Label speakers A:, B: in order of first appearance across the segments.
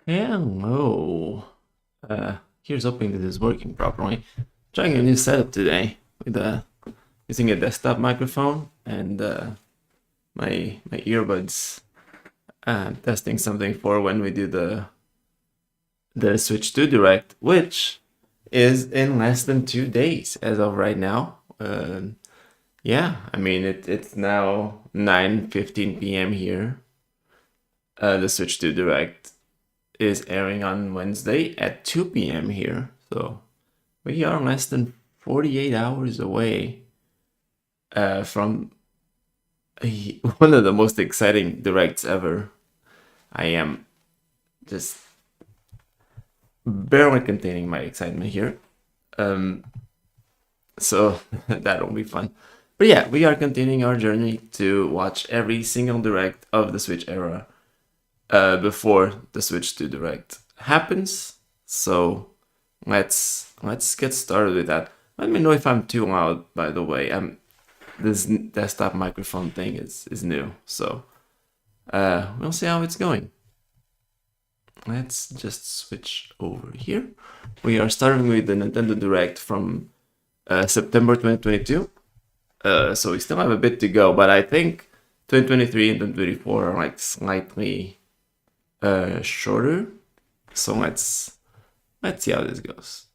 A: Hello. Here's hoping this is working properly. Trying a new setup today with using a desktop microphone and my earbuds. Testing something for when we do the Switch 2 Direct, which is in less than 2 days as of right now. Yeah, I mean it's now 9:15 p.m. here. The Switch 2 Direct is airing on Wednesday at 2 p.m. here. So we are less than 48 hours away from one of the most exciting directs ever. I am just barely containing my excitement here. So that'll be fun. But yeah, we are continuing our journey to watch every single direct of the Switch era before the Switch 2 Direct happens. So let's get started with that. Let me know if I'm too loud, by the way. This desktop microphone thing is new, so we'll see how it's going. Let's just switch over here. We are starting with the Nintendo Direct from September 2022. So we still have a bit to go, but I think 2023 and 2024 are like slightly shorter. So let's see how this goes.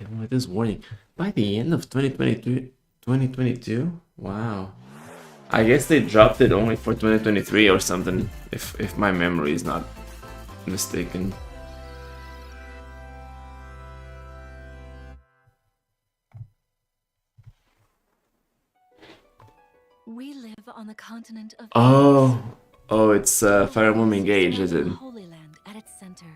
A: Even with this warning, by the end of 2022, wow. I guess they dropped it only for 2023 or something, if my memory is not mistaken.
B: We live on the continent of
A: Oh, it's Fire Emblem Engage, is it?
B: Holy Land at its center.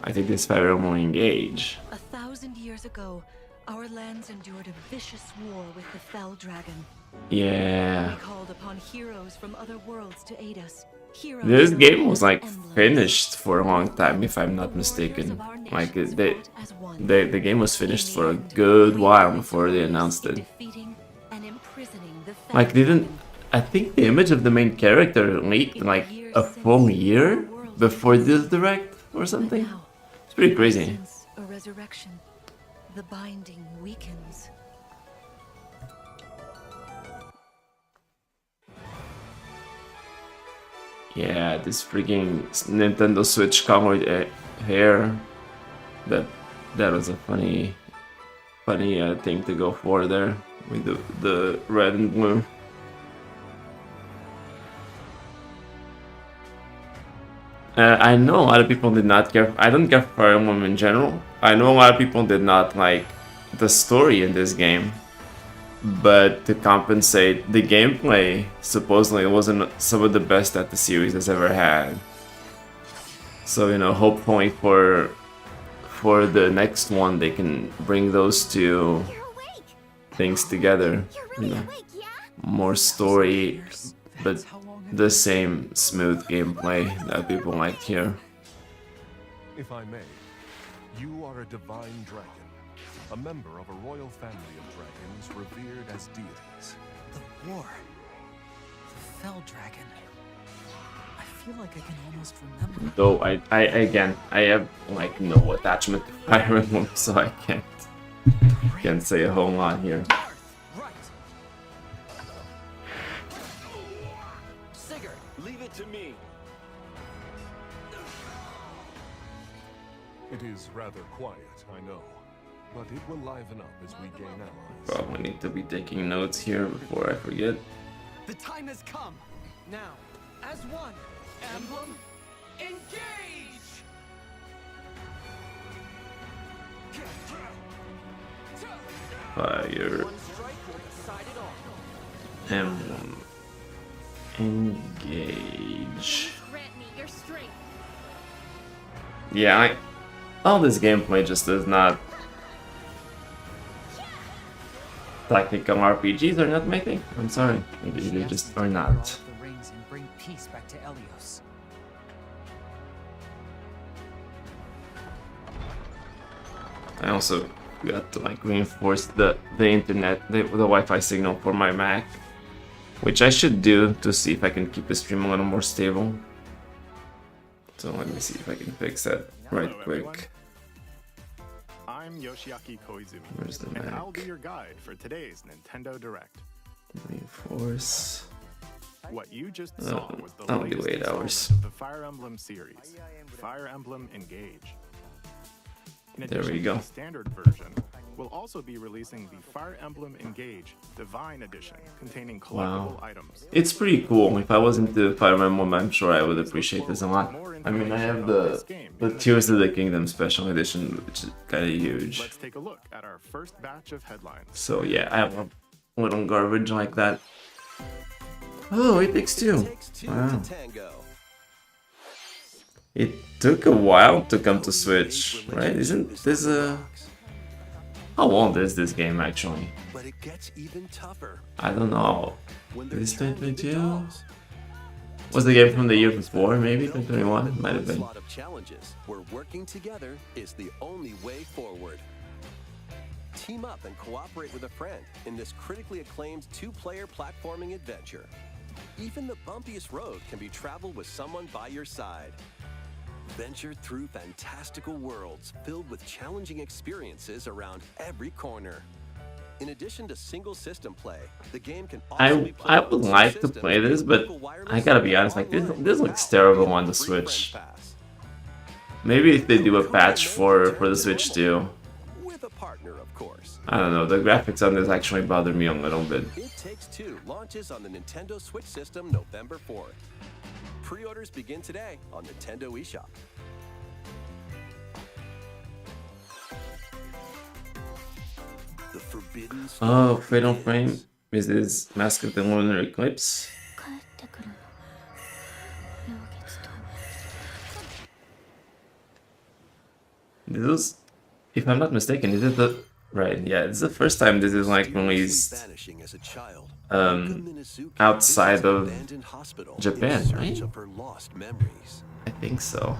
A: I think it's Fire Emblem Engage.
B: 1,000 years ago, our lands endured a vicious war with the Fell Dragon.
A: Yeah.
B: We called upon heroes from other worlds to aid us. Heroes
A: This
B: who
A: game
B: were
A: was like
B: emblem.
A: finished for a long time, if I'm not mistaken. Like the game was finished for a good while before they announced it.
B: Defeating and imprisoning the Fell
A: Like didn't
B: Dragon.
A: I think the image of the main character leaked like a full year before this direct or something?
B: Now,
A: It's pretty crazy.
B: since a resurrection, the binding weakens.
A: Yeah, this freaking Nintendo Switch colored hair. That was a funny thing to go for there with the red and blue. I know a lot of people did not care. I don't care for Fire Emblem in general. I know a lot of people did not like the story in this game, but to compensate, the gameplay supposedly wasn't some of the best that the series has ever had. So you know, hopefully for the next one, they can bring those two things together. You know, more story, but the same smooth gameplay that people liked here.
C: If I may, you are a divine dragon, a member of a royal family of dragons revered as deities.
D: The war. The Fell Dragon. I feel like I can almost remember.
A: Though I have like no attachment to Fire Emblem, so I can't say a whole lot here.
D: Right.
E: Sigurd, leave it to me.
C: It is rather quiet, I know, but it will liven up as we gain allies.
A: Probably need to be taking notes here before I forget.
D: The time has come. Now, as one, Emblem, engage!
A: Fire
E: One strike will decide it all.
A: Emblem Engage.
B: Grant me your strength.
A: Yeah, all this gameplay just is not. Tactical RPGs are not my thing. I'm sorry, they just are not.
D: The rings and bring peace back to Elios.
A: I also got to like reinforce the internet, the Wi-Fi signal for my Mac, which I should do to see if I can keep the stream a little more stable. So let me see if I can fix that right
F: Hello,
A: quick.
F: everyone. I'm Yoshiaki Koizumi,
A: Where's the
F: and I'll
A: Mac?
F: be your guide for today's Nintendo Direct.
A: Reinforce.
F: What you just saw was the
A: I'll do
F: latest
A: 8
F: installment
A: hours.
F: of the Fire Emblem series, Fire Emblem Engage. In
A: There we
F: addition
A: go.
F: to the standard version, we'll also be releasing the Fire Emblem Engage Divine Edition, containing collectible items.
A: It's pretty cool. If I was into Fire Emblem, I'm sure I would appreciate this a lot. I mean, I have the Tears of the Kingdom Special Edition, which is kind of huge.
F: Let's take a look at our first batch of headlines.
A: So yeah, I have a little garbage like that. Oh, it takes two. Wow. It took a while to come to Switch, right? Isn't this a... How old is this game actually?
G: But it gets even tougher.
A: I don't know.
G: When
A: Is this
G: they're challenging the
A: 2022?
G: dolls.
A: Was the game from the year before? Maybe 2021? It might have been.
G: Onslaught of challenges where working together is the only way forward. Team up and cooperate with a friend in this critically acclaimed two-player platforming adventure. Even the bumpiest road can be traveled with someone by your side. Venture through fantastical worlds filled with challenging experiences around every corner. In addition to single system play, the game can also be played
A: I
G: on
A: would
G: two
A: like to
G: systems
A: play this,
G: with
A: but
G: local wireless
A: I gotta be
G: and
A: honest, like this
G: online
A: looks terrible on the
G: free
A: Switch.
G: friends pass.
A: Maybe if they do a patch for the Switch too.
G: With a partner, of course.
A: I don't know, the graphics on this actually bother me a little bit.
G: It Takes Two launches on the Nintendo Switch system November 4th. Pre-orders begin today on Nintendo eShop. The Forbidden
A: Oh,
G: Storm
A: Fatal
G: begins.
A: Frame is this Mask of the Lunar Eclipse.
H: 帰ってくるの陽月と
A: This is, if I'm not mistaken, is it the... Right, yeah, it's the first time this is like released
G: Vanishing as a child,
A: um,
G: Yuka Minazuki
A: outside
G: visits an
A: of
G: abandoned hospital
A: Japan,
G: in search
A: right?
G: of her lost memories.
A: I think so.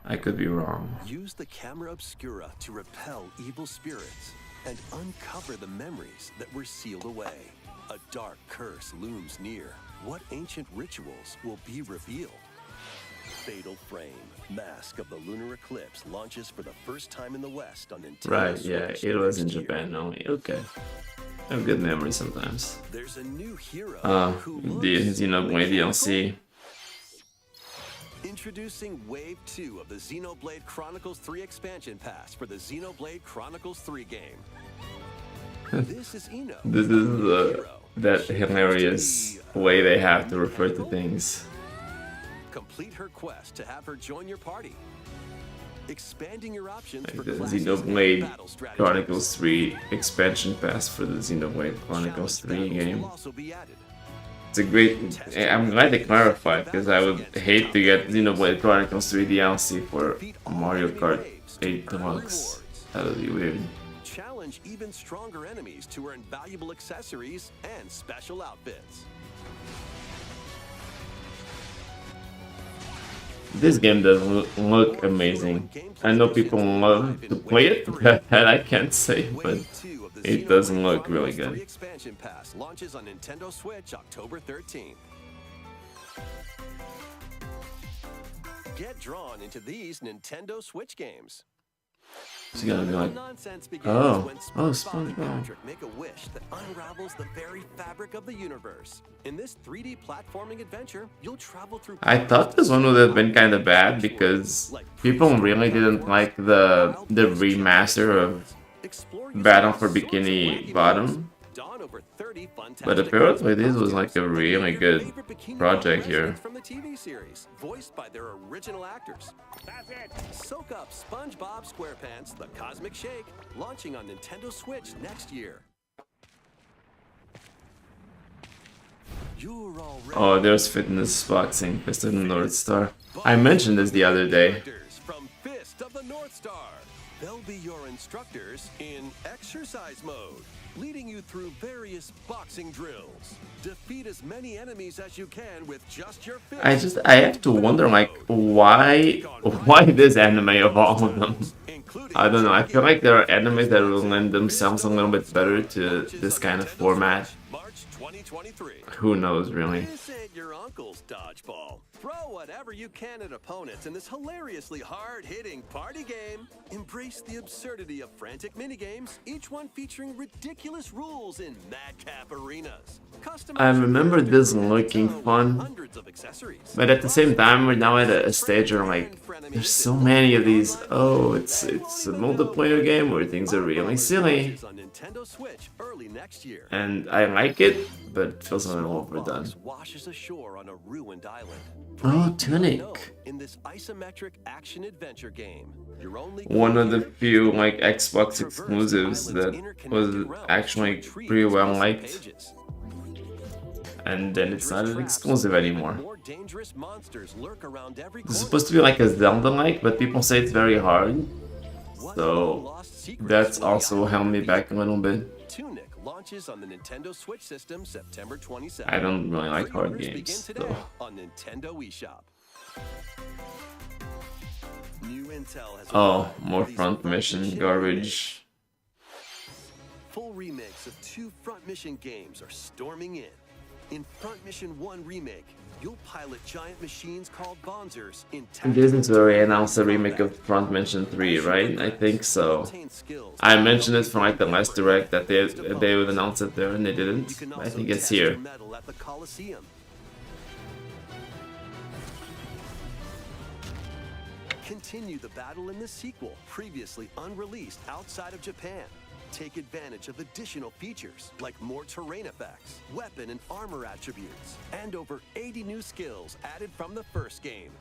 A: I could be wrong.
G: Use the camera obscura to repel evil spirits and uncover the memories that were sealed away. A dark curse looms near. What ancient rituals will be revealed? Fatal Frame, Mask of the Lunar Eclipse launches for the first time in the West on Nintendo
A: Right, yeah,
G: Switch
A: it was in
G: next year.
A: Japan only. Okay. I have good memories sometimes.
G: There's a new hero who
A: The
G: looks
A: Xenoblade
G: mechanical.
A: DLC.
G: Introducing Wave 2 of the Xenoblade Chronicles 3 expansion pass for the Xenoblade Chronicles 3 game. This is Ino.
A: This is that hilarious way they have to refer to things.
G: Complete her quest to have her join your party. Expanding your options
A: Like
G: for
A: the
G: classes and
A: Xenoblade
G: battle strategies.
A: Chronicles 3 expansion pass for the Xenoblade Chronicles
G: Challenge
A: 3
G: battles
A: game.
G: will also be added.
A: It's a great... I'm glad they clarified, because I would hate to get Xenoblade Chronicles 3 DLC for Mario Kart 8 Deluxe. That would be weird.
G: Challenge even stronger enemies to earn valuable accessories and special outfits.
A: This game does look amazing. I know people love to play it, that I can't say, but
G: Wave 2 of the
A: it does
G: Xenoblade
A: look really
G: Chronicles 3
A: good.
G: expansion pass launches on Nintendo Switch October 13th. Get drawn into these Nintendo Switch games.
A: It's gonna be
G: The
A: like,
G: nonsense begins
A: oh,
G: when
A: oh,
G: SpongeBob and
A: SpongeBob.
G: Patrick make a wish that unravels the very fabric of the universe. In this 3D platforming adventure, you'll travel through.
A: I thought this one would have been kind of bad because people really didn't like the remaster of Battle for Bikini Bottom. But apparently this was like a really good project here.
G: From the TV series, voiced by their original actors. Soak up SpongeBob SquarePants: The Cosmic Shake, launching on Nintendo Switch next year. You're already
A: Oh, there's Fitness Boxing, Fist of the North Star. I mentioned this the other day.
G: Instructors from Fist of the North Star. They'll be your instructors in exercise mode. leading you through various boxing drills. Defeat as many enemies as you can with just your fists.
A: I have to wonder like why this anime of all of them. I don't know. I feel like there are animes that will lend themselves a little bit better to this kind of format.
G: March 2023.
A: Who knows, really?
G: This ain't your uncle's dodgeball. Throw whatever you can at opponents in this hilariously hard-hitting party game. Embrace the absurdity of frantic minigames, each one featuring ridiculous rules in madcap arenas.
A: I remember this looking fun,
G: Hundreds of accessories.
A: but at the same time, we're now at a stage where like there's so many of these. Oh, it's a multiplayer game where things are really silly,
G: On Nintendo Switch early next year.
A: and I like it, but it feels a little overdone.
G: Fox washes ashore on a ruined island.
A: Oh, Tunic.
G: In this isometric action adventure game, you're only
A: One of the few like Xbox exclusives that was actually pretty well liked, and then it's not an exclusive anymore.
G: more dangerous monsters lurk around every
A: It's
G: corner.
A: supposed to be like a Zelda-like, but people say it's very hard,
G: What
A: so
G: lost secrets
A: that's
G: will be
A: also held me
G: unleashed?
A: back a little bit.
G: Tunic launches on the Nintendo Switch system September 27th.
A: I don't really like hard
G: Pre-orders begin
A: games,
G: today
A: so.
G: on Nintendo eShop. New intel has
A: Oh,
G: arrived for
A: more
G: these
A: front mission
G: remakes.
A: garbage.
G: Full remakes of 2 Front Mission games are storming in. In Front Mission 1 Remake, you'll pilot giant machines called Bonzers in
A: This is where they announced a remake of Front Mission 3, right? I think so. I mentioned it from like the last direct that they would announce it there and they didn't. I think it's here.
G: At the Coliseum. Continue the battle in the sequel, previously unreleased outside of Japan. Take advantage of additional features like more terrain effects, weapon and armor attributes, and over 80 new skills added from the first game.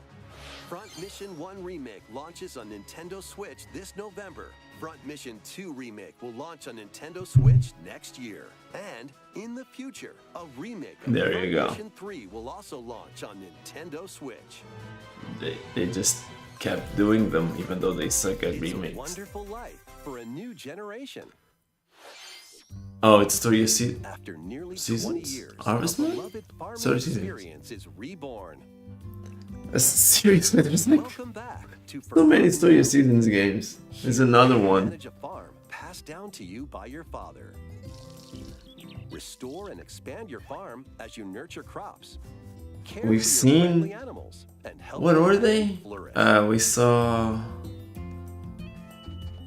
G: Front Mission 1 Remake launches on Nintendo Switch this November. Front Mission 2 Remake will launch on Nintendo Switch next year. And in the future, a remake of
A: There
G: Front
A: you go.
G: Mission 3 will also launch on Nintendo Switch.
A: They just kept doing them even though they suck at
G: It's a
A: remakes.
G: wonderful life for a new generation.
A: Oh, it's Studio C.
G: After nearly 20
A: Seasons?
G: years,
A: Harvest
G: a
A: Moon?
G: beloved farming
A: Sorry, seasons.
G: experience is reborn.
A: Seriously, there's like
G: Welcome back to
A: so many
G: Forbidden
A: Studio
G: Zone.
A: Seasons games. There's another one.
G: Manage a farm passed down to you by your father. Restore and expand your farm as you nurture crops. Care for
A: We've
G: your
A: seen-
G: friendly animals and help
A: What
G: your
A: were
G: land
A: they?
G: flourish.
A: We saw.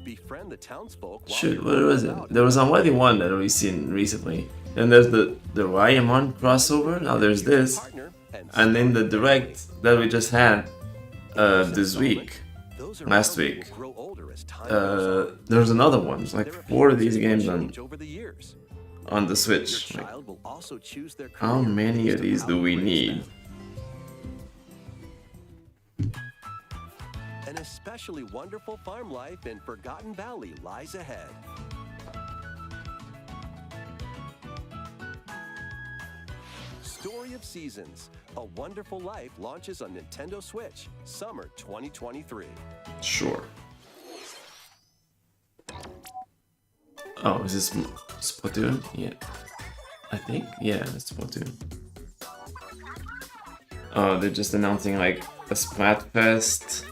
G: Befriend the townsfolk while
A: Shoot,
G: you're
A: what was it?
G: out.
A: There was already one that we've seen recently. Then there's the Ryamon crossover. Now there's this,
G: Partner
A: and then the direct that we just had this week.
G: Those
A: last
G: around you
A: week.
G: will grow older as time goes on.
A: There's another one. There's like
G: Their
A: 4 of
G: appearances
A: these
G: will
A: games on
G: change over the years.
A: the
G: Your
A: Switch. Like,
G: child will also choose their
A: how
G: career
A: many
G: based
A: of
G: on
A: these
G: how
A: do
G: you
A: we
G: raise
A: need?
G: them. An especially wonderful farm life in Forgotten Valley lies ahead. Story of Seasons, A Wonderful Life launches on Nintendo Switch, summer 2023.
A: Sure. Oh, is this Splatoon? Yeah. I think. Yeah, it's Splatoon. Oh, they're just announcing like a Splatfest.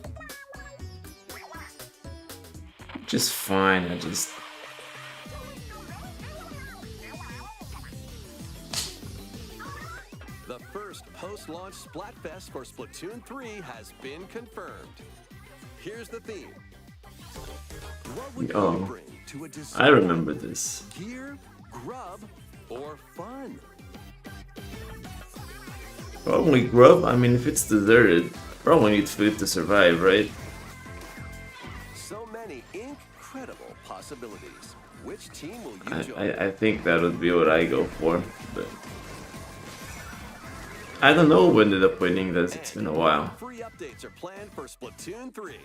A: Which is fine, I just...
G: The first post-launch Splatfest for Splatoon 3 has been confirmed. Here's the theme. What would
A: Oh,
G: you bring to a dessert?
A: I remember this.
G: Gear, grub, or fun?
A: Probably grub. I mean, if it's deserted, probably need food to survive, right?
G: So many incredible possibilities. Which team will you
A: I,
G: join?
A: I think that would be what I go for, but... I don't know who ended up winning this, it's been a while.
G: Free updates are planned for Splatoon 3.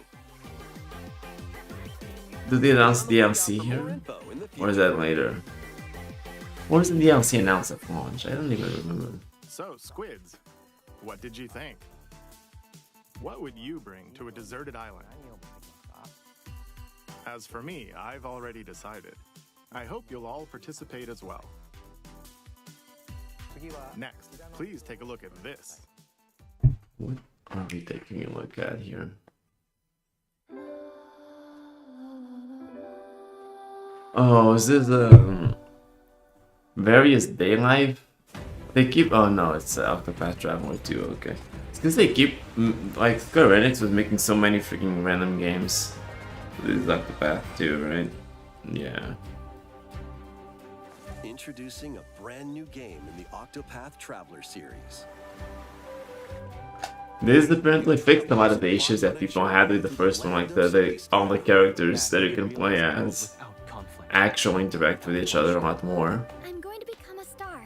A: Did they announce DLC
G: Look out for more
A: here?
G: info in the
A: Or is
G: future.
A: that later? Or is the DLC announced at launch? I don't even remember.
F: So, Squids, what did you think? What would you bring to a deserted island? As for me, I've already decided. I hope you'll all participate as well. Next, please take a look at this.
A: What are we taking a look at here? Oh, is this various day life? They keep. Oh no, it's Octopath Traveler 2. Okay, it's because they keep like Square Enix was making so many freaking random games. This is Octopath 2, right? Yeah.
G: Introducing a brand new game in the Octopath Traveler series.
A: This apparently fixed a lot of the issues that people had with the first one, like all the characters that you can play as actually interact with each other a lot more.
H: I'm going to become a star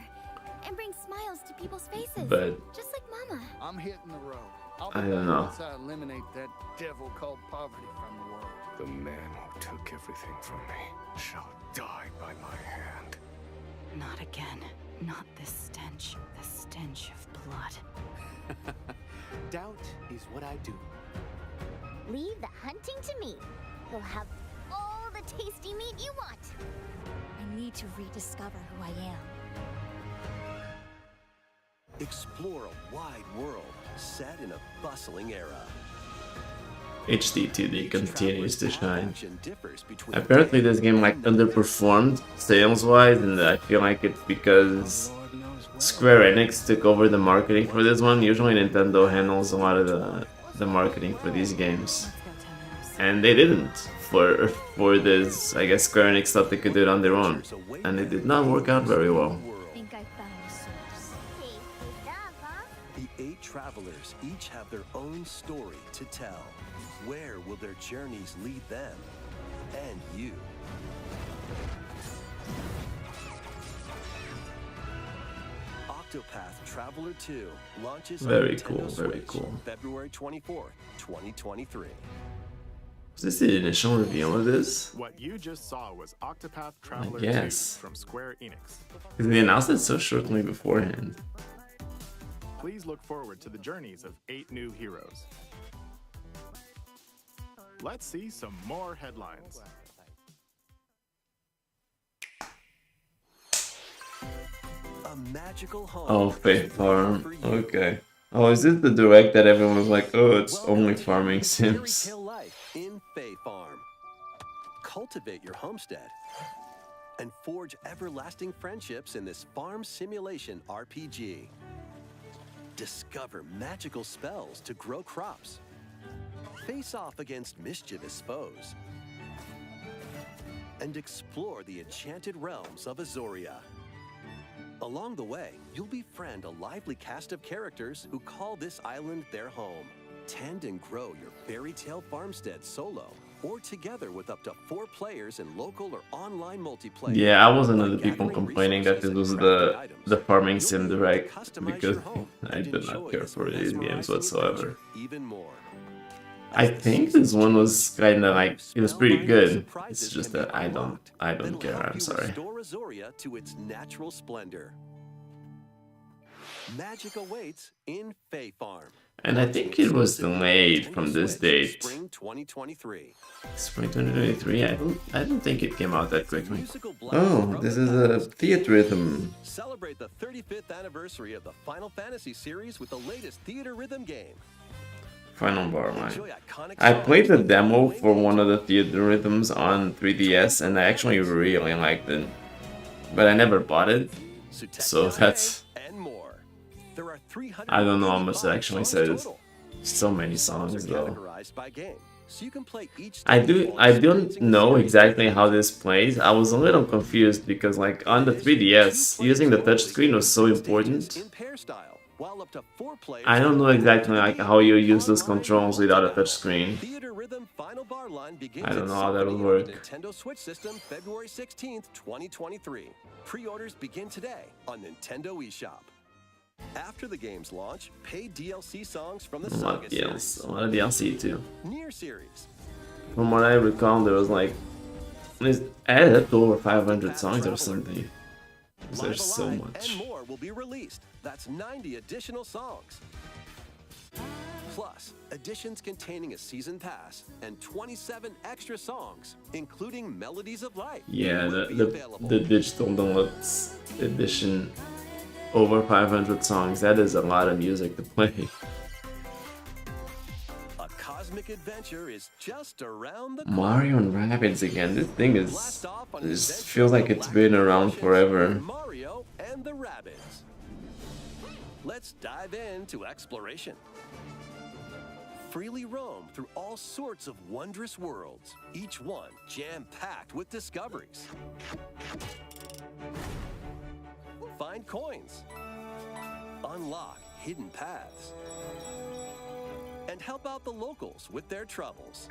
H: and bring smiles to people's faces.
A: But
H: just like Mama.
I: I'm hitting the road.
A: I don't know.
I: Once I eliminate that devil called poverty from the world.
C: The man who took everything from me shall die by my hand.
B: Not again. Not this stench. The stench of blood.
J: Doubt is what I do.
H: Leave the hunting to me. You'll have all the tasty meat you want. I need to rediscover who I am.
G: Explore a wide world set in a bustling era.
A: HD 2D continues to shine. Apparently this game like underperformed sales-wise, and I feel like it's because Square Enix took over the marketing for this one. Usually Nintendo handles a lot of the marketing for these games, and they didn't for this. I guess Square Enix thought they could do it on their own, and it did not work out very well.
H: I think I found the source. Tasty stuff, huh?
G: The 8 travelers each have their own story to tell. Where will their journeys lead them and you? Octopath Traveler 2 launches
A: Very
G: on
A: cool,
G: Nintendo
A: very
G: Switch
A: cool.
G: February 24th, 2023.
A: Was this the initial reveal of this?
F: What you just saw was Octopath Traveler 2
A: guess.
F: from Square Enix.
A: Because they announced it so shortly beforehand.
F: Please look forward to the journeys of 8 new heroes. Let's see some more headlines.
G: A magical home.
A: Oh, Faith Farm. Okay. Oh, is this the direct that everyone was like, oh, it's only farming sims?
G: Fairy tale life in Fae Farm. Cultivate your homestead and forge everlasting friendships in this farm simulation RPG. Discover magical spells to grow crops. Face off against mischievous foes. And explore the enchanted realms of Azoria. Along the way, you'll befriend a lively cast of characters who call this island their home. Tend and grow your fairy tale farmstead solo or together with up to 4 players in local or online multiplayer.
A: Yeah, I was one of the people complaining that this was the farming sim direct, because I do not care for these games whatsoever.
G: Even more.
A: I think this one was kind of like, it was pretty good. It's just that I don't care, I'm sorry.
G: Restore Azoria to its natural splendor. Magic awaits in Fae Farm.
A: And I think it was delayed from this date.
G: Spring 2023.
A: Spring 2023? I don't think it came out that quickly. Oh, this is a theater rhythm.
G: Celebrate the 35th anniversary of the Final Fantasy series with the latest theater rhythm game.
A: Final Bar Line. I played the demo for one of the theater rhythms on 3DS and I actually really liked it. But I never bought it, so that's... I don't know how much it actually says. So many songs though. I don't know exactly how this plays. I was a little confused because like on the 3DS, using the touchscreen was so important. I don't know exactly like how you use those controls without a touchscreen. I don't know how that would work.
G: Nintendo Switch system February 16th, 2023. Pre-orders begin today on Nintendo eShop. After the game's launch, paid DLC songs from the Saga series.
A: A lot of DLC too.
G: Nier series.
A: From what I recall, there was like added up to over 500 songs or something. There's so much.
G: And more will be released. That's 90 additional songs. Plus, editions containing a season pass and 27 extra songs, including Melodies of Life.
A: Yeah,
G: will be
A: the
G: available.
A: digital downloads edition, over 500 songs. That is a lot of music to play.
G: A cosmic adventure is just around the
A: Mario and Rabbids again. This thing
G: Blast off on an
A: this
G: adventure
A: feels
G: in
A: like
G: the
A: it's been
G: Galactic
A: around
G: Oceans
A: forever.
G: with Mario and the Rabbids. Let's dive into exploration. Freely roam through all sorts of wondrous worlds, each one jam-packed with discoveries. Find coins, unlock hidden paths, and help out the locals with their troubles.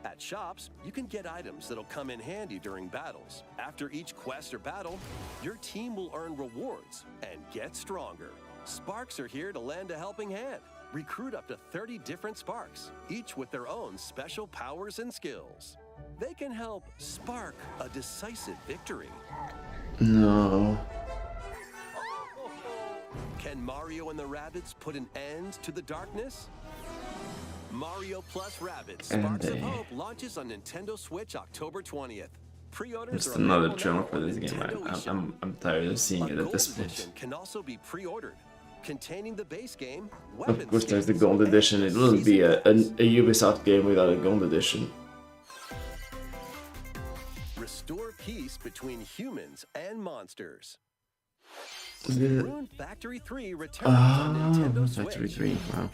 G: At shops, you can get items that'll come in handy during battles. After each quest or battle, your team will earn rewards and get stronger. Sparks are here to lend a helping hand. Recruit up to 30 different Sparks, each with their own special powers and skills. They can help spark a decisive victory.
A: No.
G: Can Mario and the Rabbids put an end to the darkness? Mario Plus Rabbids Sparks of Hope launches on Nintendo Switch October 20th. Pre-orders
A: It's
G: are
A: another
G: available
A: trailer
G: now
A: for
G: on
A: this game.
G: Nintendo eShop.
A: I'm tired of seeing it
G: A
A: at this
G: gold
A: point.
G: edition can also be pre-ordered, containing the base game,
A: Of
G: weapon
A: course, there's the
G: skins,
A: gold
G: and
A: edition. It wouldn't be a Ubisoft game without a gold edition.
G: Restore peace between humans and monsters.
A: Yeah.
G: Rune Factory 3 returns on Nintendo Switch.
A: Factory 3, wow.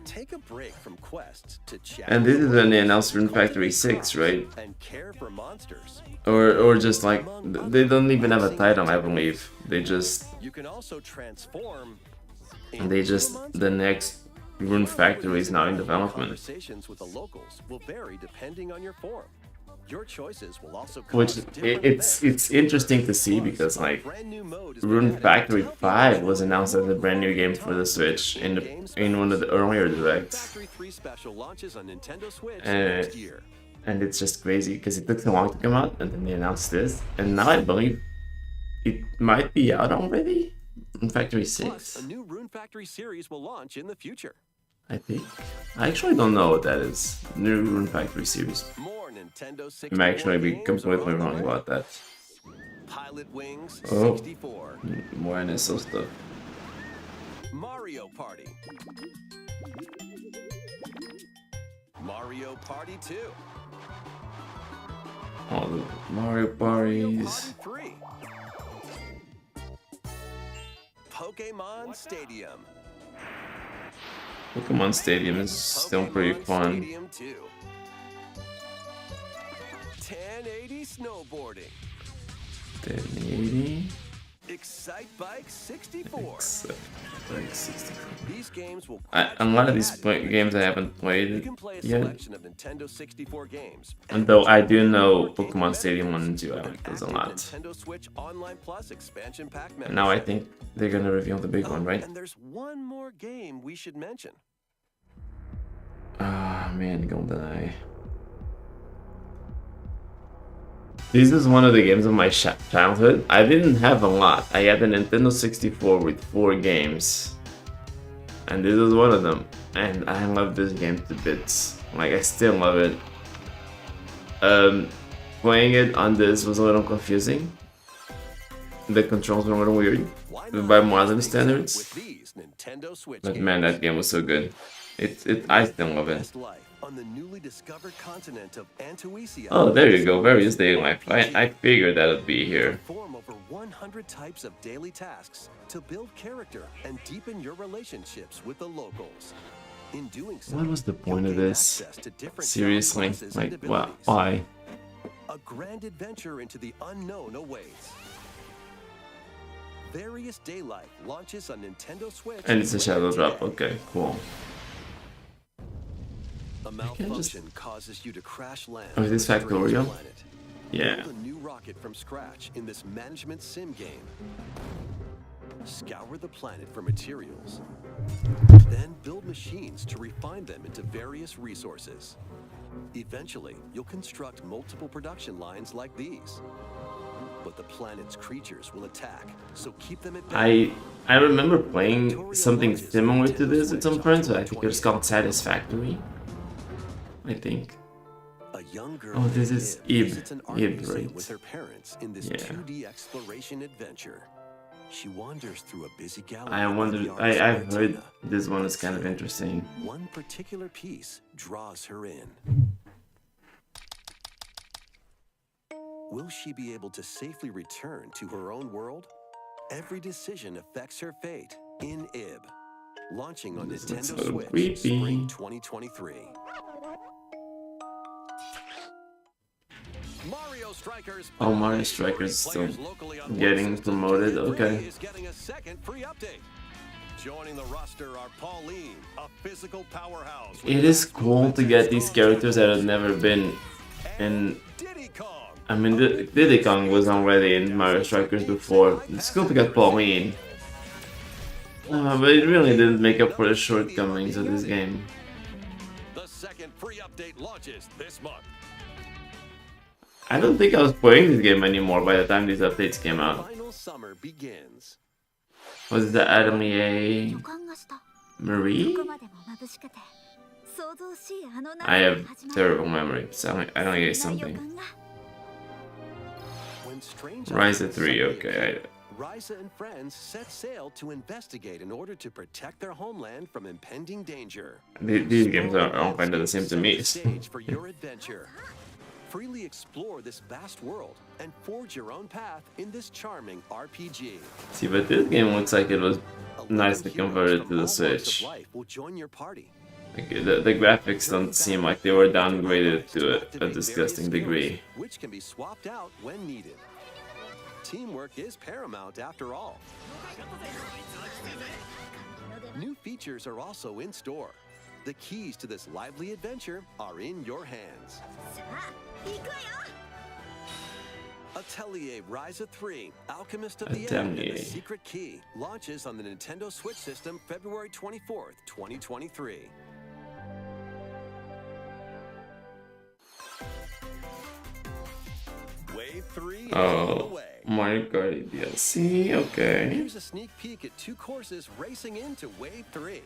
G: Take a break from quests to chat
A: And this is
G: with
A: when they
G: locals,
A: announced Rune Factory
G: cultivate
A: 6,
G: crops,
A: right?
G: and care for monsters.
A: Or just like, they don't even have a title, I believe. They just,
G: You can also transform.
A: the next Rune Factory is now in development.
G: Conversations with the locals will vary depending on your form. Your choices will also
A: Which,
G: cause different
A: it's
G: events.
A: interesting to see because like, Rune Factory 5 was announced as a brand new game for the Switch in one of the earlier directs.
G: Factory 3 Special launches on Nintendo Switch
A: Uh,
G: next year.
A: And it's just crazy because it took so long to come out, and then they announced this, and now I believe it might be out already. Rune Factory
G: Plus,
A: 6,
G: a new Rune Factory series will launch in the future.
A: I think. I actually don't know what that is. New Rune Factory series.
G: More Nintendo 64
A: I may actually be
G: games
A: completely
G: are on the
A: wrong
G: way.
A: about that.
G: Pilot Wings
A: Oh.
G: 64,
A: More NSO stuff.
G: Mario Party, Mario Party 2,
A: All the Mario
G: Mario
A: parties.
G: Party 3, Pokemon Stadium,
A: Pokemon Stadium is still pretty
G: Pokemon
A: fun.
G: Stadium 2, 1080 Snowboarding,
A: 1080.
G: Excite Bike 64.
A: Except like 64.
G: These games will
A: A lot of these games I haven't
G: You
A: played
G: can play a
A: yet.
G: selection of Nintendo 64 games.
A: And though I do know Pokemon Stadium 1 and 2, I like those a lot.
G: Nintendo Switch Online Plus expansion pack
A: And now I
G: membership.
A: think they're gonna reveal the big one, right?
G: And there's one more game we should mention.
A: Ah, man, GoldenEye. This is one of the games of my childhood. I didn't have a lot. I had a Nintendo 64 with 4 games. And this is one of them. And I love this game to bits. Like, I still love it. Playing it on this was a little confusing. The controls were a little weird by modern standards.
G: With these Nintendo Switch
A: But
G: games.
A: man, that game was so good. I still love it.
G: Best life on the newly discovered continent of Antuisia.
A: Oh, there you go. Various daily life. I figured that would be here.
G: Perform over 100 types of daily tasks to build character and deepen your relationships with the locals. In doing so,
A: What was the point
G: you'll
A: of
G: gain
A: this?
G: access to different
A: Seriously?
G: classes and
A: Like,
G: abilities.
A: why?
G: A grand adventure into the unknown awaits. Various Day Life launches on Nintendo Switch.
A: And it's a shadow
G: today.
A: drop. Okay, cool.
G: A malfunction causes you to crash land.
A: Oh, is this
G: on a strange
A: Factorio?
G: planet.
A: Yeah.
G: Build a new rocket from scratch in this management sim game. Scour the planet for materials. Then build machines to refine them into various resources. Eventually, you'll construct multiple production lines like these. but the planet's creatures will attack, so keep them at bay.
A: I remember playing something similar to this with some friends, but I think it was called Satisfactory. I think.
G: A young girl
A: Oh, this is Ib.
G: visits an art
A: Ib,
G: museum
A: right?
G: with her parents in this
A: Yeah.
G: 2D exploration adventure. She wanders through a busy gallery.
A: I
G: of
A: wonder.
G: the arts
A: I've
G: of
A: heard
G: Latina.
A: this one is kind of interesting.
G: One particular piece draws her in. Will she be able to safely return to her own world? Every decision affects her fate in Ib. Launching on
A: This looks
G: Nintendo
A: a little
G: Switch
A: creepy.
G: Spring 2023. Mario Strikers.
A: Oh, Mario Strikers is still
G: Players locally on
A: getting
G: one system
A: promoted.
G: to get
A: Okay.
G: free is getting a second free update. Joining the roster are Pauline, a physical powerhouse. with
A: It is
G: maximum
A: cool to get these characters that have never been in.
G: Diddy Kong.
A: I mean, Diddy Kong was already in Mario Strikers before. It's cool to get Pauline. But it really didn't make up for the shortcomings of this game.
G: The second free update launches this month.
A: I don't think I was playing this game anymore by the time these updates came out.
G: Final summer begins.
A: Was it the Atelier
H: 予感がした
A: Marie?
H: どこまでも眩しくて想像しいあの
A: I
H: 夏
A: have
H: が始まる
A: terrible memory, so I don't get
H: そんな予
A: something.
H: 感が
G: When strange
A: Ryza
G: events
A: 3,
G: suddenly
A: okay.
G: appear, Ryza and friends set sail to investigate in order to protect their homeland from impending danger.
A: These games are all kind of the same to
G: Set
A: me.
G: the stage for your adventure. Freely explore this vast world and forge your own path in this charming RPG.
A: See, but this game looks like it was
G: 11
A: nicely
G: heroes
A: converted
G: from
A: to
G: all
A: the
G: walks of
A: Switch.
G: life will join your party.
A: Like, the graphics don't seem like they were downgraded to a disgusting degree.
G: Which can be swapped out when needed. Teamwork is paramount after all. New features are also in store. The keys to this lively adventure are in your hands.
H: さあ行くわよ
G: Atelier Ryza 3, Alchemist of the End, and
A: Atelier.
G: the Secret Key launches on the Nintendo Switch system February 24th, 2023. Wave 3 is on the
A: Oh,
G: way.
A: Mario Kart DLC, okay.
G: Here's a sneak peek at two courses racing into Wave 3.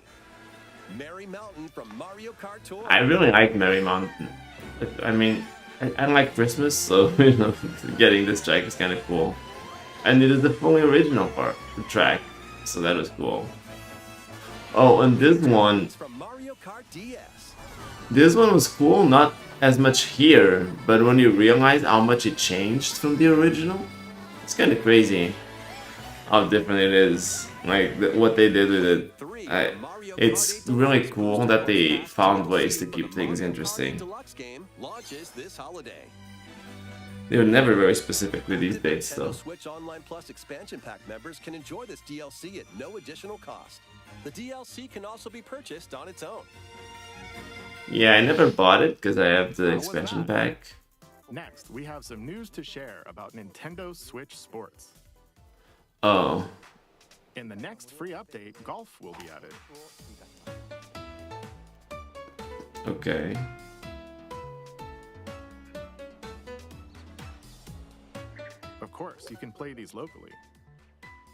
G: Merry Mountain from Mario Kart Tour.
A: I really like Merry Mountain. I mean, I like Christmas, so you know, getting this track is kind of cool. And it is the fully original part, the track, so that was cool. Oh, and this one,
G: From Mario Kart DS.
A: this one was cool, not as much here, but when you realize how much it changed from the original, it's kind of crazy how different it is. Like what they did with it. It's really cool that they found ways to keep things interesting.
G: Deluxe game launches this holiday.
A: They were never very specific with these dates,
G: Nintendo
A: though.
G: Switch Online Plus expansion pack members can enjoy this DLC at no additional cost. The DLC can also be purchased on its own.
A: Yeah, I never bought it because I have the expansion pack.
F: Next, we have some news to share about Nintendo Switch Sports.
A: Oh,
F: In the next free update, golf will be added.
A: okay.
F: Of course, you can play these locally.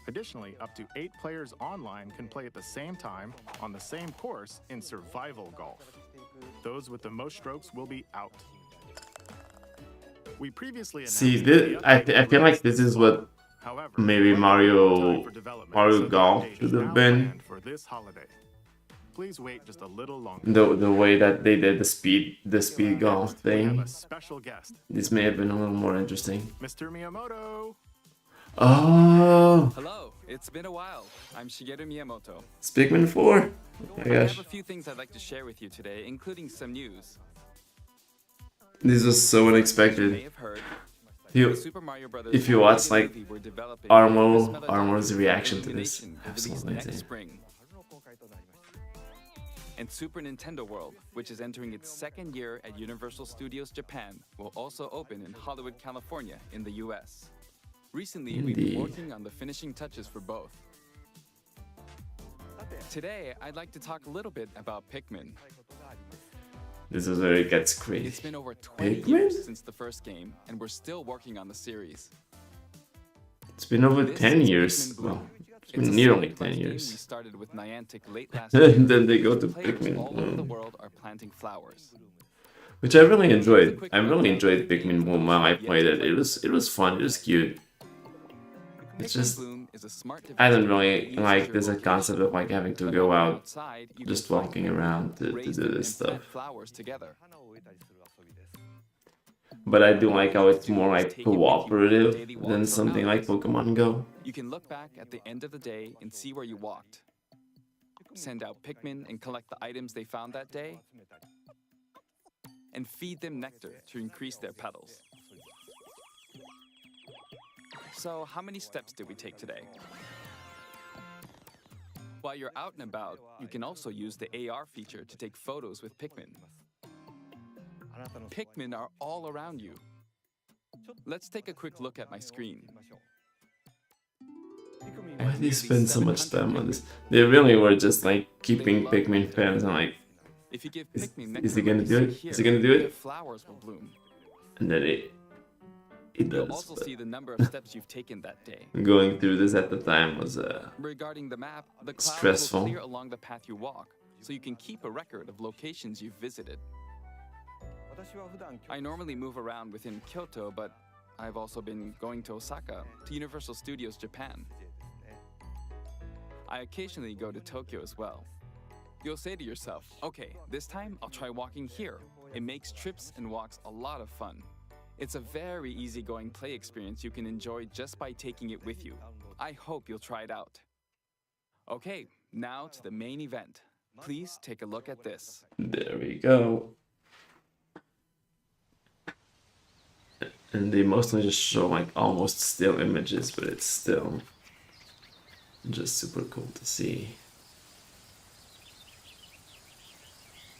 F: Additionally, up to 8 players online can play at the same time on the same course in survival golf. Those with the most strokes will be out. We previously announced
A: See,
F: that
A: this,
F: the
A: I
F: update
A: feel
F: will
A: like this is what
F: However,
A: maybe
F: time
A: Mario
F: for development,
A: Mario
F: so the
A: Golf
F: update
A: should
F: is
A: have
F: now
A: been.
F: planned for this holiday. Please wait just a little longer.
A: The way that they did the speed golf
F: We have
A: thing.
F: a special guest,
A: This may have been a little more interesting.
F: Mr. Miyamoto.
A: Oh,
K: Hello, it's been a while. I'm Shigeru Miyamoto.
A: Pikmin 4. Oh my
K: I
A: gosh,
K: have a few things I'd like to share with you today, including some news.
A: this was so
K: You may
A: unexpected.
K: have heard
A: You,
K: the Super Mario Brothers
A: if you
K: 3D
A: watch like
K: movie we're developing
A: Armo's
K: has melodic
A: reaction to this,
K: illumination to
A: absolutely
K: release next
A: insane.
K: spring. And Super Nintendo World, which is entering its second year at Universal Studios Japan, will also open in Hollywood, California, in the US. Recently, we've
A: Indeed.
K: been working on the finishing touches for both. Today, I'd like to talk a little bit about Pikmin.
A: This is where it gets
K: It's
A: crazy.
K: been over 20
A: Pikmin?
K: years since the first game, and we're still working on the series.
A: It's been over
K: This
A: 10
K: is
A: years.
K: Pikmin Bloom.
A: Well, it's
K: It's
A: been
K: a
A: nearly
K: solid
A: 10
K: life game we
A: years.
K: started with Niantic late last
A: And
K: year.
A: then they go to
K: Players
A: Pikmin
K: all over the
A: Bloom,
K: world are planting flowers.
A: which I really enjoyed. I really enjoyed Pikmin Bloom while I played it. It was fun. It was cute. It's
K: Pikmin
A: just
K: Bloom is a smart
A: I don't
K: device
A: really
K: that uses
A: like
K: your
A: this
K: location.
A: concept of like having to
K: But
A: go
K: when you're
A: out,
K: outside, you
A: just
K: can find
A: walking
K: them,
A: around to
K: raise
A: do
K: them,
A: this
K: and
A: stuff.
K: plant flowers together.
A: But I do like how it's more like
K: Take it with you on
A: cooperative
K: daily
A: than
K: walks or
A: something like
K: outings.
A: Pokemon Go.
K: You can look back at the end of the day and see where you walked. Send out Pikmin and collect the items they found that day. And feed them nectar to increase their petals. So, how many steps did we take today? While you're out and about, you can also use the AR feature to take photos with Pikmin. Pikmin are all around you. Let's take a quick look at my screen.
A: Why do they spend so much time on this? They really were just like keeping Pikmin fans and like,
K: If you give
A: Is-
K: Pikmin
A: is he
K: nectar
A: gonna
K: like
A: do
K: you
A: it?
K: see
A: Is he gonna do
K: here,
A: it?
K: their flowers will bloom.
A: and then it
K: You'll
A: does.
K: also
A: But
K: see the number of steps you've taken that day.
A: going through this at the time was
K: Regarding the map, the clouds
A: Stressful.
K: will clear along the path you walk, so you can keep a record of locations you've visited. I normally move around within Kyoto, but I've also been going to Osaka, to Universal Studios Japan. I occasionally go to Tokyo as well. You'll say to yourself, okay, this time I'll try walking here. It makes trips and walks a lot of fun. It's a very easygoing play experience you can enjoy just by taking it with you. I hope you'll try it out. Okay, now to the main event. Please take a look at this.
A: there we go. And they mostly just show like almost still images, but it's still just super cool to see.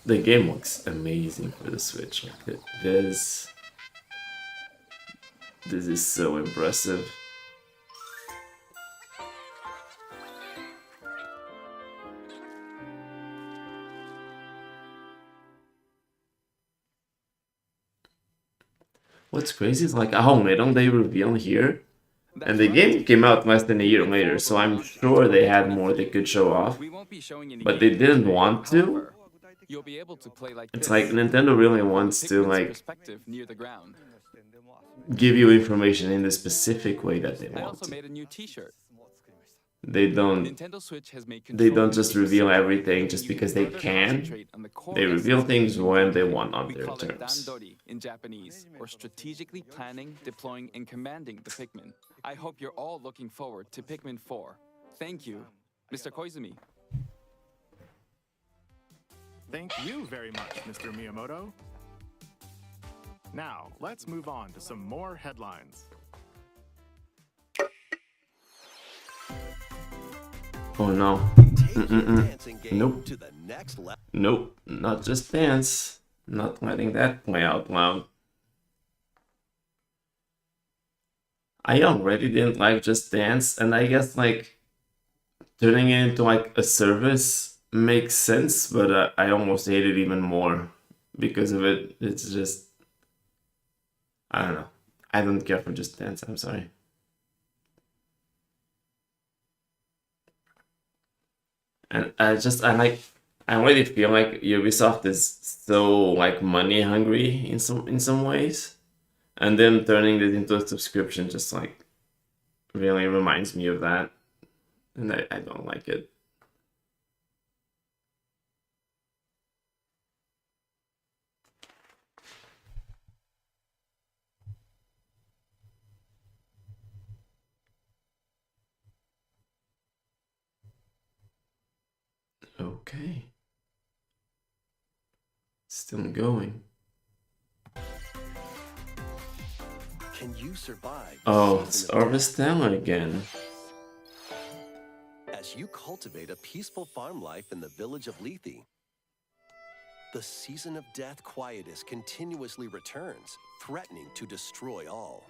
A: The game looks amazing for the Switch. Like this is so impressive. What's crazy is like how little they reveal here. And the game came out less than a year later, so I'm sure they had more they could show off.
K: We won't be showing any
A: But they
K: gameplay
A: didn't
K: today.
A: want to.
K: However, you'll be able to play like
A: It's
K: this.
A: like Nintendo really wants to
K: Pikmin's
A: like
K: perspective near the ground.
A: give you information in the specific way that they
K: I
A: want
K: also
A: to.
K: made a new T-shirt.
A: They don't
K: Nintendo Switch has made
A: they don't
K: controlling
A: just
K: games
A: reveal
K: so
A: everything
K: that
A: just
K: you
A: because they
K: further
A: can.
K: concentrate on the core
A: They
K: essence
A: reveal
K: of
A: things
K: the
A: when they
K: gameplay.
A: want on
K: We
A: their
K: call it
A: terms.
K: Dandori in Japanese, or strategically planning, deploying, and commanding the Pikmin. I hope you're all looking forward to Pikmin 4. Thank you, Mr. Koizumi.
F: Thank you very much, Mr. Miyamoto. Now, let's move on to some more headlines.
A: Oh no.
G: Take your
A: Mm-mm-mm.
G: dancing game
A: Nope.
G: to the next level.
A: Nope. Not just dance. Not letting that play out loud. I already didn't like Just Dance, and I guess like turning it into like a service makes sense, but I almost hate it even more because of it. It's just I don't know. I don't care for Just Dance. I'm sorry. And I already feel like Ubisoft is so like money hungry in some ways. And then turning this into a subscription just like really reminds me of that. And I don't like it. Okay. Still going.
G: Can you survive?
A: Oh,
G: the
A: it's
G: season of death?
A: Arvestella again.
G: As you cultivate a peaceful farm life in the village of Lethe, the season of death quietus continuously returns, threatening to destroy all.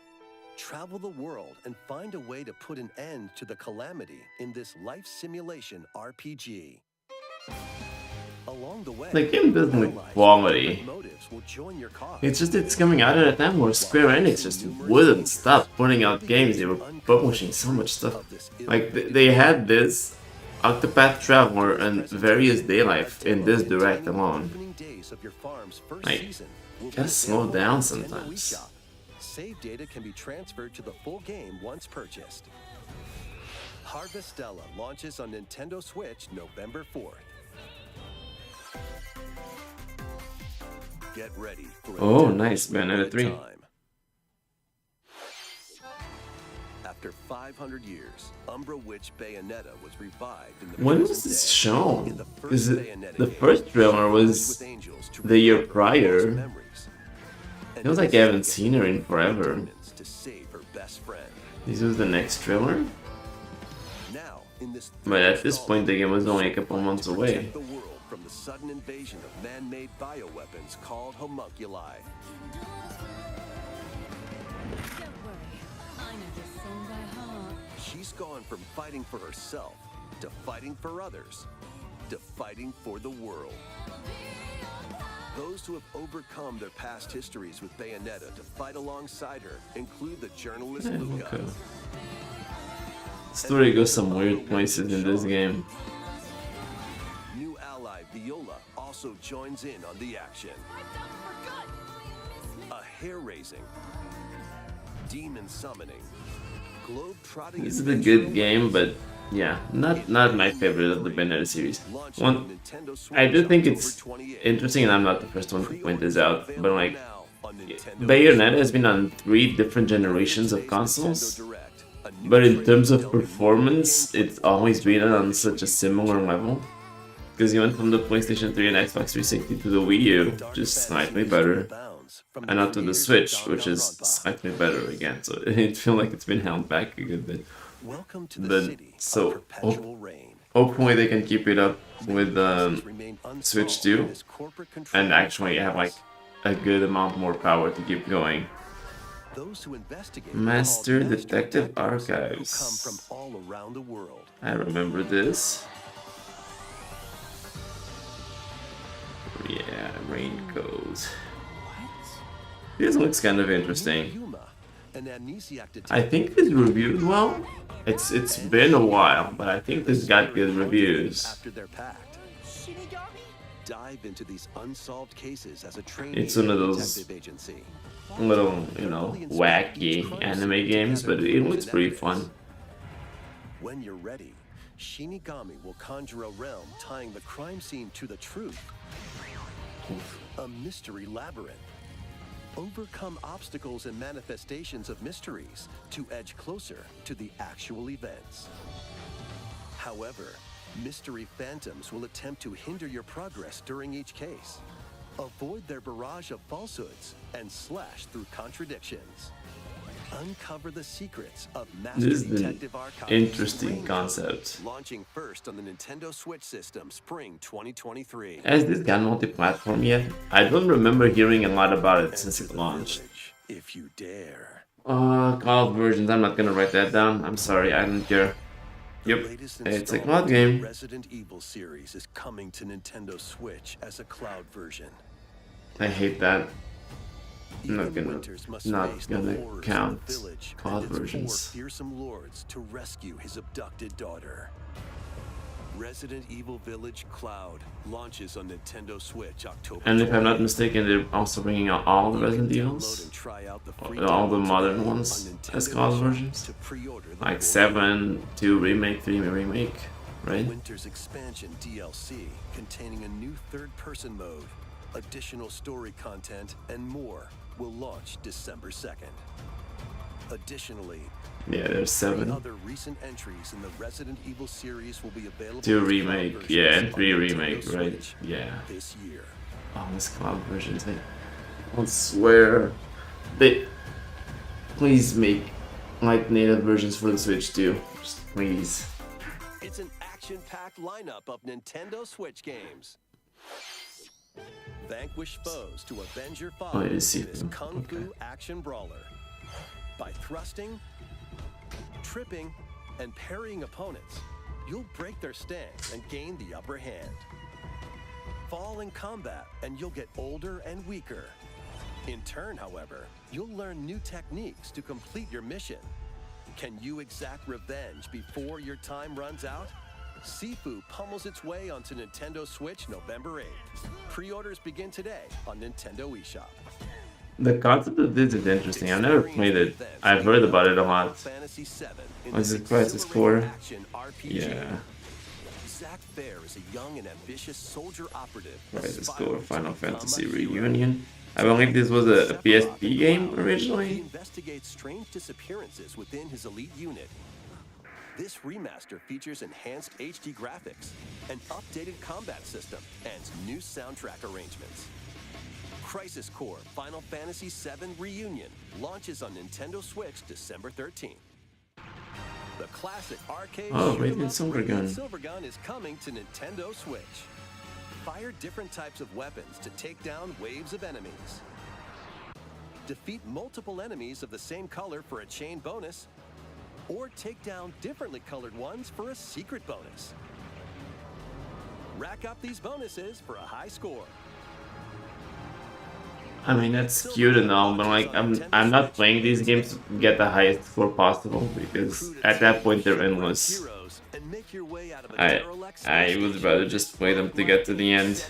G: Travel the world and find a way to put an end to the calamity in this life simulation RPG. Along the way,
A: The game doesn't look
G: allies
A: quality.
G: with motives will join your cause.
A: It's just it's coming out at a time where Square Enix just wouldn't stop putting out games. They were publishing so much stuff. Like they had this Octopath Traveler and Various Daylife in this direct alone.
G: Opening days of your farm's first
A: Like,
G: season will
A: gotta
G: be
A: slow
G: available
A: down
G: on Nintendo
A: sometimes.
G: eShop. Save data can be transferred to the full game once purchased. Harvestella launches on Nintendo Switch November 4th. Get ready for a
A: Oh,
G: Nintendo
A: nice,
G: Switch
A: Bayonetta 3.
G: time. After 500 years, Umbra Witch Bayonetta was revived in the
A: When
G: present
A: was this
G: day.
A: shown?
G: In the first
A: Because
G: Bayonetta
A: the
G: game,
A: first trailer
G: she
A: was
G: worked with angels to
A: the year
G: recover her
A: prior.
G: lost memories. And
A: Feels like I haven't seen her in forever.
G: demons to save her best friend.
A: This was the next trailer?
G: Now, in this
A: But at this
G: third
A: point, the game was only a couple
G: installment,
A: months
G: to
A: away.
G: protect the world from the sudden invasion of man-made bioweapons called homunculi. She's gone from fighting for herself to fighting for others to fighting for the world. Those who have overcome their past histories with Bayonetta to fight alongside her include the journalist Luca.
A: Okay. Story goes some weird places in this game.
G: New ally Viola also joins in on the action. A hair-raising, demon summoning, globe-trotting.
A: This is a good game, but yeah, not my favorite of the Bayonetta series. One, I do think it's interesting, and I'm not the first one to point this out, but like, Bayonetta has been on 3 different generations of consoles, but in terms of performance, it's always been on such a similar level. Because you went from the PlayStation 3 and Xbox 360 to the Wii U, which is slightly better, and now to the Switch, which is slightly better again. So it feels like it's been held back a good bit.
G: Welcome to the
A: But
G: city of
A: so
G: perpetual reign.
A: hopefully they can keep it up with
G: Remain
A: Switch
G: unsolved
A: 2
G: as corporate control
A: and actually have like a good amount more power to keep going.
G: Those who investigate
A: Master
G: called
A: Detective
G: who come
A: Archives.
G: from all around the world.
A: I remember this. Yeah, raincoat. This looks kind of interesting.
G: Yuma, an amnesiac
A: I
G: detective
A: think this reviewed well. It's been a while, but I think this got good reviews.
G: after their pact. Dive into these unsolved cases as a trainee
A: It's one of
G: at a
A: those
G: detective agency.
A: Little, you know, wacky anime games, but it looks pretty fun.
G: When you're ready, Shinigami will conjure a realm tying the crime scene to the truth. A mystery labyrinth. Overcome obstacles and manifestations of mysteries to edge closer to the actual events. However, mystery phantoms will attempt to hinder your progress during each case. Avoid their barrage of falsehoods and slash through contradictions. Uncover the secrets of Master
A: This is an
G: Detective Archives.
A: interesting
G: Raincoat,
A: concept.
G: Launching first on the Nintendo Switch system, spring 2023.
A: Has this got multi-platform yet? I don't remember hearing a lot about it since it launched.
G: If you dare.
A: Cloud versions, I'm not gonna write that down. I'm sorry, I don't care. Yep,
G: Latest
A: it's a
G: installment
A: cloud
G: of the
A: game.
G: Resident Evil series is coming to Nintendo Switch as a cloud version.
A: I hate that. I'm not
G: Even
A: gonna,
G: Winters must
A: not
G: face the
A: gonna
G: horrors of
A: count
G: the village
A: cloud
G: and its
A: versions.
G: 4 fearsome lords to rescue his abducted daughter. Resident Evil Village Cloud launches on Nintendo Switch October.
A: And if I'm not
G: 20th.
A: mistaken, they're also bringing out all the Resident
G: Download
A: Evils,
G: and try out the free
A: all the
G: demo
A: modern
G: today
A: ones
G: on
A: as
G: Nintendo
A: cloud
G: eShop
A: versions,
G: to pre-order the
A: like
G: full
A: 7, 2 remake, 3 remake, right?
G: Winter's Expansion DLC containing a new third-person mode, additional story content, and more will launch December 2nd. Additionally,
A: Yeah, there's
G: 3
A: 7.
G: other recent entries in the Resident Evil series will be available
A: 2
G: as cloud
A: remake,
G: versions
A: yeah, and
G: on
A: 3
G: Nintendo
A: remake, right?
G: Switch
A: Yeah.
G: this year.
A: Oh, this cloud versions, I swear. They please make like native versions for the Switch too. Just please.
G: It's an action-packed lineup of Nintendo Switch games. Vanquish foes to avenge your father
A: it is
G: in this
A: Sifu.
G: kung fu
A: Okay.
G: action brawler. By thrusting, tripping, and parrying opponents, you'll break their stance and gain the upper hand. fall in combat and you'll get older and weaker. In turn, however, you'll learn new techniques to complete your mission. Can you exact revenge before your time runs out? Sifu pummels its way onto Nintendo Switch November 8th. Pre-orders begin today on Nintendo eShop.
A: The concept of this is interesting. I've never played it. I've heard about it a lot. What's it, Crisis Core? Yeah.
G: Zack Fair is a young and ambitious soldier operative.
A: Crisis Core Final Fantasy Reunion. I believe this was a PSP game originally.
G: He investigates strange disappearances within his elite unit. This remaster features enhanced HD graphics, an updated combat system, and new soundtrack arrangements. Crisis Core Final Fantasy VII Reunion launches on Nintendo Switch December 13th. The classic arcade
A: Radiant Silvergun.
G: Silvergun is coming to Nintendo Switch. Fire different types of weapons to take down waves of enemies. Defeat multiple enemies of the same color for a chain bonus, or take down differently colored ones for a secret bonus. Rack up these bonuses for a high score.
A: I mean, that's cute and all, but like I'm not playing these games to get the highest score possible, because at that point they're endless. I would rather just play them to get to the end.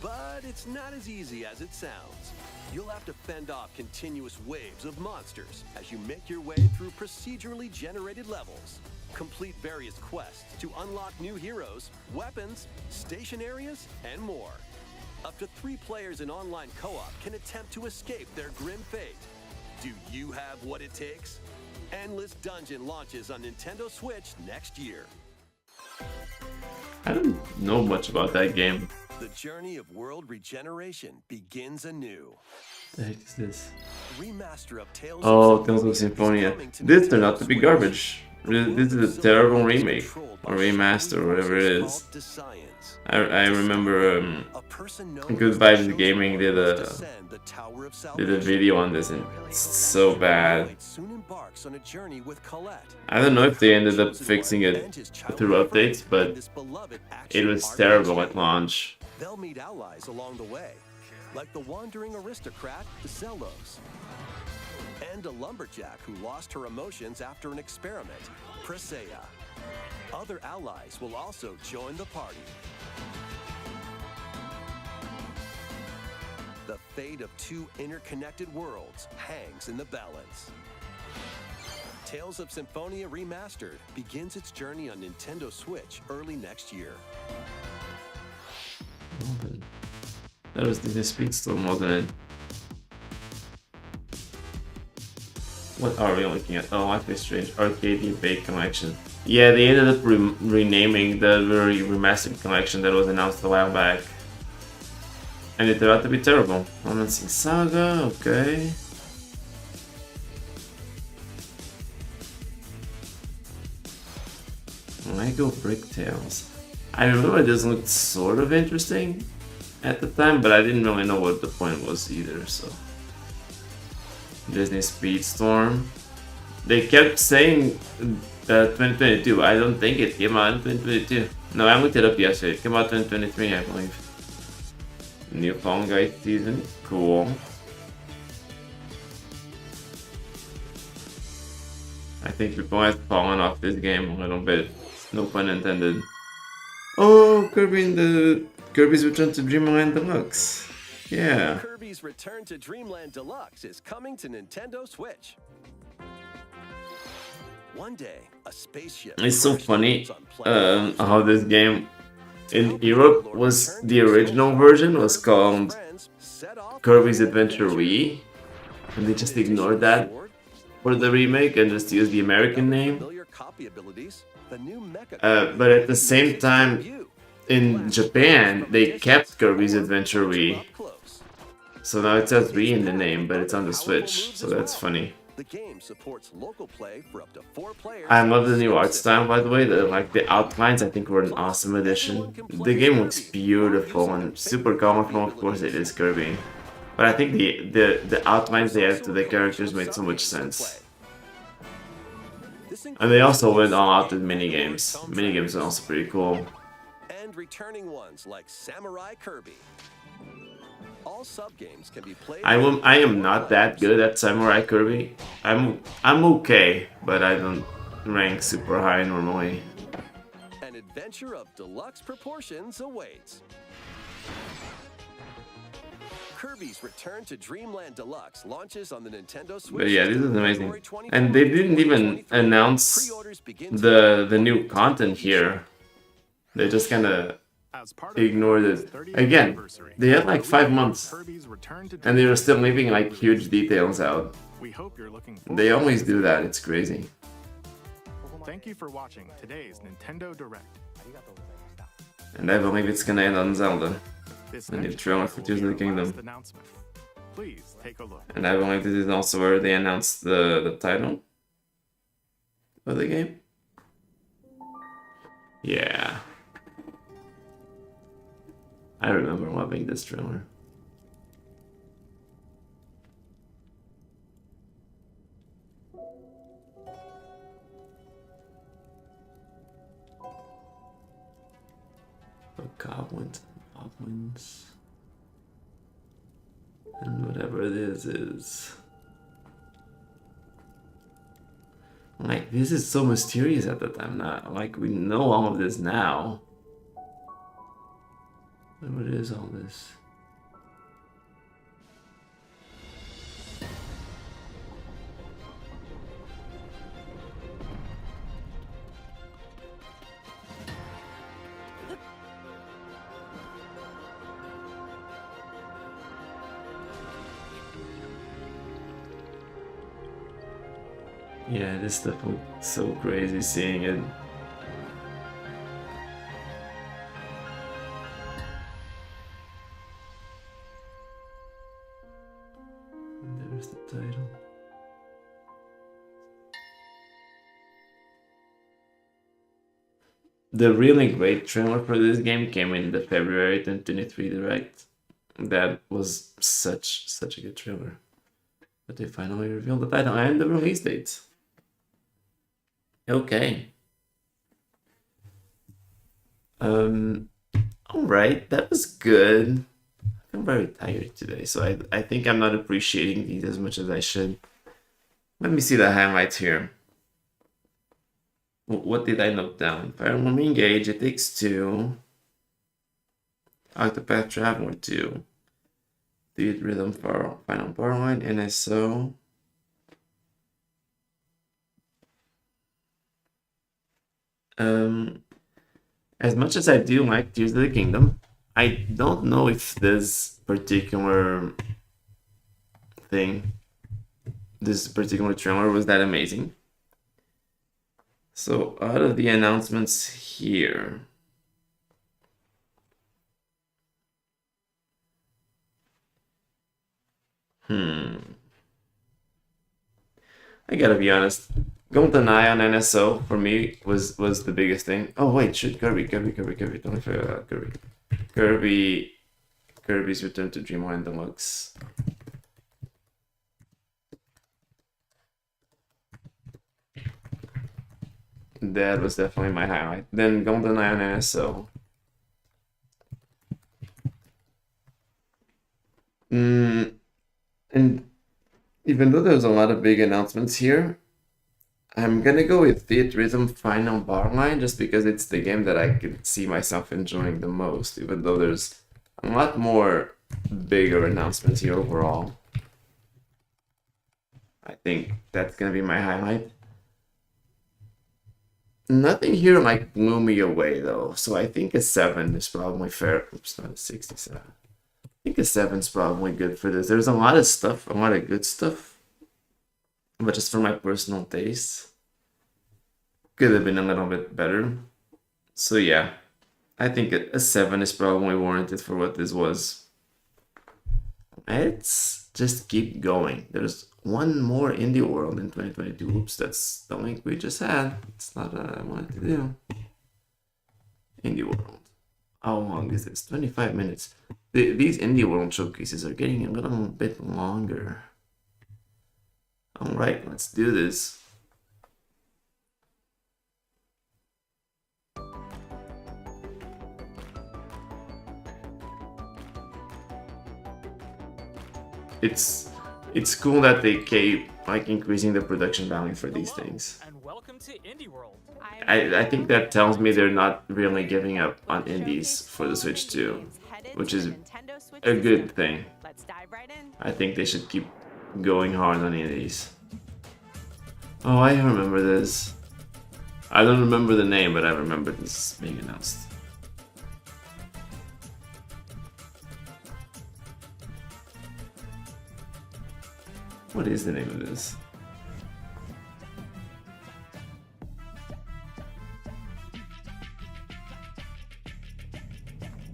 G: But it's not as easy as it sounds. You'll have to fend off continuous waves of monsters as you make your way through procedurally generated levels. Complete various quests to unlock new heroes, weapons, station areas, and more. Up to 3 players in online co-op can attempt to escape their grim fate. Do you have what it takes? Endless Dungeon launches on Nintendo Switch next year.
A: I don't know much about that game.
G: The journey of world regeneration begins anew.
A: What the heck is this?
G: Remaster of Tales
A: Tales of Symphonia. This turned out to be garbage. This is a terrible remake, or remaster, or whatever it is. I remember Good Vibes Gaming did a video on this, and it's so bad. I don't know if they ended up fixing it through updates, but it was terrible at launch.
G: They'll meet allies along the way, like the wandering aristocrat Zelos, and a lumberjack who lost her emotions after an experiment, Presea. Other allies will also join the party. The fate of 2 interconnected worlds hangs in the balance. Tales of Symphonia Remastered begins its journey on Nintendo Switch early next year.
A: That was the Speedstorm, wasn't it? What are we looking at? Oh, Life is Strange Arcade Debate Collection. Yeah, they ended up renaming the very remastered collection that was announced a while back. And it turned out to be terrible. Romancing Saga, okay. Lego Brick Tales. I remember this looked sort of interesting at the time, but I didn't really know what the point was either, so. Disney Speedstorm. They kept saying 2022. I don't think it came out in 2022. No, I looked it up yesterday. It came out in 2023, I believe. New Fall Guys season. Cool. I think people have fallen off this game a little bit. No pun intended. Oh, Kirby's Return to Dreamland Deluxe. Yeah.
G: Kirby's Return to Dreamland Deluxe is coming to Nintendo Switch. One day, a spaceship.
A: It's so funny how this game in Europe was the original version was called Kirby's Adventure Wii, and they just ignored that for the remake and just used the American name. But at the same time, in Japan, they kept Kirby's Adventure Wii. So now it says Wii in the name, but it's on the Switch, so that's funny.
G: The game supports local play for up to 4 players.
A: I love the new art style, by the way. The outlines, I think, were an awesome addition. The game looks beautiful and super colorful. Of course, it is Kirby, but I think the outlines they added to the characters made so much sense. And they also went all out with minigames. Minigames are also pretty cool.
G: and returning ones like Samurai Kirby. All sub-games can be played...
A: I am not that good at Samurai Kirby. I'm okay, but I don't rank super high normally.
G: An adventure of deluxe proportions awaits. Kirby's Return to Dreamland Deluxe launches on the Nintendo Switch.
A: But yeah, this is amazing. And they didn't even announce the new content here. They just kind of ignored it. Again, they had like 5 months, and they were still leaving like huge details out. They always do that. It's crazy.
F: Thank you for watching today's Nintendo Direct.
A: And I believe it's gonna end on Zelda.
F: This
A: The new
F: next
A: trailer
F: video
A: for
F: will
A: Tears
F: be
A: of the
F: our last
A: Kingdom.
F: announcement. Please take a look.
A: And I believe this is also where they announced the title of the game. Yeah. I remember loving this trailer. The goblins, and whatever it is. Like, this is so mysterious at the time now. Like, we know all of this now. What is all this? Yeah, this stuff was so crazy seeing it. And there's the title. The really great trailer for this game came in the February 2023 Direct. That was such a good trailer. But they finally revealed the title and the release date. Okay. Alright, that was good. I'm very tired today, so I think I'm not appreciating these as much as I should. Let me see the highlights here. What did I note down? Fire Emblem Engage, It Takes Two. Octopath Traveler 2. Theater Rhythm for Final Powerline, NSO. As much as I do like Tears of the Kingdom, I don't know if this particular thing, this particular trailer was that amazing. So out of the announcements here, I gotta be honest. GoldenEye on NSO for me was the biggest thing. Oh wait, shoot, Kirby. Don't forget about Kirby. Kirby's Return to Dreamland Deluxe. That was definitely my highlight. Then GoldenEye on NSO. And even though there's a lot of big announcements here, I'm gonna go with Theater Rhythm Final Barline just because it's the game that I could see myself enjoying the most, even though there's a lot more bigger announcements here overall. I think that's gonna be my highlight. Nothing here like blew me away though, so I think a 7 is probably fair. Oops, not a 67. I think a 7 is probably good for this. There's a lot of stuff, a lot of good stuff, but just for my personal taste, could have been a little bit better. So yeah, I think a 7 is probably warranted for what this was. Let's just keep going. There's one more Indie World in 2022. Oops, that's the link we just had. It's not what I wanted to do. Indie World. How long is this? 25 minutes. These Indie World showcases are getting a little bit longer. Alright, let's do this. it's cool that they keep like increasing the production value for these things.
L: And welcome to Indie World.
A: I think that tells me they're not really giving up on indies for the Switch 2, which is a good thing. I think they should keep going hard on indies. Oh, I remember this. I don't remember the name, but I remember this being announced. What is the name of this?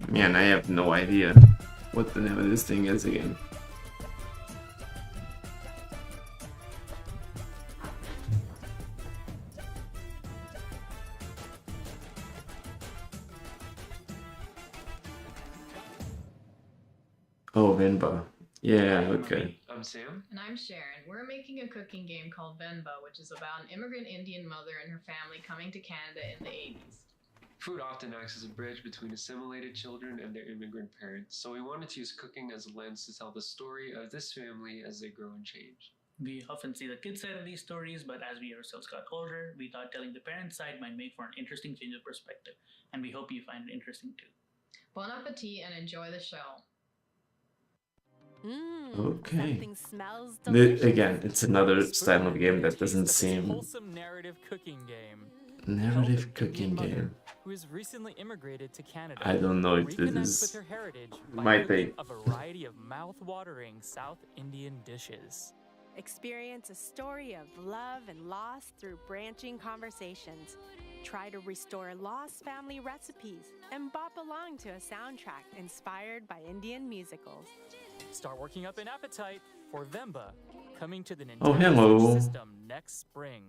A: Man, I have no idea what the name of this thing is again. Oh, Venba. Yeah, okay.
M: I'm Sam.
N: And I'm Sharon. We're making a cooking game called Venba, which is about an immigrant Indian mother and her family coming to Canada in the 80s.
M: Food often acts as a bridge between assimilated children and their immigrant parents, so we wanted to use cooking as a lens to tell the story of this family as they grow and change.
O: We often see the kids' side of these stories, but as we ourselves got older, we thought telling the parents' side might make for an interesting change of perspective, and we hope you find it interesting too.
N: Bon appetit and enjoy the show.
A: Okay. Again, it's another style of game that doesn't seem...
L: Wholesome narrative cooking game.
A: Narrative cooking game.
L: Who has recently immigrated to Canada.
A: I don't know if this is my thing.
L: A variety of mouth-watering South Indian dishes.
P: Experience a story of love and loss through branching conversations. Try to restore lost family recipes and bop along to a soundtrack inspired by Indian musicals.
L: Start working up an appetite for Venba, coming to the
A: Oh,
L: Nintendo
A: hello.
L: Switch system next spring.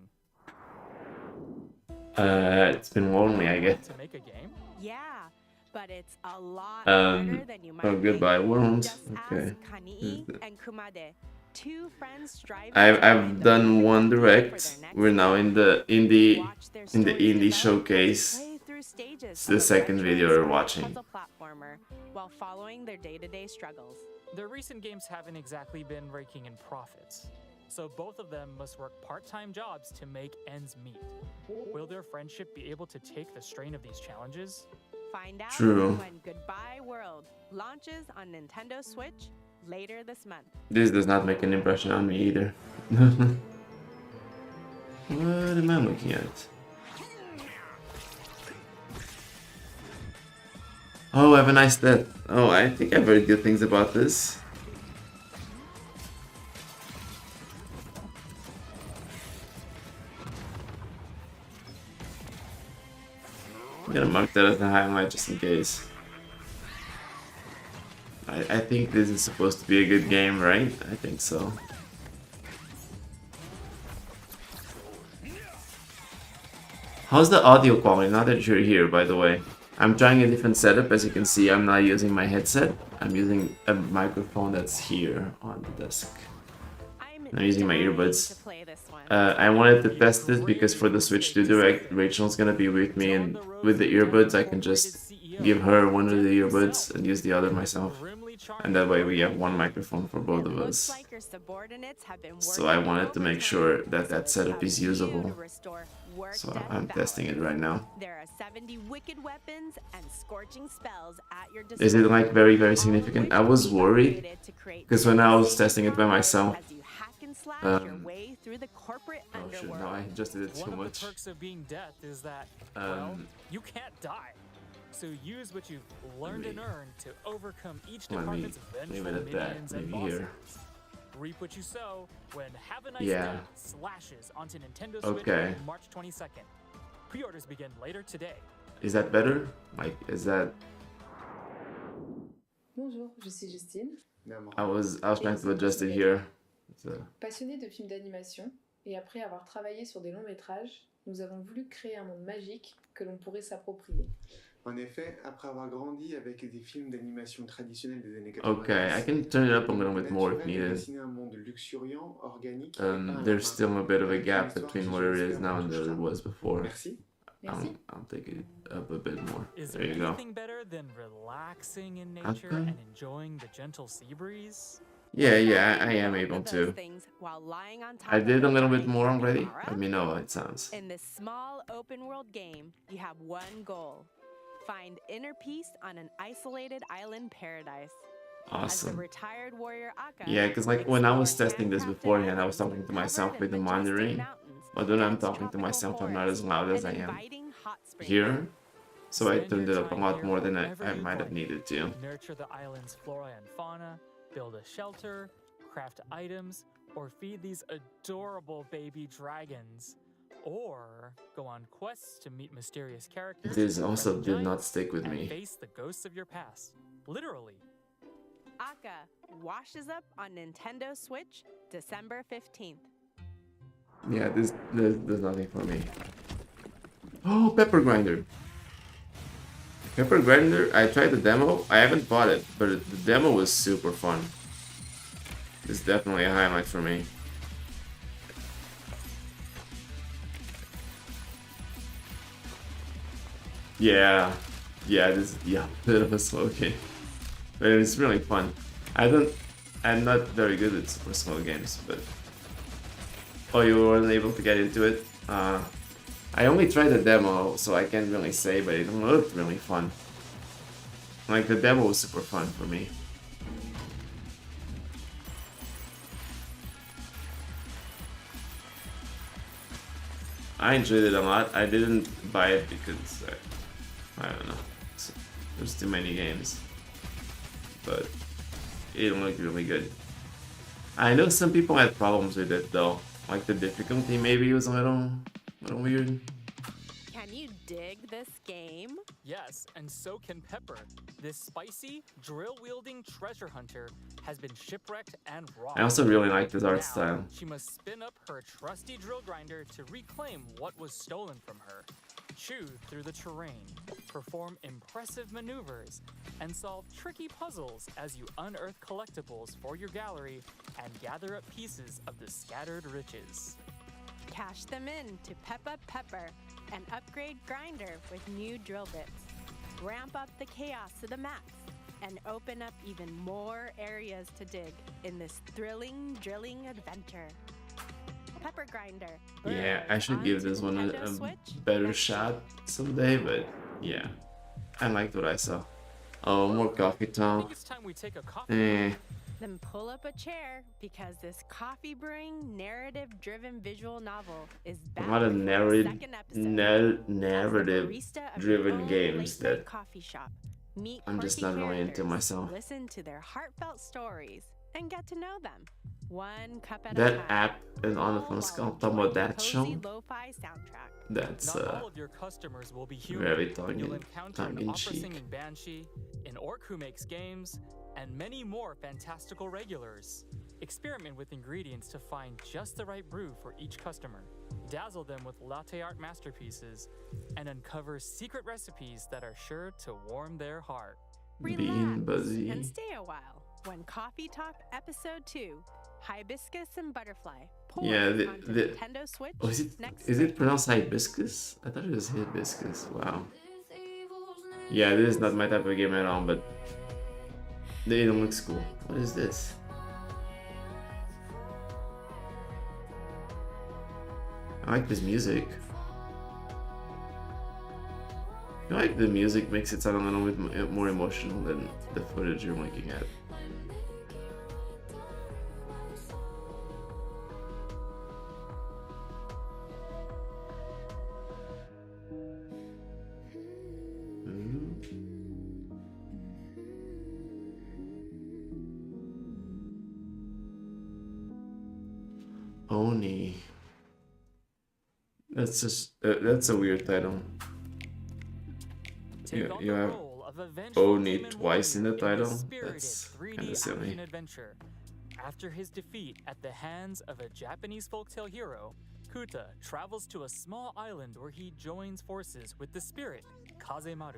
A: It's been lonely, I guess.
L: To make a game?
P: Yeah, but it's a lot harder than you might
A: Oh, goodbye, world.
P: Just
A: Okay.
P: ask Kani'i and Kumade, two friends striving
A: I've done one direct. We're now in the indie showcase. It's the second video we're watching.
P: puzzle platformer while following their day-to-day struggles.
L: Their recent games haven't exactly been raking in profits, so both of them must work part-time jobs to make ends meet. Will their friendship be able to take the strain of these challenges?
P: Find out
A: True.
P: when Goodbye World launches on Nintendo Switch later this month.
A: This does not make an impression on me either. What am I looking at? Oh, have a nice death. Oh, I think I've heard good things about this. I'm gonna mark that as a highlight just in case. I think this is supposed to be a good game, right? I think so. How's the audio quality now that you're here, by the way? I'm trying a different setup. As you can see, I'm not using my headset. I'm using a microphone that's here on the desk. I'm using my earbuds. I wanted to test this because for the Switch 2 Direct, Rachel's gonna be with me, and with the earbuds I can just give her one of the earbuds and use the other myself. And that way we have one microphone for both of us. So I wanted to make sure that that setup is usable. So I'm testing it right now.
P: There are 70 wicked weapons and scorching spells at your disposal.
A: Is it like very, very significant? I was worried because when I was testing it by myself, oh shit, no, I just did it too
L: One of
A: much.
L: the perks of being death is that, well, you can't die. So use what you've learned and earned to overcome each
A: Let me
L: department's
A: leave
L: vengeful
A: it at that,
L: minions and
A: maybe
L: bosses.
A: here.
L: Reap what you sow when Have a Nice
A: Yeah.
L: Day slashes onto Nintendo Switch
A: Okay.
L: on March 22nd. Pre-orders begin later today.
A: Is that better? Like, is that...
Q: Bonjour, je suis Justine.
A: I was trying to adjust it here. So,
Q: Passionnée de films d'animation, et après avoir travaillé sur des longs métrages, nous avons voulu créer un monde magique que l'on pourrait s'approprier.
J: En effet, après avoir grandi avec des films d'animation traditionnels des années 80,
A: okay, I can turn it up a little bit more if needed.
J: un monde luxuriant, organique,
A: There's still a bit of a gap between where it is now and where it was before.
J: Merci.
A: I'll take it up a bit more.
L: Is
A: There
L: there
A: you go.
L: anything better than relaxing in nature
A: Okay.
L: and enjoying the gentle sea breeze?
A: Yeah, I am able to.
P: Things while lying on top
A: I
P: of
A: did a
P: your
A: little bit
P: giant
A: more already.
P: capybara.
A: Let me know how it sounds.
P: In this small open world game, you have one goal. Find inner peace on an isolated island paradise. As the
A: Awesome.
P: retired warrior Akka,
A: Yeah, because like when I was
P: explore
A: testing this
P: handcrafted
A: beforehand, I was
P: islands
A: talking to myself
P: covered
A: with the
P: in majestic
A: monitoring.
P: mountains,
A: But when I'm
P: dense
A: talking to
P: tropical
A: myself, I'm not
P: forests,
A: as loud as I
P: and
A: am
P: inviting hot springs.
A: here. So I
L: Spend
A: turned
L: your
A: it up a
L: time
A: lot
L: here
A: more than
L: however
A: I
L: you'd
A: might have
L: like.
A: needed to.
L: Nurture the island's flora and fauna, build a shelter, craft items, or feed these adorable baby dragons. Or go on quests to meet mysterious characters.
A: This also
L: befriend
A: did not
L: giants,
A: stick with
L: and
A: me.
L: face the ghosts of your past. Literally.
P: Akka washes up on Nintendo Switch December 15th.
A: Yeah, there's nothing for me. Oh, Pepper Grinder. Pepper Grinder, I tried the demo. I haven't bought it, but the demo was super fun. It's definitely a highlight for me. Yeah, bit of a slow game, but it's really fun. I'm not very good at super slow games, but oh, you weren't able to get into it. I only tried the demo, so I can't really say, but it looked really fun. Like the demo was super fun for me. I enjoyed it a lot. I didn't buy it because I don't know. There's too many games, but it looked really good. I know some people had problems with it though. Like the difficulty maybe was a little weird.
P: Can you dig this game?
L: Yes, and so can Pepper. This spicy, drill-wielding treasure hunter has been shipwrecked and robbed.
A: I also really like this art
L: Now,
A: style.
L: she must spin up her trusty drill grinder to reclaim what was stolen from her. Chew through the terrain, perform impressive maneuvers, and solve tricky puzzles as you unearth collectibles for your gallery and gather up pieces of the scattered riches.
P: Cash them in to Pep Up Pepper and upgrade Grinder with new drill bits. Ramp up the chaos to the max and open up even more areas to dig in this thrilling drilling adventure. Pepper Grinder.
A: Yeah, I should give this one a better shot someday, but yeah, I liked what I saw. Oh, more coffee talk.
L: It's time we take a coffee.
P: Then pull up a chair because this coffee brewing narrative-driven visual novel is back.
A: A lot of
P: for the
A: narrative
P: second episode.
A: driven games that
P: Coffee shop. Meet
A: I'm just
P: quirky
A: not really into
P: characters,
A: myself.
P: Listen to their heartfelt stories and get to know them. One cup at a
A: That
P: time.
A: app is on the phone. I'm talking about that show.
P: Lo-fi soundtrack.
A: That's
L: Not all of your customers will be human.
A: very
L: You'll encounter an opera
A: tongue-in-cheek.
L: singing banshee, an orc who makes games, and many more fantastical regulars. Experiment with ingredients to find just the right brew for each customer. Dazzle them with latte art masterpieces, and uncover secret recipes that are sure to warm their heart.
A: Bean Buzzy.
P: And stay a while when Coffee Talk Episode 2, Hibiscus and Butterfly, pours
A: Yeah,
P: onto Nintendo Switch
A: oh, is
P: next
A: it pronounced hibiscus? I thought it was hibiscus. Wow. Yeah, this is not my type of game at all, but it looks cool. What is this? I like this music. I feel like the music makes it sound a little bit more emotional than the footage you're looking at. Oni. That's just that's a weird title. You have Oni twice in the title. That's kind of silly.
L: Adventure. After his defeat at the hands of a Japanese folktale hero, Kuta travels to a small island where he joins forces with the spirit Kazemaru.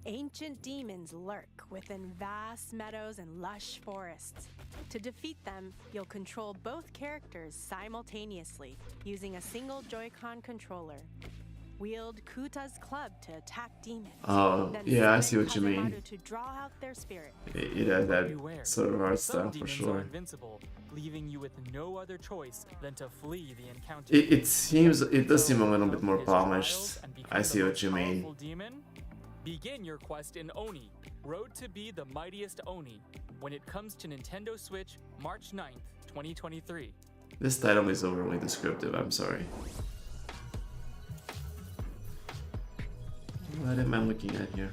P: Ancient demons lurk within vast meadows and lush forests. To defeat them, you'll control both characters simultaneously using a single Joy-Con controller. Wield Kuta's club to attack demons.
A: Oh,
P: then
A: yeah, I
P: summon
A: see what you mean.
P: Kazemaru to draw out their spirit.
A: It has that
L: Beware.
A: sort of art
L: Some
A: style for
L: demons are
A: sure.
L: invincible, leaving you with no other choice than to flee the encounter.
A: It does seem a little bit more
L: His
A: polished.
L: trials and become
A: I
L: the
A: see what
L: most
A: you mean.
L: powerful demon? Begin your quest in Oni, Road to be the mightiest Oni, when it comes to Nintendo Switch, March 9th, 2023.
A: This title is overly descriptive, I'm sorry. What am I looking at here?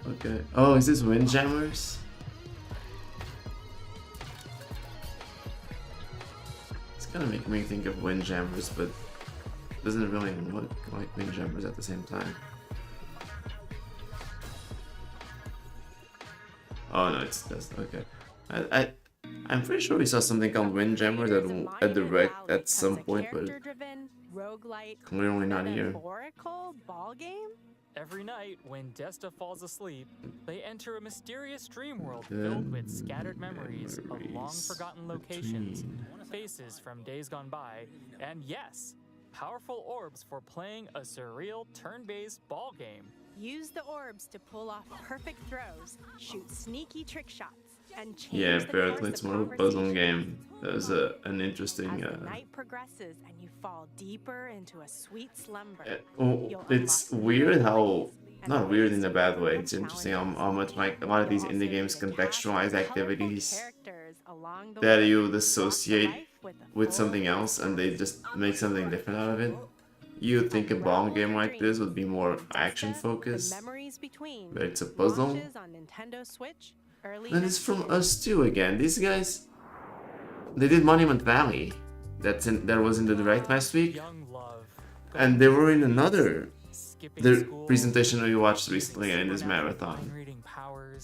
A: Okay. Oh, is this Windjammers? It's kind of making me think of Windjammers, but it doesn't really look like Windjammers at the same time. Oh no, it's that's okay. I'm pretty sure we saw something called Windjammers at the rec at some point, but clearly not here.
P: Metaphorical ball game?
L: Every night, when Desta falls asleep, they enter a mysterious dream world filled with scattered memories of long-forgotten locations, faces from days gone by, and yes, powerful orbs for playing a surreal turn-based ball game.
P: Use the orbs to pull off perfect throws, shoot sneaky trick shots, and change
A: Yeah,
P: the
A: apparently
P: course
A: it's
P: of
A: more of a puzzle game. That was an interesting.
P: As the night progresses and you fall deeper into a sweet slumber.
A: It's weird how, not weird in a bad way. It's interesting how much like a lot of these indie games contextualize activities that you would associate with something else, and they just make something different out of it. You'd think a ball game like this would be more action focused, but it's a puzzle.
P: Launches on Nintendo Switch early
A: And it's from us too again. These guys, they did Monument Valley. That was in the direct last week, and they were in another presentation we watched recently in this marathon.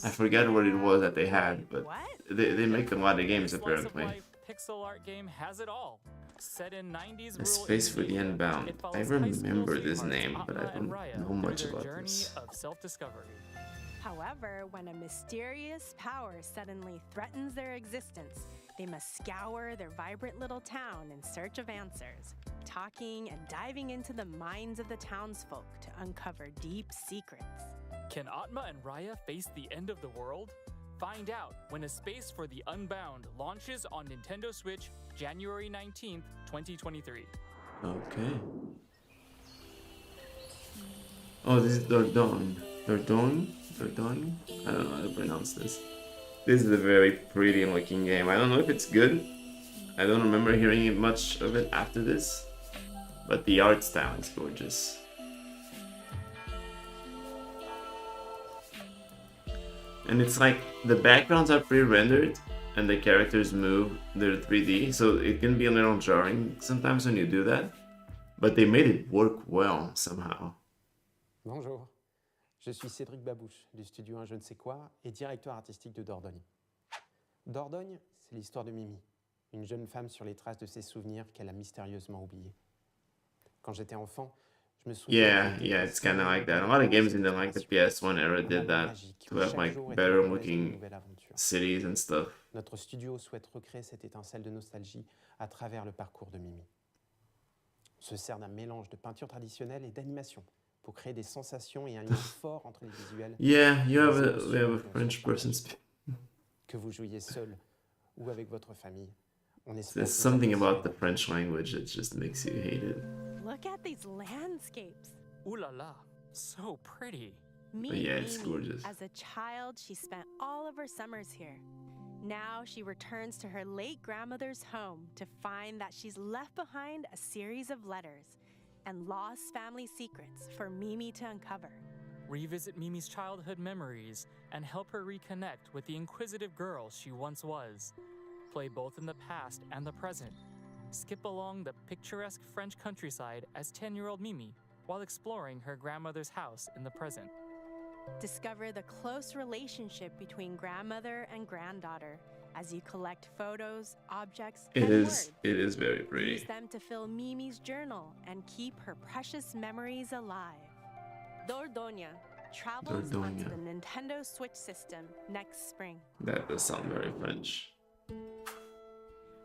A: I forget what it was that they had, but they make a lot of games apparently.
L: Pixel art game has it all. Set in 90s
A: A Space for the Unbound. I remember this name, but I don't know much about this.
L: Of self-discovery.
P: However, when a mysterious power suddenly threatens their existence, they must scour their vibrant little town in search of answers, talking and diving into the minds of the townsfolk to uncover deep secrets.
L: Can Atma and Raya face the end of the world? Find out when A Space for the Unbound launches on Nintendo Switch January 19th, 2023.
A: Okay. Oh, this is Dordogne. Dordogne? Dordogne? I don't know how to pronounce this. This is a very pretty looking game. I don't know if it's good. I don't remember hearing much of it after this. But the art style is gorgeous. And it's like the backgrounds are pre-rendered and the characters move, they're 3D, so it can be a little jarring sometimes when you do that. But they made it work well somehow.
R: Bonjour, je suis Cédric Babouche du studio Un Je ne sais quoi et directeur artistique de Dordogne. Dordogne, c'est l'histoire de Mimi, une jeune femme sur les traces de ses souvenirs qu'elle a mystérieusement oubliés. Quand j'étais enfant, je me souviens...
A: Yeah, it's kind of like that. A lot of games in the like the PS1 era did that to have like better looking cities and stuff.
R: Notre studio souhaite recréer cette étincelle de nostalgie à travers le parcours de Mimi. On se sert d'un mélange de peinture traditionnelle et d'animation pour créer des sensations et un lien fort entre les visuels.
A: Yeah, we have a French person speaking.
R: Que vous jouiez seul ou avec votre famille.
A: There's something about the French language that just makes you hate it.
P: Look at these landscapes.
L: Ooh la la, so pretty.
A: But yeah, it's gorgeous.
P: As a child, she spent all of her summers here. Now she returns to her late grandmother's home to find that she's left behind a series of letters and lost family secrets for Mimi to uncover.
L: Revisit Mimi's childhood memories and help her reconnect with the inquisitive girl she once was. Play both in the past and the present. Skip along the picturesque French countryside as 10-year-old Mimi while exploring her grandmother's house in the present.
P: Discover the close relationship between grandmother and granddaughter as you collect photos, objects, and words.
A: It is very
P: Use
A: pretty.
P: them to fill Mimi's journal and keep her precious memories alive. Dordogne travels onto the Nintendo Switch system next spring.
A: That does sound very French.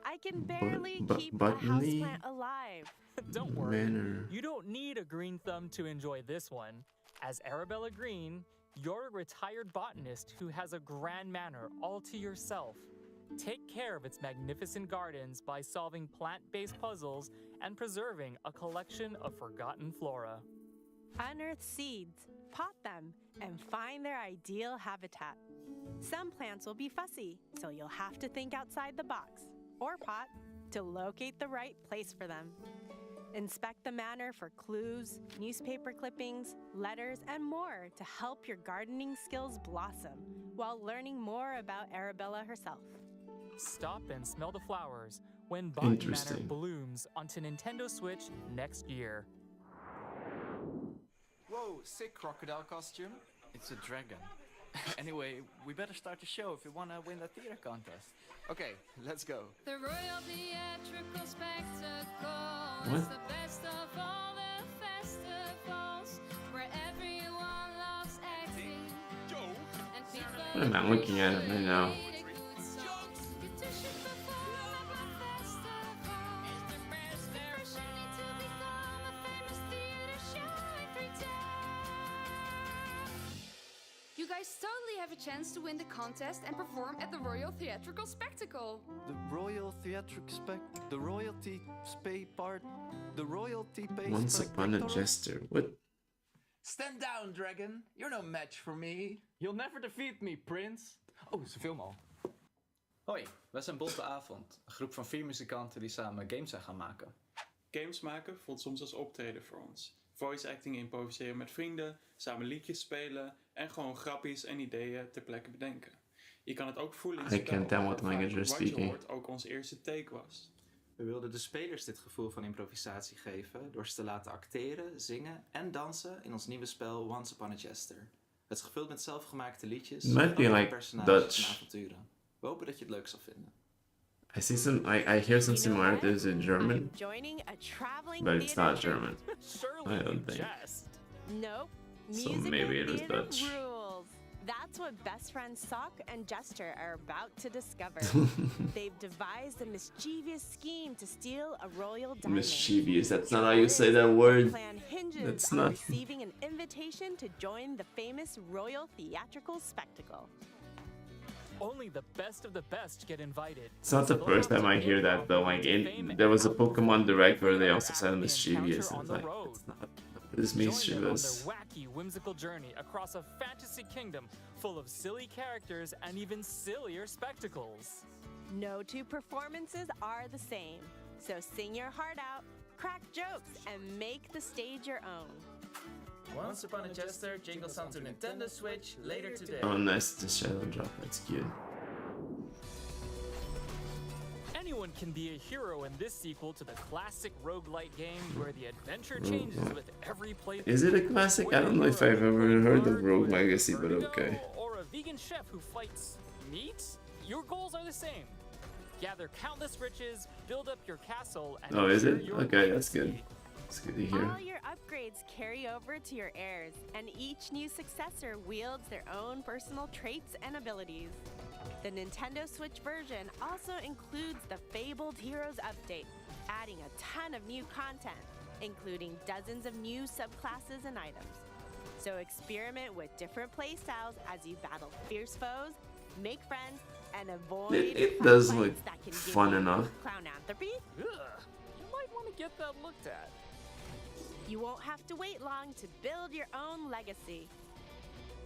P: I can barely keep the
A: Botany
P: houseplant alive.
L: Don't worry,
A: Manor.
L: you don't need a green thumb to enjoy this one. As Arabella Green, you're a retired botanist who has a grand manor all to yourself. Take care of its magnificent gardens by solving plant-based puzzles and preserving a collection of forgotten flora.
P: Unearth seeds, pot them, and find their ideal habitat. Some plants will be fussy, so you'll have to think outside the box, or pot, to locate the right place for them. Inspect the manor for clues, newspaper clippings, letters, and more to help your gardening skills blossom while learning more about Arabella herself.
L: Stop and smell the flowers when Botany Manor
A: Interesting.
L: blooms onto Nintendo Switch next year.
S: Whoa, sick crocodile costume. It's a dragon. Anyway, we better start the show if we want to win the theater contest. Okay, let's go.
T: The Royal Theatrical Spectacle
A: What?
T: is the best of all the festivals where everyone loves acting. And people
A: What am I looking at right now?
T: You guys totally have a chance to win the contest and perform at the Royal Theatrical Spectacle.
S: The royal the royalty pay part, the royalty pays.
A: Once upon a jester. What?
S: Stand down, dragon. You're no match for me.
U: You'll never defeat me, Prince. Oh, ze filmen al.
V: Hoi, wij zijn Bonte Avond, een groep van 4 muzikanten die samen games zijn gaan maken.
W: Games maken voelt soms als optreden voor ons. Voice acting improviseren met vrienden, samen liedjes spelen en gewoon grappies en ideeën ter plekke bedenken. Je kan het ook voelen in
A: I can't tell what language they're
W: wat je
A: speaking.
W: hoort ook ons eerste take was.
V: We wilden de spelers dit gevoel van improvisatie geven door ze te laten acteren, zingen en dansen in ons nieuwe spel Once Upon a Jester. Het is gevuld met zelfgemaakte liedjes,
A: It might be
V: grappige
A: like
V: personages
A: Dutch.
V: en avonturen. We hopen dat je het leuk zal vinden.
A: I see some. I hear some similarities in German,
P: Joining a traveling
A: but it's not
P: theater
A: German.
L: Surely
A: I don't think.
L: jest.
P: Nope.
A: So
P: Musical
A: maybe it was
P: theater
A: Dutch.
P: rules. That's what best friends Sock and Jester are about to discover. They've devised a mischievous scheme to steal a royal diamond.
A: Mischievous. That's not how you say that word.
P: Plan hinges
A: That's
P: on
A: not.
P: receiving an invitation to join the famous Royal Theatrical Spectacle.
L: Only the best of the best get invited.
A: It's not the first time I hear that though. Like there was a Pokemon Direct where they also said mischievous. And it's like it's not. It's
L: Join them on
A: mischievous.
L: their wacky, whimsical journey across a fantasy kingdom full of silly characters and even sillier spectacles.
P: No two performances are the same. So sing your heart out, crack jokes, and make the stage your own.
V: Once Upon a Jester jingles onto Nintendo Switch later today.
A: Oh, nice. The shadow drop. That's cute.
L: Anyone can be a hero in this sequel to the classic roguelite game where the adventure changes with every playthrough.
A: Is it a classic? I don't know if I've ever heard of Rogue Legacy, but okay.
L: Or a vegan chef who fights meat? Your goals are the same. Gather countless riches, build up your castle, and
A: Oh, is
L: ensure
A: it?
L: your
A: Okay, that's good. That's good to hear.
P: All your upgrades carry over to your heirs, and each new successor wields their own personal traits and abilities. The Nintendo Switch version also includes the Fabled Heroes update, adding a ton of new content, including dozens of new subclasses and items. So experiment with different playstyles as you battle fierce foes, make friends, and avoid
A: It
P: fun
A: does
P: fights
A: look
P: that can give
A: fun
P: you
A: enough.
P: clownanthropy.
L: Ugh, you might want to get that looked at.
P: You won't have to wait long to build your own legacy.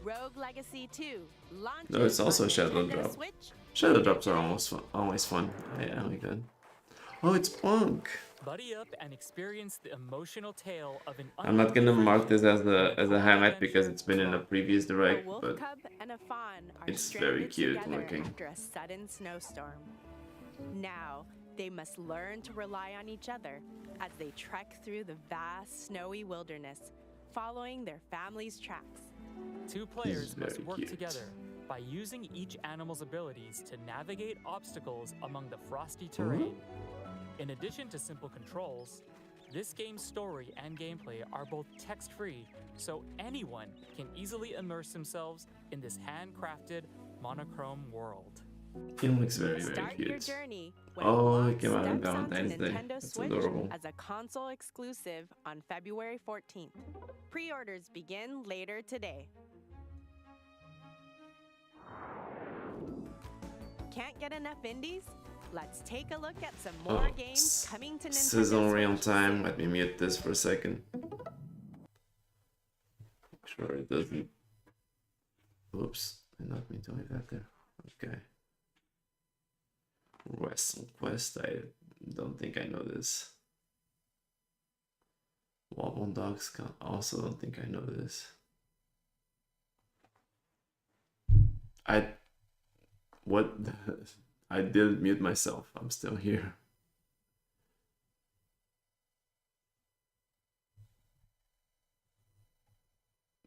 P: Rogue Legacy 2 launches
A: No, it's also
P: on
A: Shadow
P: Nintendo
A: Drop.
P: Switch.
A: Shadow drops are always fun. I like that. Oh, it's Punk.
L: Buddy up and experience the emotional tale of an
A: I'm not gonna mark this as a highlight because it's been in a previous
P: A
A: direct,
P: wolf
A: but
P: cub and a fawn are
A: it's very
P: stranded
A: cute
P: together
A: looking.
P: after a sudden snowstorm. Now, they must learn to rely on each other as they trek through the vast snowy wilderness, following their family's tracks.
L: Two players must
A: very
L: work
A: cute.
L: together by using each animal's abilities to navigate obstacles among the frosty terrain. In addition to simple controls, this game's story and gameplay are both text-free, so anyone can easily immerse themselves in this handcrafted, monochrome world.
A: It looks very, very
P: Start your
A: cute.
P: journey when
A: Oh, it
P: Blox
A: came out on
P: steps onto
A: Valentine's Day.
P: Nintendo
A: That's
P: Switch
A: adorable.
P: as a console exclusive on February 14th. Pre-orders begin later today. Can't get enough indies? Let's take a look at some more games coming to
A: This is
P: Nintendo
A: on real
P: Switch.
A: time. Let me mute this for a second. Sure it doesn't. Oops, I not mean to leave that there. Okay. Wrestle Quest, I don't think I know this. Wobble Dogs, also don't think I know this. What? I did mute myself. I'm still here.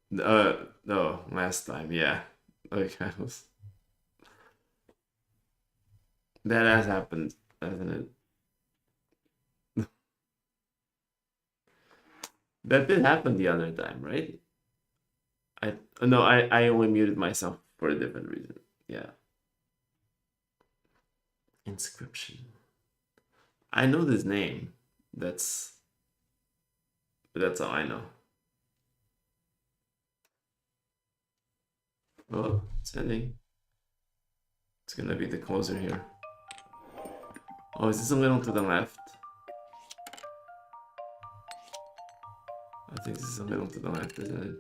A: No, last time, yeah. Okay, that has happened, hasn't it? That did happen the other time, right? I only muted myself for a different reason. Yeah. Inscription. I know this name. That's all I know. Oh, it's ending. It's gonna be the closer here. Oh, is this a little to the left? I think this is a little to the left, isn't it?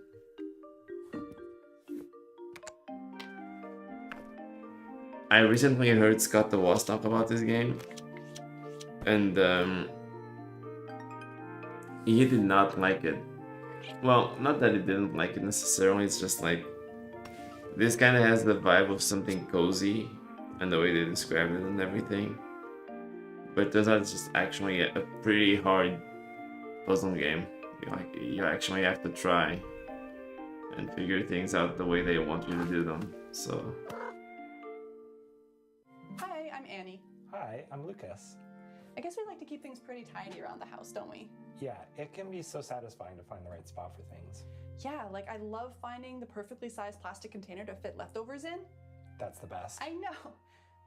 A: I recently heard Scott the Woz talk about this game, and he did not like it. Well, not that he didn't like it necessarily, it's just like this kind of has the vibe of something cozy and the way they describe it and everything. But it turns out it's just actually a pretty hard puzzle game. You actually have to try and figure things out the way they want you to do them. So.
D: Hi, I'm Annie.
E: Hi, I'm Lucas.
D: I guess we like to keep things pretty tidy around the house, don't we?
E: Yeah, it can be so satisfying to find the right spot for things.
D: Yeah, like I love finding the perfectly sized plastic container to fit leftovers in.
E: That's the best.
D: I know!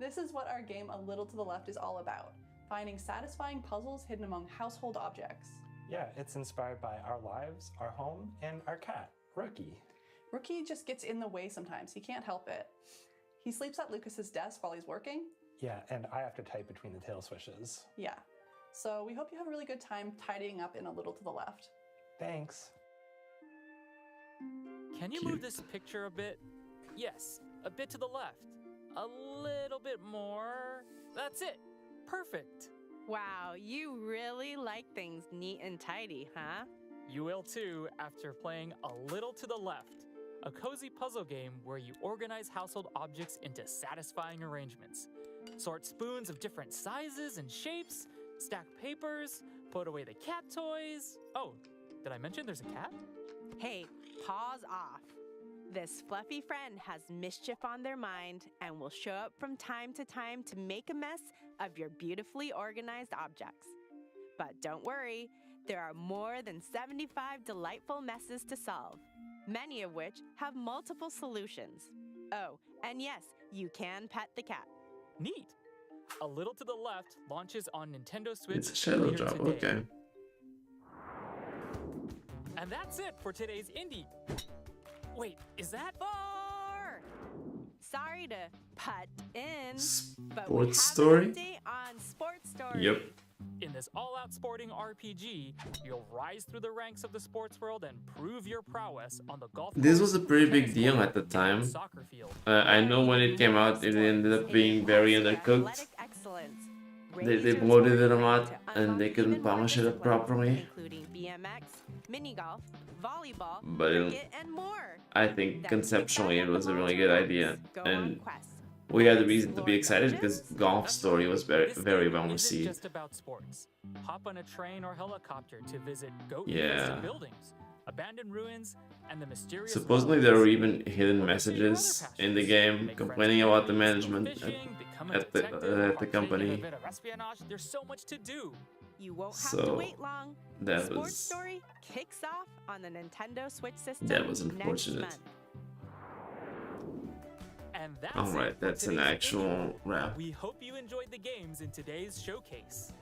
D: This is what our game A Little to the Left is all about. Finding satisfying puzzles hidden among household objects.
E: Yeah, it's inspired by our lives, our home, and our cat, Rookie.
D: Rookie just gets in the way sometimes. He can't help it. He sleeps at Lucas's desk while he's working.
E: Yeah, and I have to type between the tail swishes.
D: Yeah. So we hope you have a really good time tidying up in A Little to the Left.
E: Thanks.
L: Can you move this picture a bit? Yes, a bit to the left. A little bit more. That's it. Perfect.
P: Wow, you really like things neat and tidy, huh?
L: You will too after playing A Little to the Left, a cozy puzzle game where you organize household objects into satisfying arrangements. Sort spoons of different sizes and shapes, stack papers, put away the cat toys. Oh, did I mention there's a cat?
P: Hey, pause off. This fluffy friend has mischief on their mind and will show up from time to time to make a mess of your beautifully organized objects. But don't worry, there are more than 75 delightful messes to solve, many of which have multiple solutions. Oh, and yes, you can pet the cat.
L: Neat. A Little to the Left launches on Nintendo Switch
A: It's a shadow
L: later
A: drop,
L: today.
A: okay.
L: And that's it for today's Indie. Wait, is that?
P: 4! Sorry to butt in, but we have
A: Sports Story?
P: an update on Sports Story.
A: Yep.
L: In this all-out sporting RPG, you'll rise through the ranks of the sports world and prove your prowess on the golf
A: This
L: course,
A: was a pretty big
L: tennis
A: deal
L: court,
A: at the
L: and
A: time.
L: soccer field.
A: I know when it came out, it ended up being very undercooked.
P: Athletic excellence.
A: They bloated it a lot, and they couldn't polish it up properly.
P: Including BMX, mini golf, volleyball,
A: But
P: cricket, and more.
A: I think conceptually it was a really good idea, and we had a reason to be excited because Golf Story was very well
L: Isn't
A: received.
L: just about sports. Hop on a train or helicopter to visit goat
A: Yeah.
L: buildings, abandoned ruins, and the mysterious
A: Supposedly
L: worlds.
A: there were even hidden messages in the game complaining about the management at the company.
L: bit of espionage. There's so much to do.
P: You won't have
A: So,
P: to wait long.
A: that
P: the Sports
A: was-
P: Story kicks off on the Nintendo Switch system
A: That was
P: next
A: unfortunate.
P: month.
L: And that's
A: Alright,
L: it for
A: that's an
L: today's
A: actual
L: video.
A: wrap.
L: We hope you enjoyed the games in today's showcase.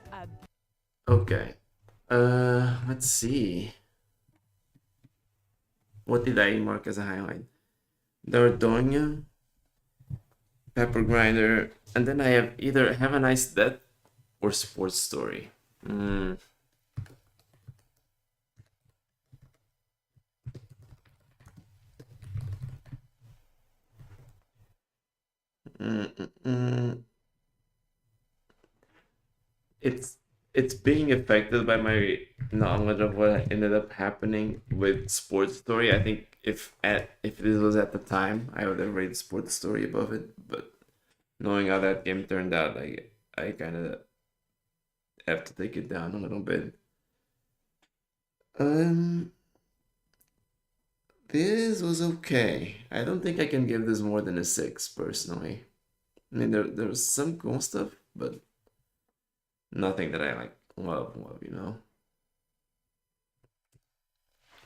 A: Okay. Let's see. What did I mark as a highlight? Dordogne, Pepper Grinder, and then I have either Have a Nice Death or Sports Story. It's being affected by my knowledge of what ended up happening with Sports Story. I think if this was at the time, I would have rated Sports Story above it. But knowing how that game turned out, I kind of have to take it down a little bit. This was okay. I don't think I can give this more than a 6 personally. I mean, there was some cool stuff, but nothing that I like love, you know.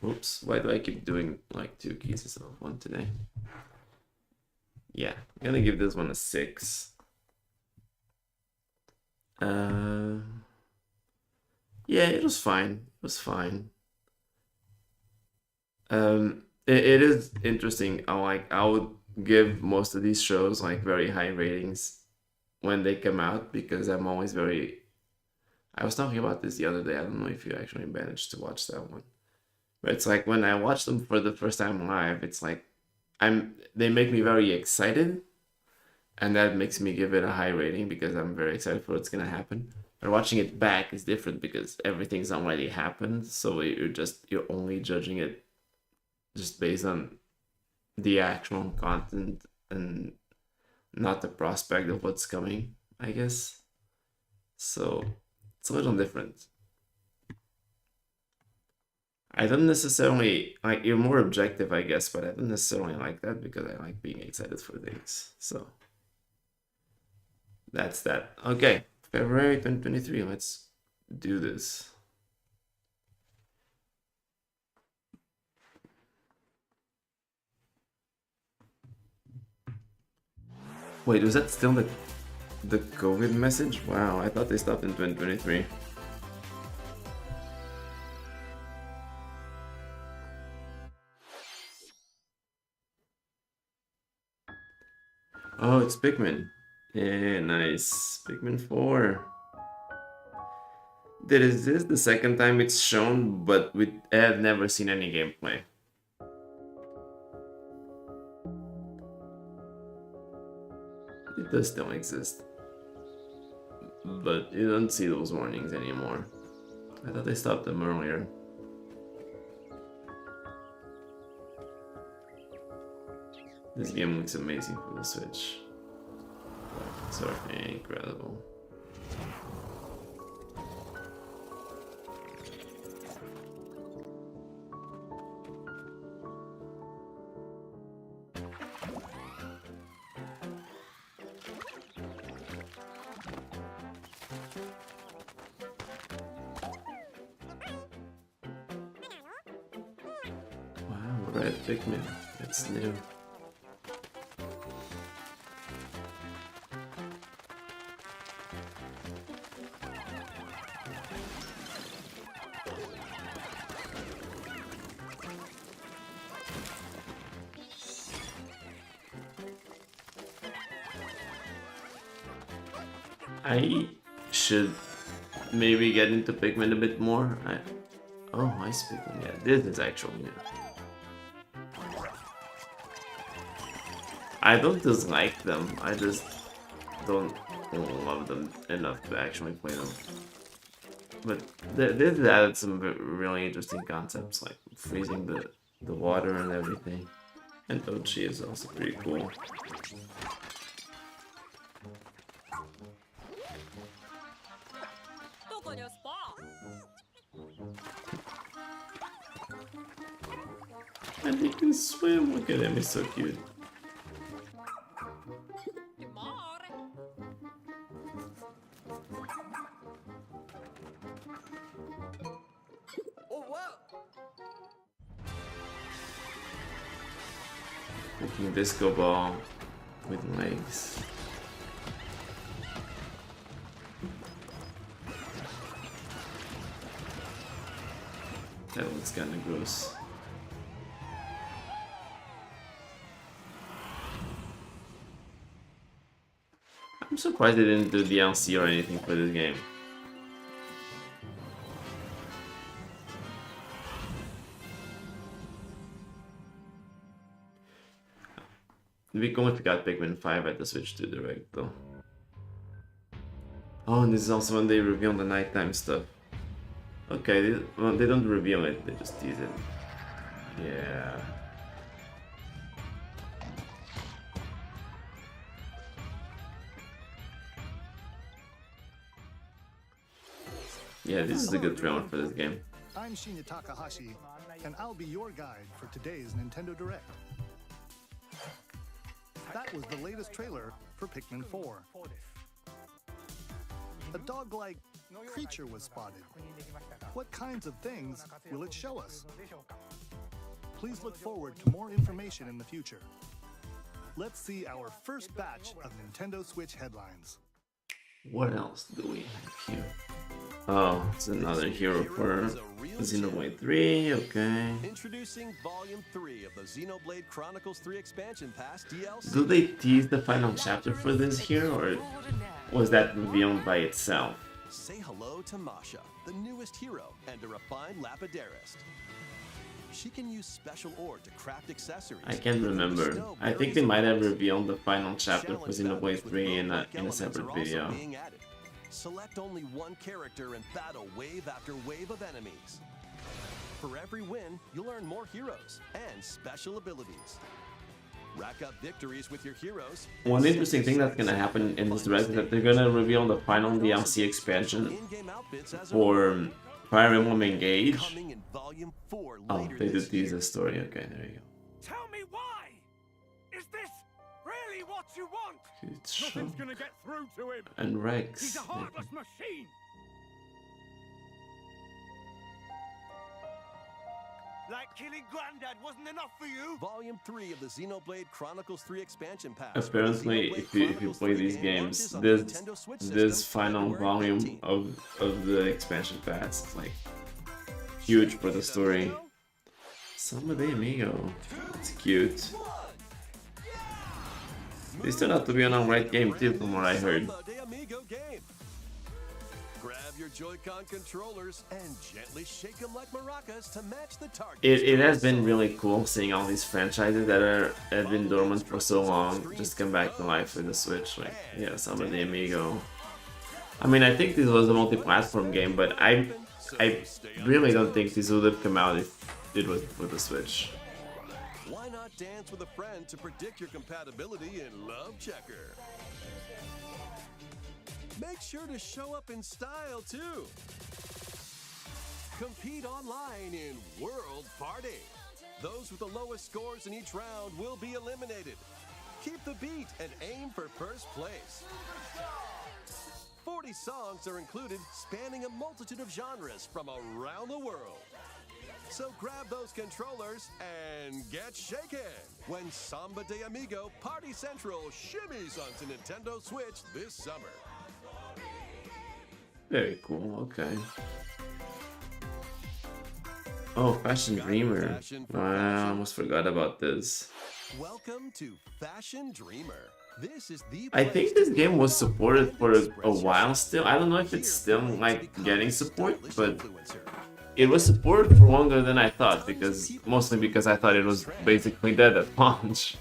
A: Oops, why do I keep doing like 2 keys instead of 1 today? Yeah, I'm gonna give this one a 6. Yeah, it was fine. It was fine. It is interesting. I would give most of these shows like very high ratings when they come out because I'm always very. I was talking about this the other day. I don't know if you actually managed to watch that one, but it's like when I watch them for the first time live, it's like they make me very excited, and that makes me give it a high rating because I'm very excited for what's gonna happen. But watching it back is different because everything's already happened, so you're only judging it just based on the actual content and not the prospect of what's coming, I guess. So it's a little different. I don't necessarily like, you're more objective, I guess, but I don't necessarily like that because I like being excited for things. So that's that. Okay, February 2023. Let's do this. Wait, was that still the COVID message? Wow, I thought they stopped in 2023. Oh, it's Pikmin. Yeah, nice. Pikmin 4. Is this the second time it's shown, but I have never seen any gameplay? It does still exist, but you don't see those warnings anymore. I thought they stopped them earlier. This game looks amazing for the Switch. Sorry, incredible. Wow, red Pikmin. That's new. I should maybe get into Pikmin a bit more. Oh, Ice Pikmin, yeah, this is actually new. I don't dislike them, I just don't love them enough to actually play them. But this added some really interesting concepts, like freezing the water and everything. And Ochi is also pretty cool. And he can swim. Look at him, he's so cute. Making disco ball with legs. That looks kinda gross. I'm surprised they didn't do DLC or anything for this game. It'd be cool if we got Pikmin 5 at the Switch 2 Direct though. Oh, and this is also when they reveal the nighttime stuff. Okay, well, they don't reveal it, they just tease it. Yeah. Yeah, this is a good trailer for this game.
B: I'm Shinya Takahashi, and I'll be your guide for today's Nintendo Direct. That was the latest trailer for Pikmin 4. A dog-like creature was spotted. What kinds of things will it show us? Please look forward to more information in the future. Let's see our first batch of Nintendo Switch headlines.
A: What else do we have here? Oh, it's another hero for Xenoblade 3, okay.
G: Introducing Volume 3 of the Xenoblade Chronicles 3 Expansion Pass DLC.
A: Do they tease the final chapter for this here, or was that revealed by itself?
G: Say hello to Masha, the newest hero, and a refined Lapidarist. She can use special ore to craft accessories.
A: I can't remember. I think they might have revealed the final chapter for Xenoblade 3 in a separate video.
G: Select only one character and battle wave after wave of enemies. For every win, you'll earn more heroes and special abilities. Rack up victories with your heroes.
A: One interesting thing that's gonna happen in this direct is that they're gonna reveal the final DLC expansion for Fire Emblem Engage. Oh, they did tease the story. Okay, there you go.
C: Tell me why! Is this really what you want?
A: It's
C: Nothing's gonna get through to him.
A: And Rex.
C: He's a heartless machine. Like killing Granddad wasn't enough for you?
G: Volume 3 of the Xenoblade Chronicles 3 Expansion Pass.
A: Apparently, if you play these games, this final volume of the expansion pass is like huge for the story. Samba de Amigo, it's cute. This turned out to be an alright game too, from what I heard.
G: Grab your Joy-Con controllers and gently shake them like maracas to match the target.
A: It has been really cool seeing all these franchises that have been dormant for so long just come back to life with the Switch. Like, yeah, Samba de Amigo. I mean, I think this was a multi-platform game, but I really don't think this would have come out if it was with the Switch.
G: Why not dance with a friend to predict your compatibility in Love Checker? Make sure to show up in style too. Compete online in World Party. Those with the lowest scores in each round will be eliminated. Keep the beat and aim for first place. 40 songs are included, spanning a multitude of genres from around the world. So grab those controllers and get shaken when Samba de Amigo Party Central shimmies onto Nintendo Switch this summer.
A: Very cool, okay. Oh, Fashion Dreamer. I almost forgot about this.
G: Welcome to Fashion Dreamer. This is the
A: I think this game was supported for a while still. I don't know if it's still like getting support, but it was supported for longer than I thought, mostly because I thought it was basically dead at launch.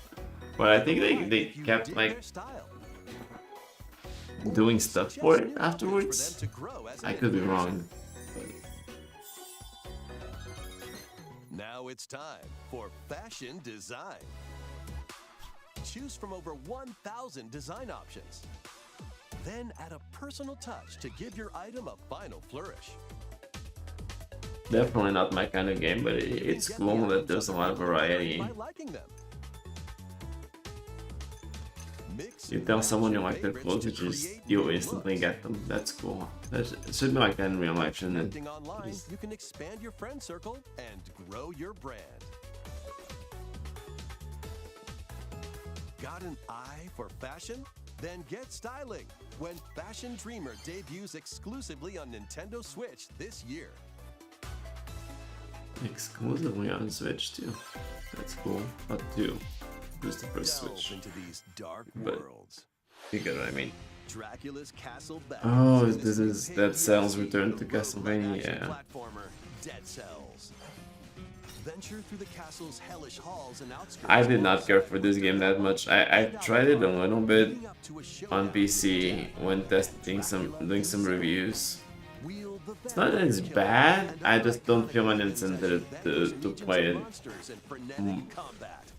A: But I think they kept like doing stuff for it afterwards. I could be wrong.
G: Now it's time for fashion design. Choose from over 1,000 design options. Then add a personal touch to give your item a final flourish.
A: Definitely not my kind of game, but it's cool that there's a lot of variety. You tell someone you like their clothes, you instantly get them. That's cool. It should be like that in real life, shouldn't it?
G: Online, you can expand your friend circle and grow your brand. Got an eye for fashion? Then get styling when Fashion Dreamer debuts exclusively on Nintendo Switch this year.
A: Exclusively on Switch too. That's cool. Not two. Just the first Switch.
G: Into these dark
A: But
G: worlds.
A: you get what I mean.
G: Dracula's Castle
A: Oh, this is Dead Cells Return to Castlevania.
G: Platformer Dead Cells. Venture through the castle's hellish halls and outskirts.
A: I did not care for this game that much. I tried it a little bit on PC when doing some reviews. It's not that it's bad, I just don't feel an incentive to play it.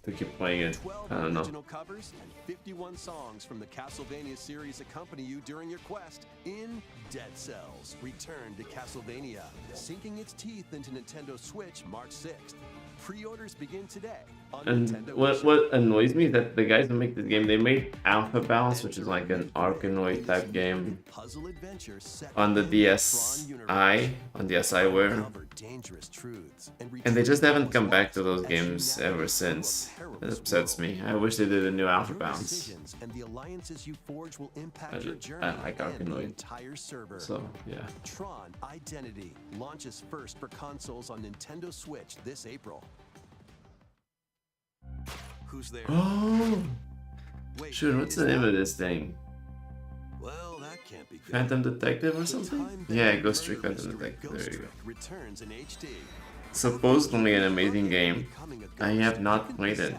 A: To keep playing it. I don't know.
G: Original covers and 51 songs from the Castlevania series accompany you during your quest in Dead Cells Return to Castlevania, sinking its teeth into Nintendo Switch March 6th. Pre-orders begin today on
A: And
G: Nintendo.
A: what annoys me is that the guys who make this game, they made Alpha Balance, which is like an Arkanoid type game,
G: Puzzle adventure set
A: on the DSi, on DSiWare,
G: dangerous truths
A: and they just haven't come back to those games ever since. It upsets me. I wish they did a new Alpha Balance.
G: and the alliances you forge will impact your journey
A: I like
G: and the
A: Arkanoid.
G: entire server.
A: So, yeah.
G: Tron Identity launches first for consoles on Nintendo Switch this April. Who's there?
A: Oh! Sure, what's the name of this thing?
G: Well, that can't be good.
A: Phantom Detective or something? Yeah, Ghost Trick Phantom Detective. There you go.
G: Returns in HD.
A: Supposedly an amazing game. I have not played it.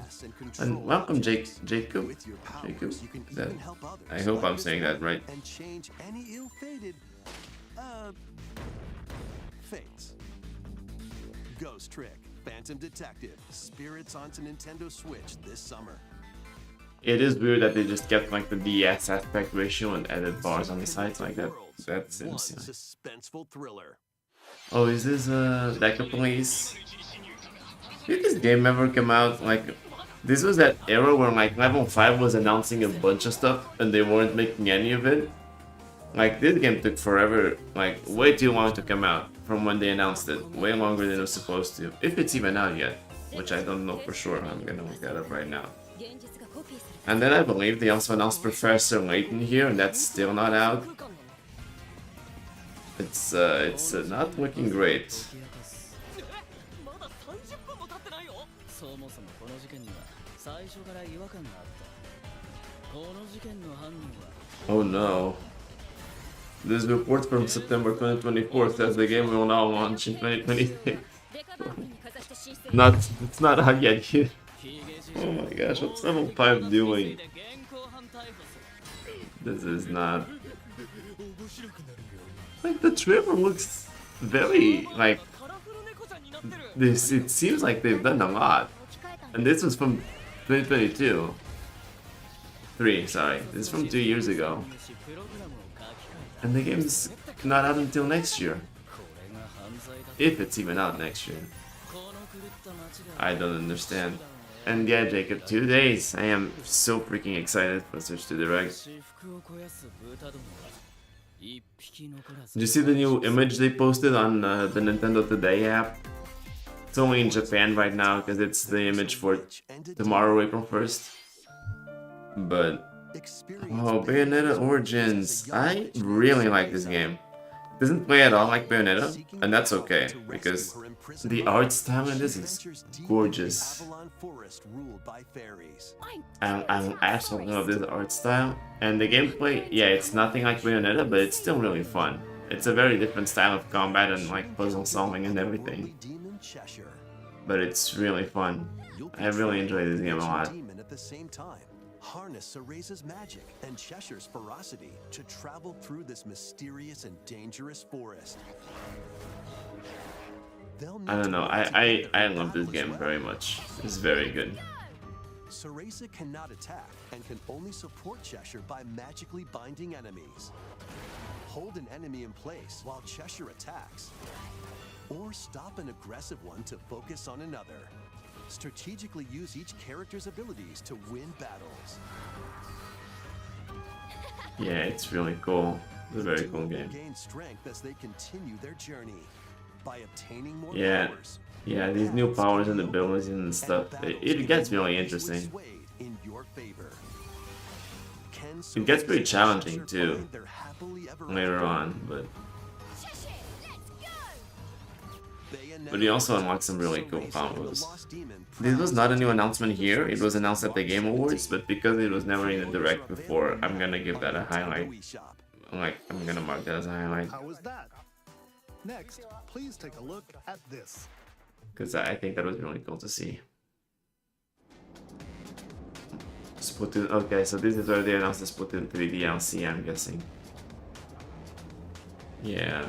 A: And welcome, Jacob. Jacob? I hope I'm saying that right.
G: And change any ill-fated fates. Ghost Trick Phantom Detective Spirits onto Nintendo Switch this summer.
A: It is weird that they just kept like the DS aspect ratio and added bars on the sides like that. That's insane.
G: Suspenseful thriller.
A: Oh, is this Deca Police? Did this game ever come out? Like, this was that era where like Level 5 was announcing a bunch of stuff and they weren't making any of it. Like, this game took forever, like way too long to come out from when they announced it. Way longer than it was supposed to. If it's even out yet, which I don't know for sure. I'm gonna look that up right now. And then I believe they also announced Professor Layton here, and that's still not out. It's not looking great. Oh no. This report from September 2024 says the game will now launch in 2026. It's not out yet here. Oh my gosh, what's Level 5 doing? This is not... Like, the trailer looks very, like... This, it seems like they've done a lot. And this was from 2022. 3, sorry. This is from 2 years ago. And the game's not out until next year. If it's even out next year. I don't understand. And yeah, Jacob, 2 days. I am so freaking excited for Switch to Direct. Did you see the new image they posted on the Nintendo Today app? It's only in Japan right now because it's the image for tomorrow, April 1st. But oh, Bayonetta Origins. I really like this game. It doesn't play at all like Bayonetta, and that's okay because the art style in this is gorgeous. I absolutely love this art style, and the gameplay, yeah, it's nothing like Bayonetta, but it's still really fun. It's a very different style of combat and like puzzle solving and everything. But it's really fun. I really enjoy this game a lot.
G: Harness Cereza's magic and Cheshire's ferocity to travel through this mysterious and dangerous forest.
A: I don't know, I love this game very much. It's very good.
G: Cereza cannot attack and can only support Cheshire by magically binding enemies. Hold an enemy in place while Cheshire attacks. or stop an aggressive one to focus on another. Strategically use each character's abilities to win battles.
A: Yeah, it's really cool. It's a very cool game.
G: Gain strength as they continue their journey by obtaining more
A: Yeah,
G: powers.
A: yeah, these new powers and abilities and stuff. It gets really interesting.
G: In your favor.
A: It gets pretty challenging too later on, but you also unlock some really cool combos. This was not a new announcement here, it was announced at the Game Awards, but because it was never in a direct before, I'm gonna give that a highlight. Like, I'm gonna mark that as a highlight.
B: How was that? Next, please take a look at this.
A: Because I think that was really cool to see. Splatoon, okay, so this is where they announced the Splatoon 3 DLC, I'm guessing. Yeah.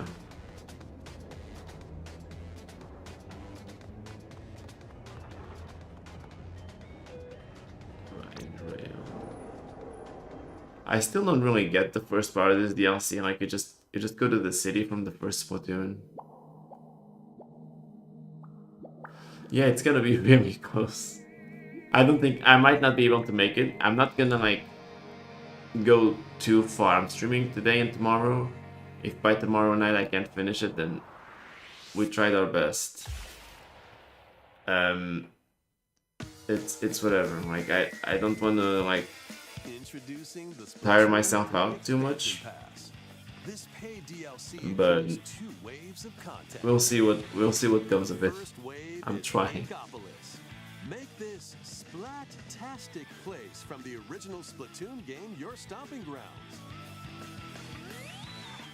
A: I still don't really get the first part of this DLC, like you just go to the city from the first Splatoon. Yeah, it's gonna be really close. I don't think I might not be able to make it. I'm not gonna like go too far. I'm streaming today and tomorrow. If by tomorrow night I can't finish it, then we tried our best. It's whatever. Like I don't want to like tire myself out too much. But we'll see what comes of it. I'm trying.
G: Make this splat-tastic place from the original Splatoon game your stomping grounds.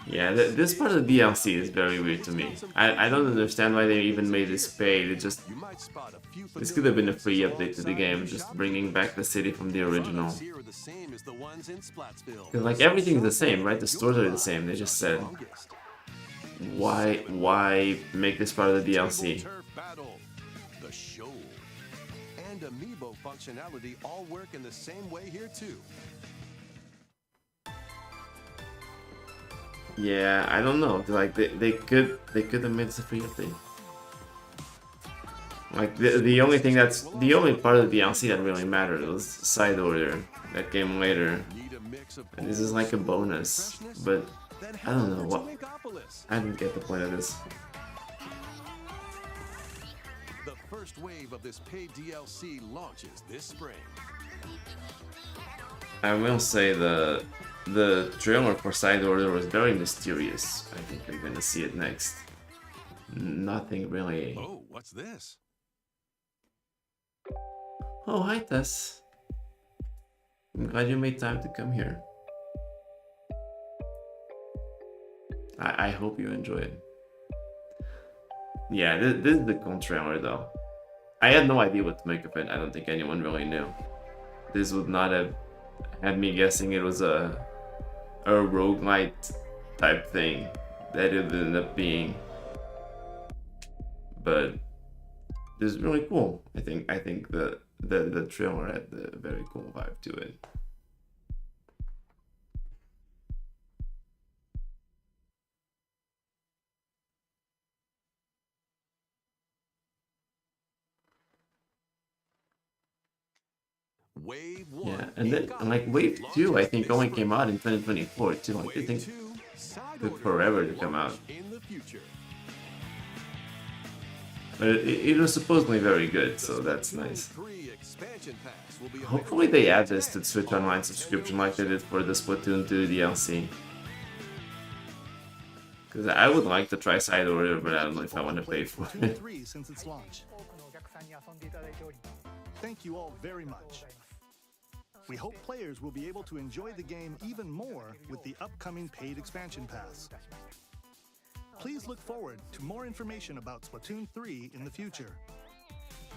A: Yeah, this part of the DLC is very weird to me. I don't understand why they even made this paid. This could have been a free update to the game, just bringing back the city from the original. Cause like everything's the same, right? The stores are the same. They just said, why make this part of the DLC?
G: The show and amiibo functionality all work in the same way here too.
A: Yeah, I don't know. Like they could have made this a free update. Like the only part of the DLC that really mattered was Side Order that came later, and this is like a bonus. But I don't know what. I didn't get the point of this.
G: The first wave of this paid DLC launches this spring.
A: I will say the trailer for Side Order was very mysterious. I think we're gonna see it next. Nothing really.
G: Oh, what's this?
A: Oh, hi Tess. I'm glad you made time to come here. I hope you enjoy it. Yeah, this is the cool trailer though. I had no idea what to make of it. I don't think anyone really knew. This would not have had me guessing it was a roguelite type thing that it ended up being. But this is really cool. I think the trailer had a very cool vibe to it.
G: Wave 1.
A: Yeah, and then like Wave 2 I think only came out in 2024 too. Like I think it took forever to come out. But it was supposedly very good, so that's nice. Hopefully they add this to the Switch Online subscription like they did for the Splatoon 2 DLC. Because I would like to try Side Order, but I don't know if I want to pay for it.
B: Since its launch. Thank you all very much. We hope players will be able to enjoy the game even more with the upcoming paid expansion pass. Please look forward to more information about Splatoon 3 in the future.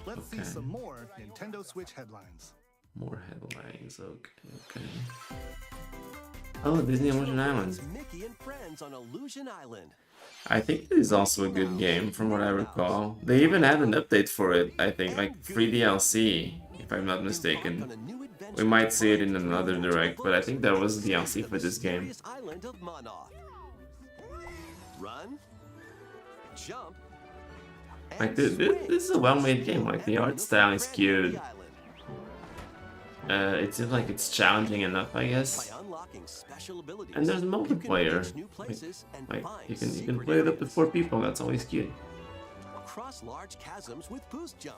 B: Let's see some more Nintendo Switch headlines.
A: More headlines, okay. Oh, Disney Illusion Island.
G: Mickey and friends on Illusion Island.
A: I think it is also a good game, from what I recall. They even had an update for it, I think, like free DLC, if I'm not mistaken. We might see it in another direct, but I think there was DLC for this game.
G: Island of Monoth. Run, jump,
A: Like this is a well-made game. Like the art style is cute. It seems like it's challenging enough, I guess. And there's multiplayer. Like you can play it up to 4 people. That's always cute.
G: Cross large chasms with boost jump.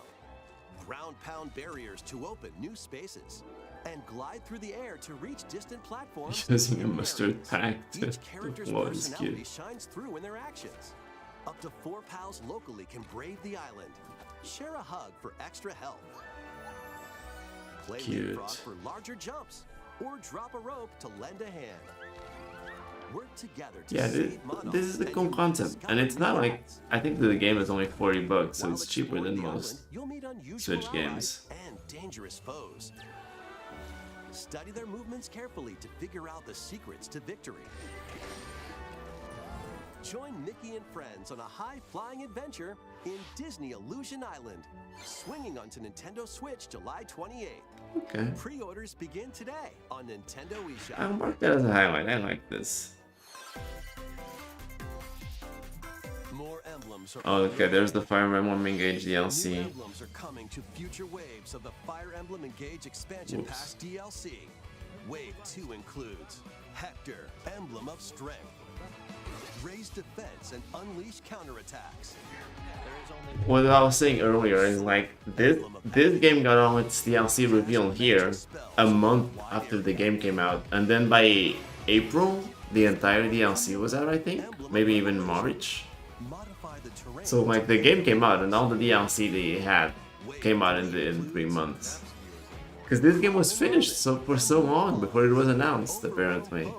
G: Ground pound barriers to open new spaces. And glide through the air to reach distant platforms.
A: Using a mustard pack to
G: Each character's
A: what is
G: personality
A: cute.
G: shines through in their actions. Up to 4 pals locally can brave the island. Share a hug for extra help. Play
A: Cute.
G: leapfrog for larger jumps. Or drop a rope to lend a hand. Work together to
A: Yeah,
G: save Mono
A: this is the
G: and
A: cool
G: use
A: concept, and it's not like I think the game is only $40, so it's cheaper than most
G: You'll meet unusual
A: Switch
G: allies
A: games.
G: and dangerous foes. Study their movements carefully to figure out the secrets to victory. Join Mickey and friends on a high-flying adventure in Disney Illusion Island, swinging onto Nintendo Switch July 28th.
A: Okay.
G: Pre-orders begin today on Nintendo eShop.
A: I'll mark that as a highlight. I like this.
G: More emblems are
A: Oh, okay, there's the Fire Emblem Engage
G: New
A: DLC.
G: emblems are coming to future waves of the Fire Emblem Engage Expansion
A: Whoops.
G: Pass DLC. Wave 2 includes Hector, Emblem of Strength, Raise Defense and Unleash Counterattacks.
A: What I was saying earlier is like this game got all its DLC revealed here a month after the game came out, and then by April the entire DLC was out, I think, maybe even March. So like the game came out and all the DLC they had came out in 3 months. Because this game was finished for so long before it was announced, apparently.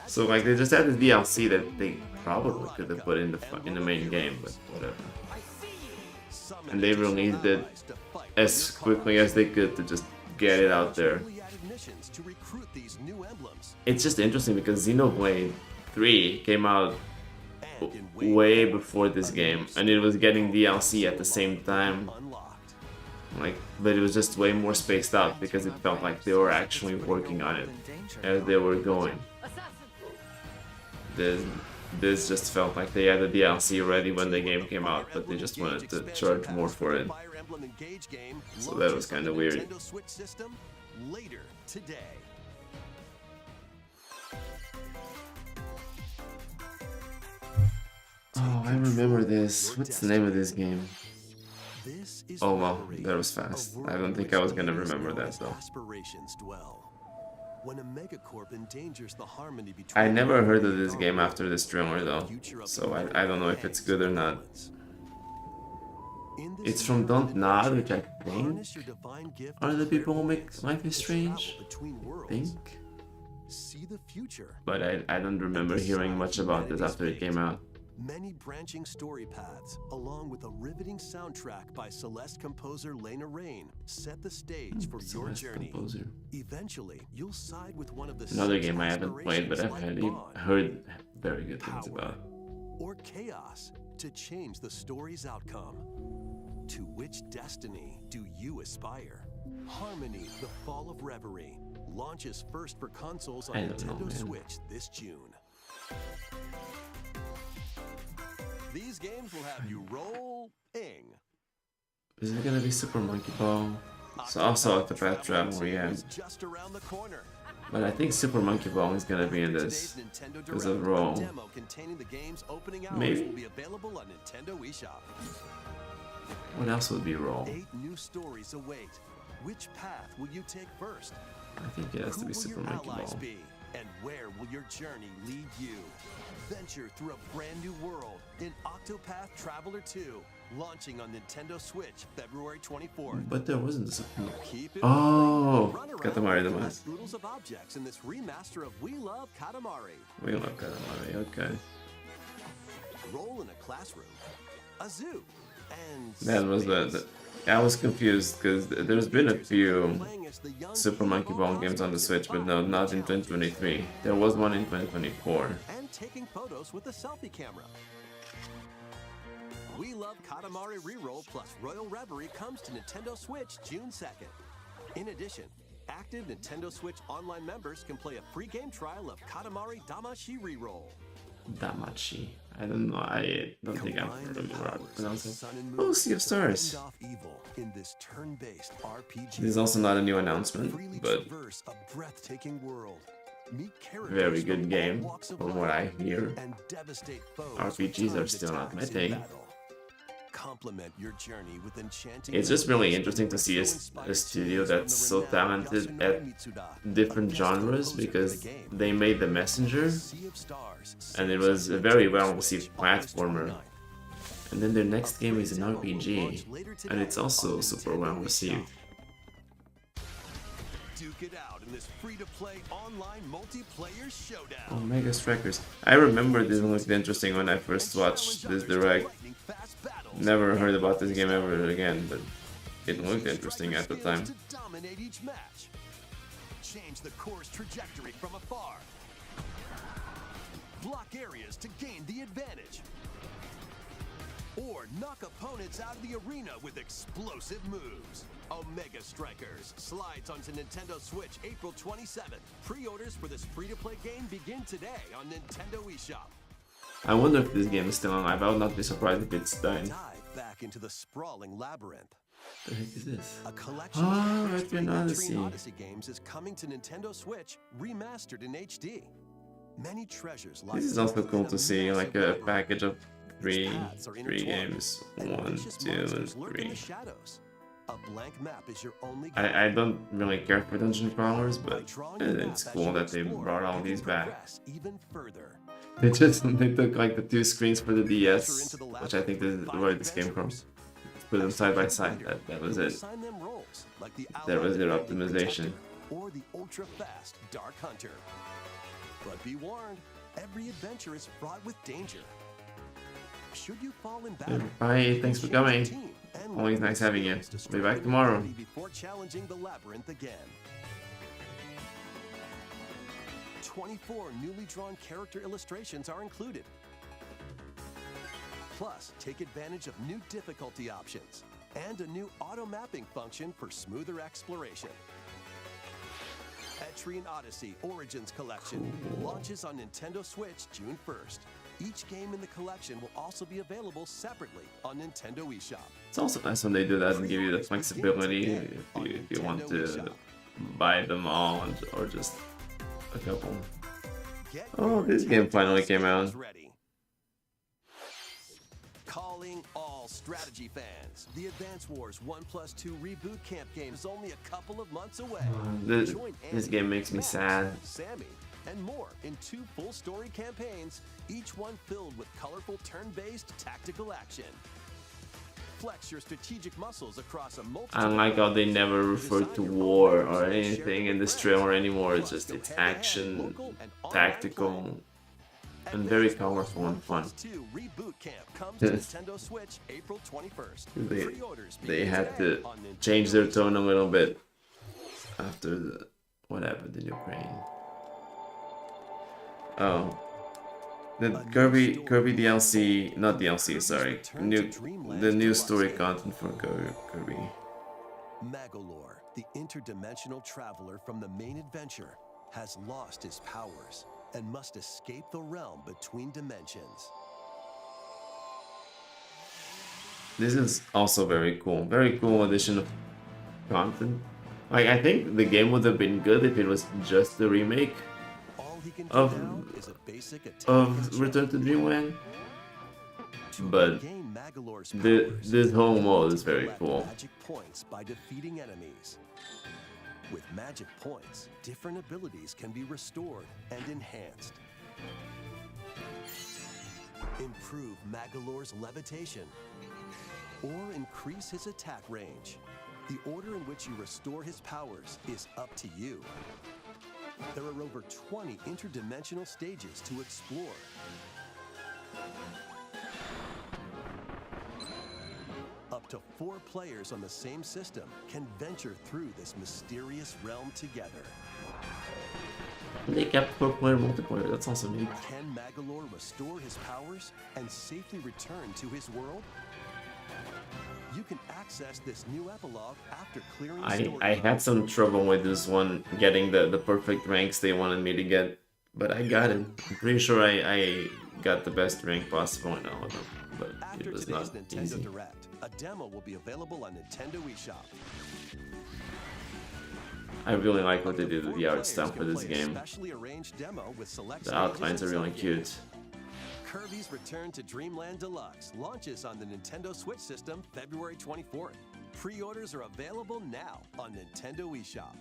A: So like they just had the DLC that they probably could have put in the main game, but whatever. And they released it as quickly as they could to just get it out there. It's just interesting because Xenoblade 3 came out way before this game, and it was getting DLC at the same time. Like, but it was just way more spaced out because it felt like they were actually working on it as they were going. This just felt like they had the DLC ready when the game came out, but they just wanted to charge more for it. So that was kind of weird.
G: Nintendo Switch system later today.
A: Oh, I remember this. What's the name of this game?
G: This is
A: Oh well,
G: Reverie,
A: that was fast.
G: a
A: I don't
G: world
A: think
G: in
A: I was
G: which
A: gonna
G: players
A: remember
G: know
A: that
G: as
A: though.
G: Aspirations dwell. When a megacorp endangers the harmony between
A: I never heard of
G: humanity
A: this
G: and
A: game
G: our
A: after this trailer though,
G: future of
A: so
G: the
A: I don't know if it's good or not.
G: In this
A: It's from Don't Nod, which I think
G: harness your divine gift
A: are
G: of
A: the people who make
G: clairvoyance
A: Life is
G: to travel
A: Strange.
G: between
A: I
G: worlds.
A: think.
G: See the future.
A: But I don't remember hearing much about this after it came out.
G: Many branching story paths, along with a riveting soundtrack by Celeste composer Lena Raine, set the stage for your
A: Celeste
G: journey.
A: composer.
G: Eventually, you'll side with one of the
A: Another
G: six
A: game I haven't played, but I've
G: aspirations like Bond,
A: heard very good things about.
G: or chaos to change the story's outcome. To which destiny do you aspire? Harmony: The Fall of Reverie launches first for consoles on
A: I don't know,
G: Nintendo
A: man.
G: Switch this June. These games will have you rolling.
A: Is it gonna be Super Monkey Ball? So also Octopath Traveler, yeah.
G: Just around the corner.
A: But I think Super Monkey Ball is gonna be in this because of Roll.
G: Demo containing the game's opening hours
A: Maybe.
G: will be available on Nintendo eShop.
A: What else would be Roll?
G: 8 new stories await. Which path will you take first?
A: I think it has to
G: Who
A: be
G: will
A: Super
G: your
A: Monkey
G: allies
A: Ball.
G: be? And where will your journey lead you? Venture through a brand new world in Octopath Traveler 2, launching on Nintendo Switch February 24th.
A: But there wasn't a Super
G: Keep it
A: Oh,
G: run around
A: Katamari
G: and
A: Damacy.
G: collect oodles of objects in this remaster of We Love Katamari.
A: We love Katamari, okay.
G: Roll in a classroom, a zoo, and
A: That was I was confused because there's been a few Super Monkey Ball games on the Switch, but no, not in 2023. There was one in 2024.
G: and taking photos with a selfie camera. We Love Katamari Reroll plus Royal Reverie comes to Nintendo Switch June 2nd. In addition, active Nintendo Switch Online members can play a free game trial of Katamari Damacy Reroll.
A: Damacy. I don't know. I don't think I'm really how to pronounce it. Oh, Sea of Stars.
G: In this turn-based RPG.
A: This is also not a new announcement, but very good game from what I hear. RPGs are still not my thing.
G: Complement your journey with enchanting.
A: It's just really interesting to see a studio that's so talented at different genres, because they made The Messenger and it was a very well received platformer, and then their next game is an RPG and it's also super well received.
G: Duke it out in this free-to-play online multiplayer showdown.
A: Oh, Mega Strikers. I remember this looked interesting when I first watched this direct. Never heard about this game ever again, but it looked interesting at the time.
G: Dominate each match. Change the course trajectory from afar. Block areas to gain the advantage. Or knock opponents out of the arena with explosive moves. Omega Strikers slides onto Nintendo Switch April 27th. Pre-orders for this free-to-play game begin today on Nintendo eShop.
A: I wonder if this game is still alive. I would not be surprised if it's done.
G: Dive back into the sprawling labyrinth.
A: What the heck is this?
G: A collection
A: of
G: Etrian
A: Odyssey.
G: Odyssey games is coming to Nintendo Switch, remastered in HD. Many treasures lie.
A: This is also cool to see, like a package of three games. 1, 2, and 3.
G: A blank map is your only.
A: I don't really care for dungeon crawlers, but it's cool that they brought all these back.
G: Even further.
A: They took like the 2 screens for the DS, which I think is where this came from. Put them side by side. That was it. That was their optimization.
G: Or the ultra-fast Dark Hunter. But be warned, every adventure is fraught with danger. Should you fall in battle,
A: bye, thanks for coming. Always nice having you. Be back tomorrow.
G: Before challenging the labyrinth again. 24 newly drawn character illustrations are included. Plus, take advantage of new difficulty options and a new auto mapping function for smoother exploration. Etrian Odyssey Origins Collection launches on Nintendo Switch June 1st. Each game in the collection will also be available separately on Nintendo eShop.
A: It's also nice when they do that and give you the flexibility if you want to buy them all or just a couple. Oh, this game finally came out.
G: Calling all strategy fans. The Advance Wars 1+2 Reboot Camp game is only a couple of months away.
A: This game makes me sad.
G: Sammy, and more in 2 full story campaigns, each one filled with colorful turn-based tactical action. Flex your strategic muscles across a
A: I don't like how they never refer to war or anything in this trailer anymore. It's action, tactical, and very colorful and fun. They had to change their tone a little bit after what happened in Ukraine. Oh, the Kirby DLC, not DLC, sorry, the new story content for Kirby.
G: Magolor, the interdimensional traveler from the main adventure, has lost his powers and must escape the realm between dimensions.
A: This is also very cool addition of content. Like, I think the game would have been good if it was just a remake of Return to Dreamland, but this whole mode is very cool.
G: Magic points by defeating enemies. With magic points, different abilities can be restored and enhanced. Improve Magolor's levitation or increase his attack range. The order in which you restore his powers is up to you. There are over 20 interdimensional stages to explore. Up to 4 players on the same system can venture through this mysterious realm together.
A: They kept 4-player multiplayer, that's also neat.
G: Can Magolor restore his powers and safely return to his world? You can access this new epilogue after clearing
A: I had some trouble with this one, getting the perfect ranks they wanted me to get, but I got it. I'm pretty sure I got the best rank possible in all of them, but it was not
G: Nintendo
A: easy.
G: Direct, a demo will be available on Nintendo eShop.
A: I really like what they did with the art style for this game.
G: Specially arranged demo with select
A: The outlines are really cute.
G: Kirby's Return to Dreamland Deluxe launches on the Nintendo Switch system February 24th. Pre-orders are available now on Nintendo eShop.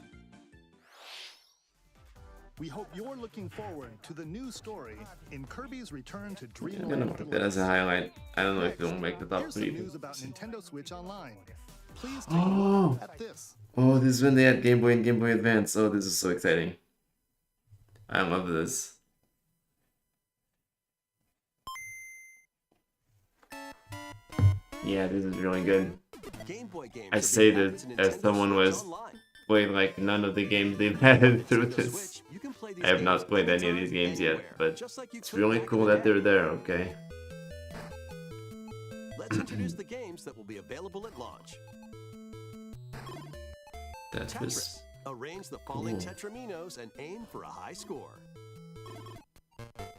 B: We hope you're looking forward to the new story in Kirby's Return to
A: I'm
B: Dreamland
A: gonna put that as a highlight. I don't know if it'll make the top
B: Here's some
A: 3.
B: news about Nintendo Switch Online. Please take a
A: Oh!
B: look at this.
A: Oh, this is when they had Game Boy and Game Boy Advance. Oh, this is so exciting. I love this. Yeah, this is really good.
G: Game Boy games
A: I say this as someone who has played like none of the games they've had through this. I have not played any of these games yet, but it's really cool that they're there, okay?
G: Let's introduce the games that will be available at launch.
A: Tetris.
G: Arrange the falling
A: Cool.
G: Tetraminos and aim for a high score.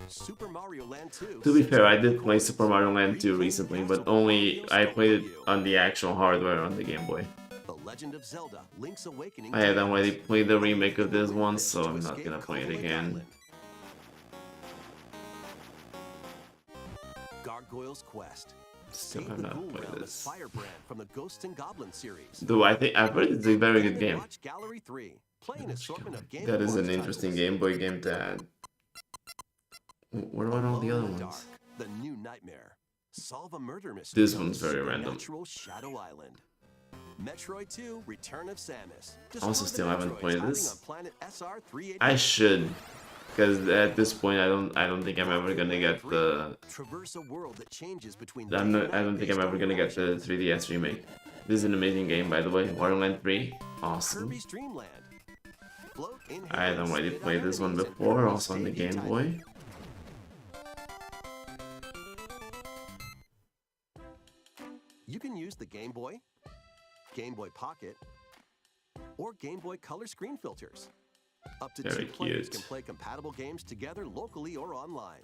G: Super Mario Land 2.
A: To be fair, I did play Super Mario Land 2 recently, but only I played it on the actual hardware on the Game Boy.
G: The Legend of Zelda: Link's Awakening.
A: I had already played the remake of this one, so I'm not gonna play it again.
G: Gargoyle's Quest.
A: Still
G: Save
A: have
G: the
A: not
G: Ghoul
A: played
G: Realm as
A: this.
G: Firebrand from the Ghosts and Goblins series.
A: Though I've heard it's a very good game.
G: Watch Gallery 3. Play an assortment of Game
A: That is an
G: Awards
A: interesting
G: titles.
A: Game Boy game to add. What about all the other
G: Alone in the
A: ones?
G: Dark, The New Nightmare. Solve a murder mystery.
A: This
G: on
A: one's very random.
G: Supernatural Shadow Island. Metroid 2: Return of Samus.
A: Also, still haven't played
G: Hiding
A: this.
G: on planet SR388.
A: I should, because at this point I don't think I'm ever gonna get the.
G: Traverse a world that changes between
A: I don't think I'm ever gonna get the 3DS remake. This is an amazing game, by the way. Wario Land 3, awesome.
G: Kirby's Dream Land. Float in
A: I had
G: haze,
A: already
G: hit
A: played this one
G: enemies, and
A: before,
G: every
A: also on the
G: stadium
A: Game
G: title.
A: Boy.
G: You can use the Game Boy, Game Boy Pocket, or Game Boy Color screen filters. Up to
A: Very
G: 2 players
A: cute.
G: can play compatible games together locally or online.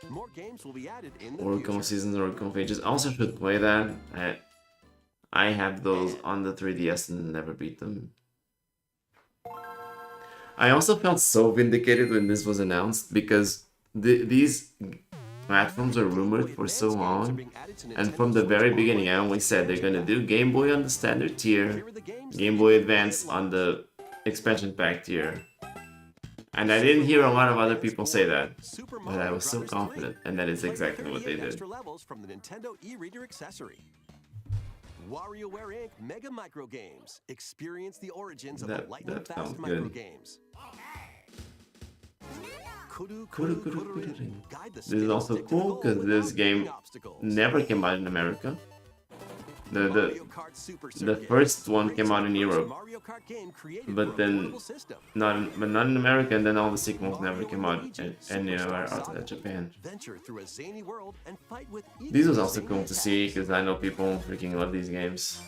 G: More games will be added in the
A: Oricon
G: future.
A: Seasons, Oricon Pages. I also should play that. I have those on the 3DS and never beat them. I also felt so vindicated when this was announced because these platforms are rumored for so long, and from the very beginning I only said they're gonna do Game Boy on the standard tier, Game Boy Advance on the expansion pack tier. And I didn't hear a lot of other people say that, but I was so confident, and that is exactly what they
G: 38
A: did.
G: extra levels from the Nintendo e-reader accessory. WarioWare Inc. Mega Micro Games. Experience the origins of the
A: That
G: lightning fast
A: sounds
G: micro
A: good.
G: games. Kudu
A: Kuru
G: Kudu
A: Kuru
G: Kudu
A: Kuru.
G: Guide the
A: This is also
G: stick to the
A: cool
G: goal
A: because this
G: without
A: game
G: moving obstacles.
A: never came out in America.
G: Mario Kart Super
A: The
G: Circuit.
A: first one came out in
G: Brings the
A: Europe,
G: Mario Kart game created for
A: but
G: a
A: then
G: portable system.
A: not in America, and then all the sequels never came out anywhere outside of Japan.
G: Venture through a zany world and fight with
A: These was
G: equally
A: also
G: zany
A: cool to
G: attacks.
A: see because I know people freaking love these games.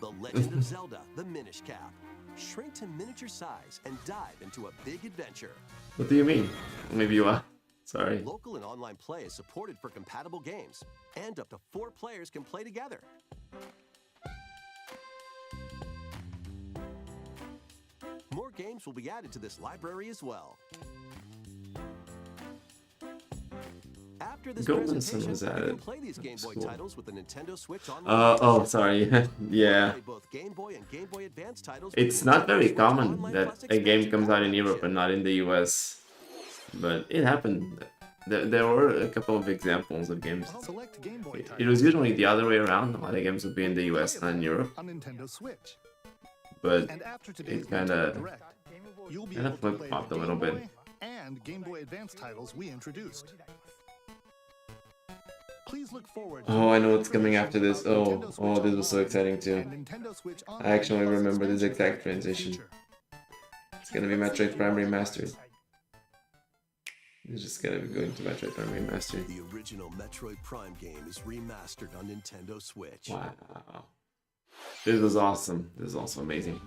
G: The Legend of Zelda: The Minish Cap. Shrink to miniature size and dive into a big adventure.
A: What do you mean? Maybe you are. Sorry.
G: Local and online play is supported for compatible games, and up to 4 players can play together. More games will be added to this library as well. After this
A: Golden
G: presentation,
A: Sun was
G: you can
A: added.
G: play these Game Boy
A: Cool.
G: titles with the Nintendo Switch Online.
A: Oh, sorry. Yeah.
G: Play both Game Boy and Game Boy Advance titles with
A: It's
G: the
A: not
G: Nintendo
A: very
G: Switch
A: common
G: Online
A: that
G: Plus
A: a game
G: expansion
A: comes out in
G: pack
A: Europe
G: edition.
A: and not in the US. But it happened. There were a couple of examples of games.
B: Select Game Boy
A: It
B: titles
A: was usually the other way around. A lot of games would be in the US, not in Europe.
B: on Nintendo Switch.
A: But
B: And after today's
A: it kind
B: Nintendo
A: of
B: Direct, you'll be able to play
A: flip-flopped
B: the
A: a little
B: Game
A: bit.
B: Boy and Game Boy Advance titles we introduced. Please look forward to
A: Oh, I know what's coming after this. Oh, this was so exciting too.
B: Nintendo Switch
A: I
B: Online
A: actually
B: Plus
A: remember this
B: expansion
A: exact
B: pack in the
A: transition.
B: future.
A: It's gonna be Metroid Prime Remastered. You're just gonna be going to Metroid Prime Remastered.
G: The original Metroid Prime game is remastered on Nintendo Switch.
A: Wow. This was awesome. This is also amazing.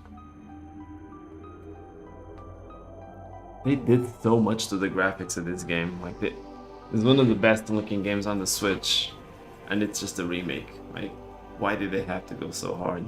A: They did so much to the graphics of this game. Like, it's one of the best looking games on the Switch, and it's just a remake. Like, why did they have to go so hard?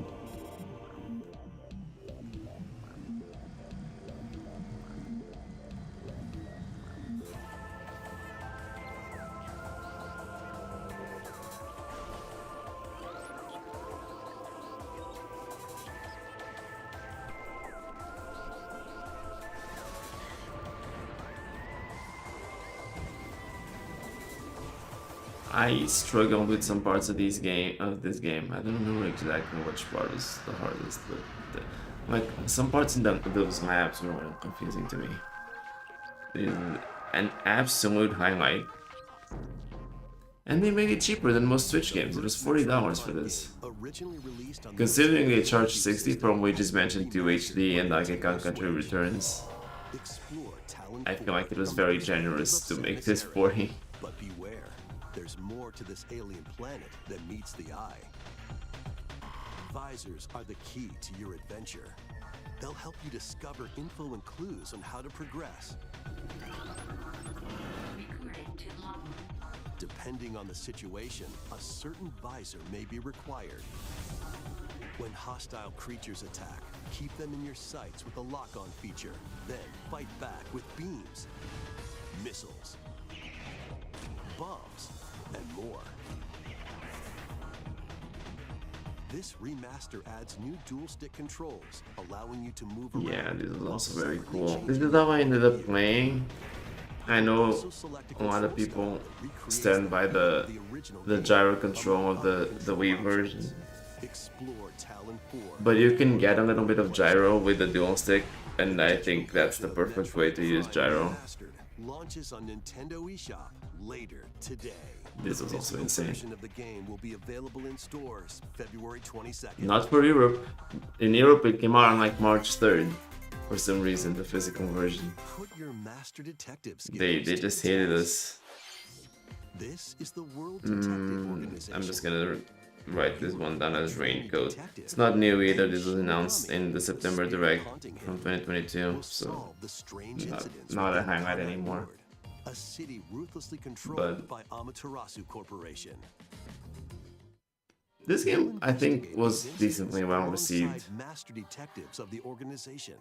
A: I struggled with some parts of this game. I don't remember exactly which part is the hardest, but like some parts in those maps were confusing to me. It is an absolute highlight, and they made it cheaper than most Switch games. It was $40 for this. Considering they charged $60 for Luigi's Mansion 2 HD and Donkey Kong Country Returns, I feel like it was very generous to make this $40.
G: But beware. There's more to this alien planet than meets the eye. Visors are the key to your adventure. They'll help you discover info and clues on how to progress. Depending on the situation, a certain visor may be required. When hostile creatures attack, keep them in your sights with a lock-on feature. Then fight back with beams, missiles, bombs, and more. This remaster adds new dual stick controls, allowing you to move around.
A: Yeah, this is also very cool. This is how I ended up playing. I know a lot of people stand by the gyro control of the Wii version, but you can get a little bit of gyro with the dual stick, and I think that's the perfect way to use gyro.
G: Launches on Nintendo eShop later today.
A: This was also insane.
G: Version of the game will be available in stores February 22nd.
A: Not for Europe. In Europe, it came out on like March 3rd. For some reason, the physical version.
G: Put your master detective skills
A: They just hated us.
G: This is the World Detective Organization.
A: I'm just gonna write this one down as Raincoat. It's not new either. This was announced in the September Direct from 2022, so not a highlight anymore.
G: A city ruthlessly controlled by Amaterasu Corporation.
A: This game, I think, was decently well received.
G: Master detectives of the organization.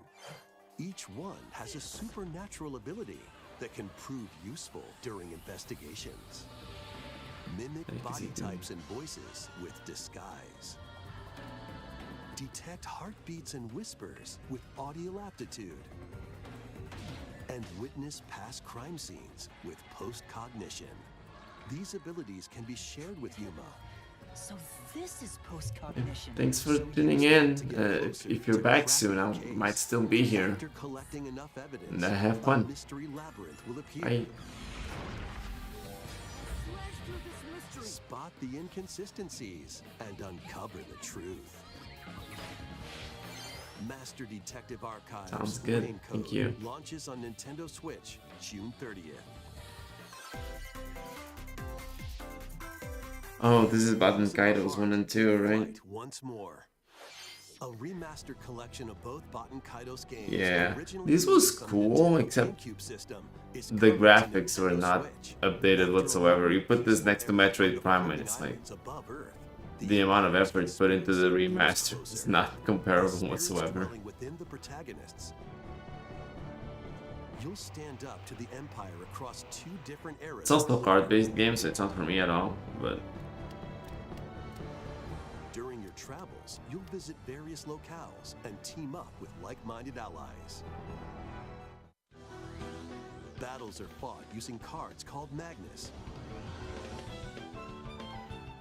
G: Each one has a supernatural ability that can prove useful during investigations. Mimic body types and voices with disguise. Detect heartbeats and whispers with audio aptitude. And witness past crime scenes with post-cognition. These abilities can be shared with Yuma.
H: So this is post-cognition.
A: Thanks for tuning in. If you're back soon, I might still be here. And have fun. Bye.
G: Spot the inconsistencies and uncover the truth. Master Detective Archives.
A: Sounds good.
G: Raincoat
A: Thank you.
G: Launches on Nintendo Switch June 30th.
A: Oh, this is Baten Kaitos 1 and 2, right?
G: Once more. A remastered collection of both Baten Kaitos games.
A: Yeah, this was cool, except the graphics were not updated whatsoever. You put this next to Metroid Prime and it's like the amount of effort put into the remaster is not comparable whatsoever.
G: Within the protagonists. You'll stand up to the Empire across two different eras.
A: It's also a card-based game, so it's not for me at all, but
G: during your travels, you'll visit various locales and team up with like-minded allies. Battles are fought using cards called Magnus.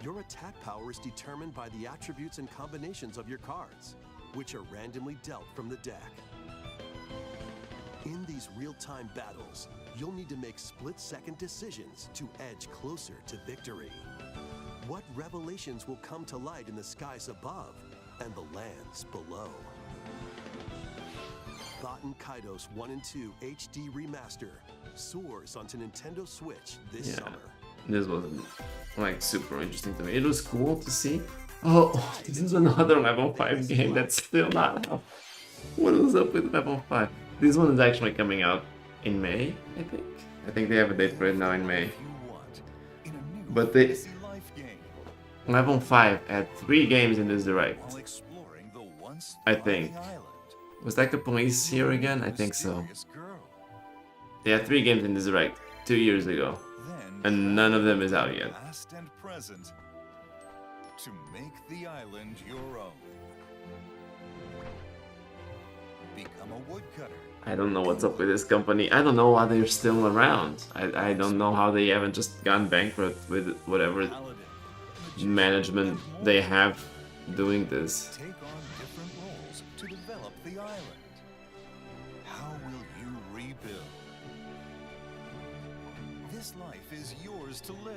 G: Your attack power is determined by the attributes and combinations of your cards, which are randomly dealt from the deck. In these real-time battles, you'll need to make split-second decisions to edge closer to victory. What revelations will come to light in the skies above and the lands below? Baten Kaitos 1 and 2 HD Remaster soars onto Nintendo Switch this summer.
A: This wasn't like super interesting to me. It was cool to see. Oh, this is another level 5 game that's still not out. What was up with level 5? This one is actually coming out in May, I think. I think they have a date for it now in May. But they... Level 5 had 3 games in this direct. I think. Was that the police here again? I think so. They had 3 games in this direct 2 years ago. And none of them is out yet.
F: Past and present to make the island your own. Become a woodcutter.
A: I don't know what's up with this company. I don't know why they're still around. I don't know how they haven't just gone bankrupt with whatever management they have doing this.
F: Take on different roles to develop the island. How will you rebuild? This life is yours to live.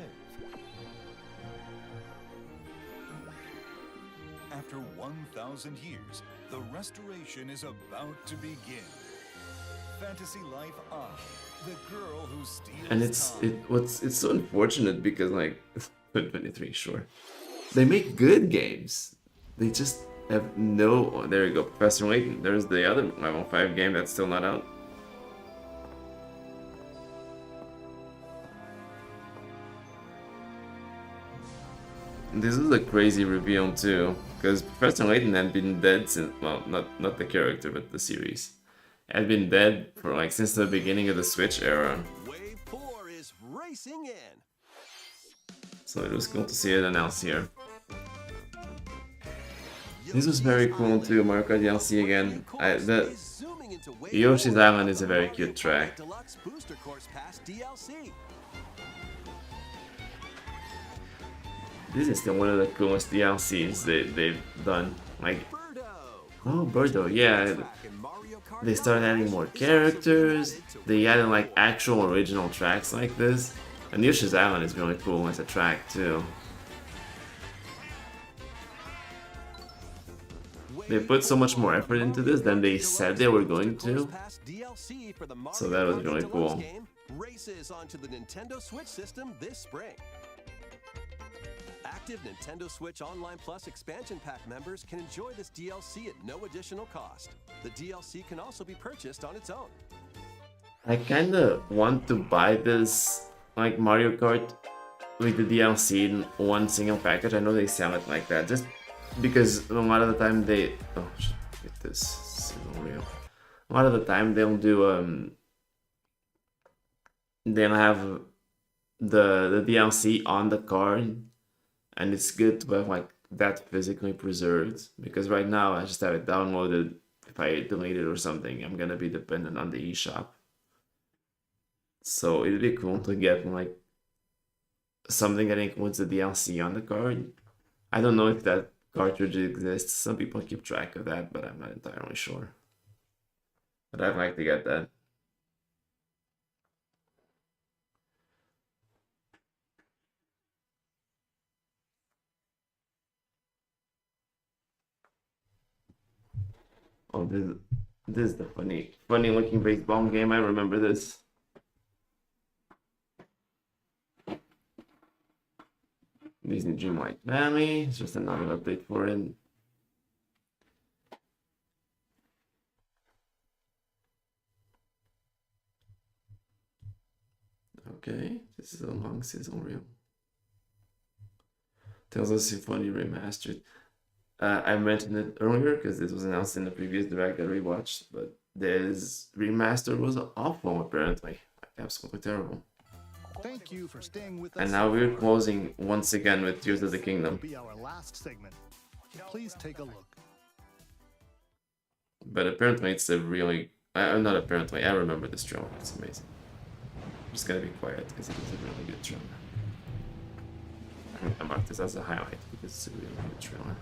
F: After 1,000 years, the restoration is about to begin. Fantasy Life I, the girl who steals
A: And it's so unfortunate because like 23, sure. They make good games. They just have no. Oh, there you go, Professor Layton. There's the other level 5 game that's still not out. This is a crazy reveal too, because Professor Layton had been dead since, well, not the character, but the series. Had been dead for like since the beginning of the Switch era.
G: Wave 4 is racing in.
A: So it was cool to see it announced here. This was very cool too, Mario Kart DLC again. The Yoshi's Island is a very cute track.
G: Deluxe Booster Course Pass DLC.
A: This is still one of the coolest DLCs they've done. Like, oh, Birdo, yeah. They started adding more characters. They added like actual original tracks like this. And Yoshi's Island is really cool as a track too. They put so much more effort into this than they said they were going to. So that was really cool.
G: Races onto the Nintendo Switch system this spring. Active Nintendo Switch Online Plus expansion pack members can enjoy this DLC at no additional cost. The DLC can also be purchased on its own.
A: I kinda want to buy this like Mario Kart with the DLC in one single package. I know they sell it like that, just because a lot of the time they... Oh shit, get this. This is unreal. A lot of the time they'll do they'll have the DLC on the card. And it's good to have like that physically preserved, because right now I just have it downloaded. If I delete it or something, I'm gonna be dependent on the eShop. So it'd be cool to get like something that includes the DLC on the card. I don't know if that cartridge exists. Some people keep track of that, but I'm not entirely sure. But I'd like to get that. Oh, this is the funny looking baseball game. I remember this. Disney Dreamlight Valley. It's just another update for it. Okay, this is a long season reel. Tales of Symphony Remastered. I mentioned it earlier because this was announced in the previous direct that we watched, but this remaster was awful apparently. Absolutely terrible.
B: Thank you for staying with us.
A: And now we're closing once again with Tears of the Kingdom.
B: Be our last segment. Please take a look.
A: But apparently it's a really... not apparently, I remember this trailer. It's amazing. I'm just gonna be quiet because it is a really good trailer. I marked this as a highlight because it's a really good trailer.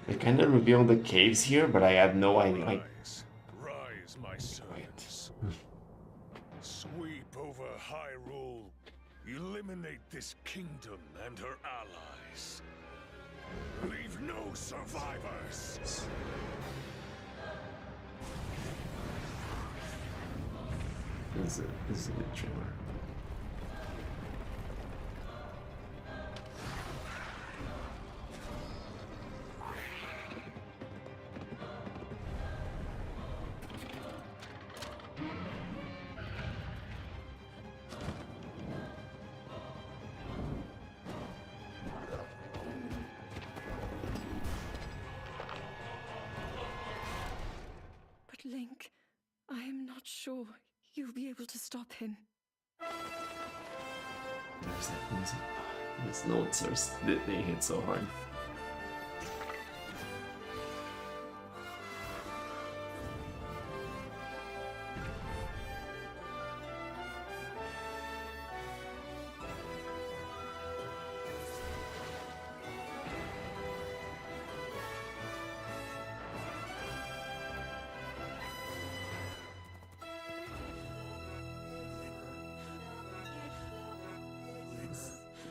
A: They kind of revealed the caves here, but I had no idea. Like,
F: Rise, my
I: Sweep over Hyrule. Eliminate this kingdom and her allies. Leave no survivors.
A: This is a good trailer.
K: But Link, I am not sure you'll be able to stop him.
A: There's that music. These notes are they hit so hard.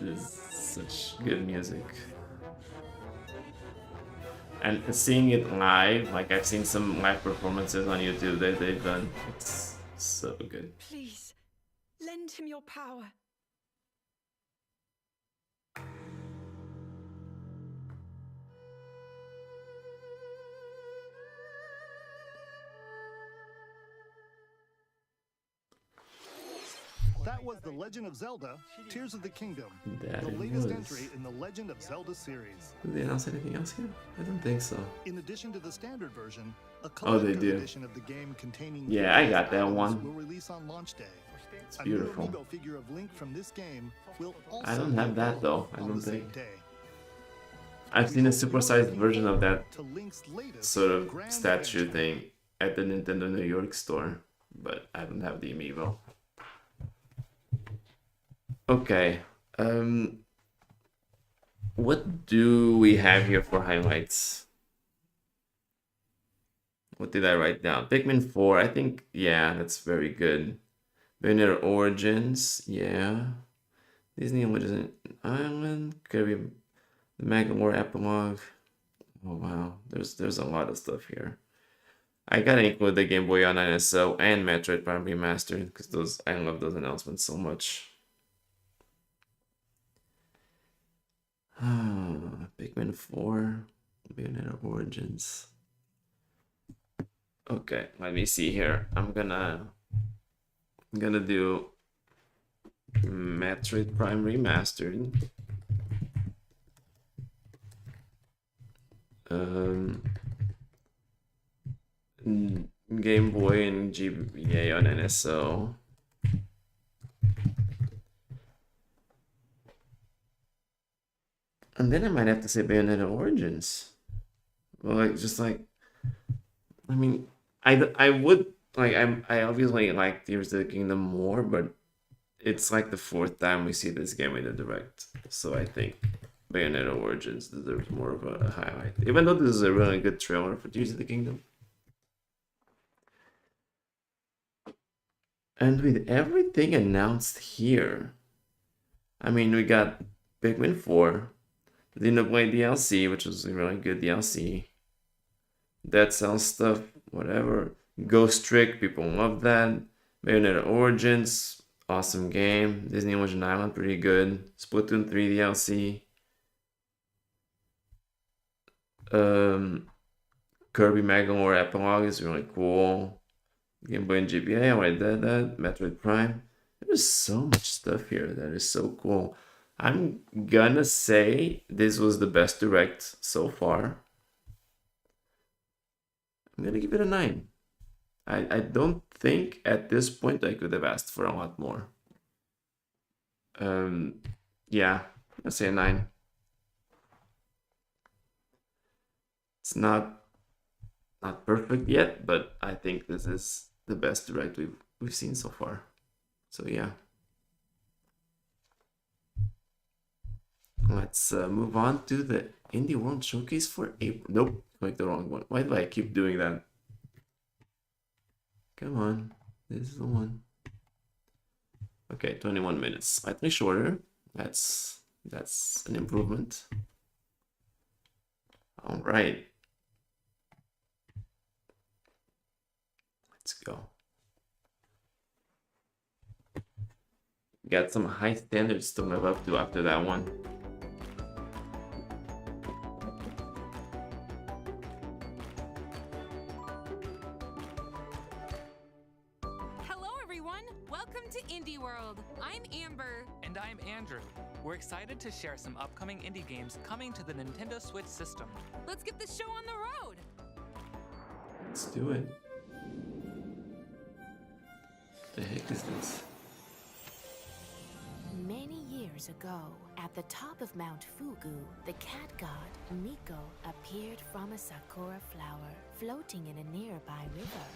A: This is such good music. And seeing it live, like I've seen some live performances on YouTube that they've done, it's so good.
K: Please, lend him your power.
B: That was The Legend of Zelda: Tears of the Kingdom,
A: That
B: the
A: it
B: latest
A: was.
B: entry in the Legend of Zelda series.
A: Did they announce anything else here? I don't think so.
B: In addition to the standard version, a
A: Oh, they
B: collector's
A: do.
B: edition of the game containing
A: Yeah, I got that
B: items
A: one.
B: will release on launch day.
A: It's
B: A
A: beautiful.
B: new amiibo figure of Link from this game will also
A: I don't
B: be
A: have that though. I
B: on
A: don't
B: the same
A: think.
B: day.
A: I've seen a supersized version of that
B: To Link's latest
A: sort of
B: grand
A: statue thing at the Nintendo New York store, but I don't have the amiibo. Okay, what do we have here for highlights? What did I write down? Pikmin 4, I think, yeah, that's very good. Bayonetta Origins, yeah. Disney Legend Island, Kirby, the Magolor epilogue. Oh wow, there's a lot of stuff here. I gotta include the Game Boy on NSO and Metroid Prime Remastered because I love those announcements so much. Pikmin 4, Bayonetta Origins. Okay, let me see here. I'm gonna do Metroid Prime Remastered. Game Boy and GBA on NSO. And then I might have to say Bayonetta Origins. Well, I mean, I would like I obviously like Tears of the Kingdom more, but it's like the fourth time we see this game in the direct, so I think Bayonetta Origins deserves more of a highlight. Even though this is a really good trailer for Tears of the Kingdom. And with everything announced here, I mean, we got Pikmin 4, Xenoblade DLC, which was a really good DLC. Dead Cells stuff, whatever. Ghost Trick, people love that. Bayonetta Origins, awesome game. Disney Legend Island, pretty good. Splatoon 3 DLC. Kirby Magolor epilogue is really cool. Game Boy and GBA, I already did that. Metroid Prime. There's so much stuff here that is so cool. I'm gonna say this was the best direct so far. I'm gonna give it a 9. I don't think at this point I could have asked for a lot more. Yeah, I'll say a 9. It's not perfect yet, but I think this is the best direct we've seen so far. So yeah. Let's move on to the Indie World Showcase for April. Nope, clicked the wrong one. Why do I keep doing that? Come on, this is the one. Okay, 21 minutes, slightly shorter. That's an improvement. All right. Let's go. Got some high standards to live up to after that one.
M: Hello, everyone. Welcome to Indie World. I'm Amber.
L: And I'm Andrew. We're excited to share some upcoming indie games coming to the Nintendo Switch system.
M: Let's get the show on the road.
A: Let's do it. What the heck is this?
N: Many years ago, at the top of Mount Fugu, the cat god Nico appeared from a sakura flower floating in a nearby river.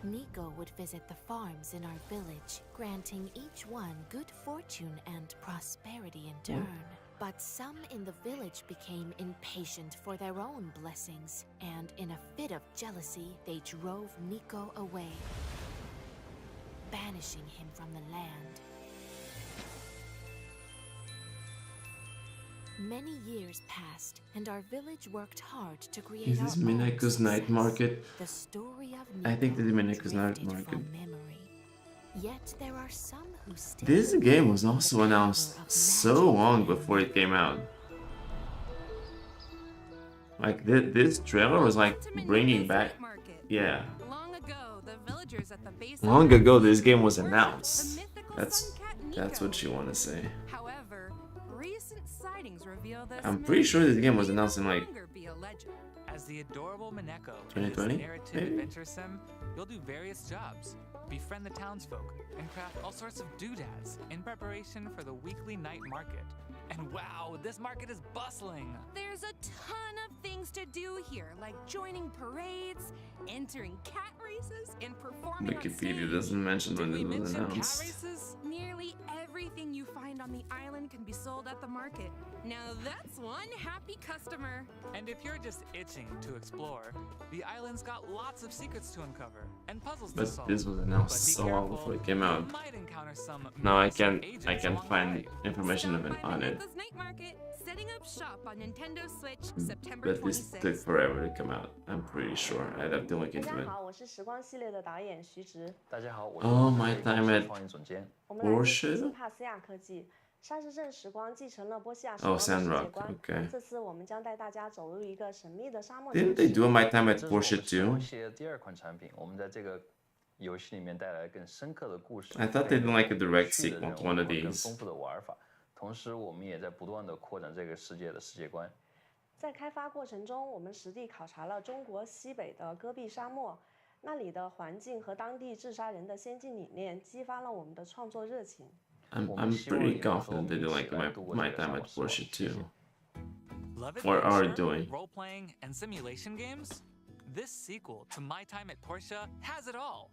N: Nico would visit the farms in our village, granting each one good fortune and prosperity in turn. But some in the village became impatient for their own blessings, and in a fit of jealousy, they drove Nico away, banishing him from the land. Many years passed, and our village worked hard to create
A: Is this
N: our own
A: Mineko's Night
N: success.
A: Market?
N: The story of
A: I think this is
N: Nico
A: Mineko's Night
N: drifted
A: Market.
N: from memory. Yet there are some who still
A: This game was also announced so long before it came out. Like this trailer was like bringing back, yeah.
M: Long ago, the villagers at the base
A: Long ago, this game was announced. That's what you want to say.
M: However, recent sightings reveal this
A: I'm pretty sure this game was announced in like
M: be a legend.
L: As the adorable Mineko in this
A: 2020,
L: narrative
A: maybe?
L: adventure sim, you'll do various jobs, befriend the townsfolk, and craft all sorts of doodads in preparation for the weekly night market. And wow, this market is bustling!
M: There's a ton of things to do here, like joining parades, entering cat races, and performing on
A: Wikipedia
M: stage.
A: doesn't mention when it was
M: Cat
A: announced.
M: races? Nearly everything you find on the island can be sold at the market. Now that's one happy customer.
L: And if you're just itching to explore, the island's got lots of secrets to uncover and puzzles to
A: But
L: solve.
A: this was announced
L: But be
A: so long
L: careful,
A: before it came out.
L: you might encounter some
A: Now I
L: meddlesome
A: can
L: agents along the
A: find
L: way.
A: information on it.
M: Mineko's Night Market, setting up shop on Nintendo Switch,
A: Mm,
M: September
A: But this
M: 26th.
A: took forever to come out. I'm pretty sure. I'd have to look
O: 大
A: into
O: 家
A: it.
O: 好，我是时光系列的导演徐直。
X: 大家好，我
A: Oh, my time at
O: 我们来自新
A: Porsche?
O: 帕斯亚科技。沙士镇时光继承了波西亚时
A: Oh,
O: 光的世界
A: Sandrock.
O: 观。
A: Okay.
O: 这次我们将带大家走入一个神秘的沙漠
A: Didn't
O: 城
A: they
O: 市。
A: do My Time at
X: 这是我们
A: Porsche
X: 时光
A: too?
X: 系列的第二款产品，我们在这个游戏里面带来更深刻的故事。
A: I thought they did like a direct
X: 有趣的
A: sequel
X: 人
A: to
X: 物
A: one of
X: 和更
A: these.
X: 丰富的玩法，同时我们也在不断的扩展这个世界的世界观。
O: 在开发过程中，我们实地考察了中国西北的戈壁沙漠，那里的环境和当地治沙人的先进理念，激发了我们的创作热情。
A: I'm pretty confident they do like my Time at Porsche too.
L: Love
A: Or are
L: adventure,
A: doing.
L: role-playing, and simulation games? This sequel to My Time at Porsche has it all.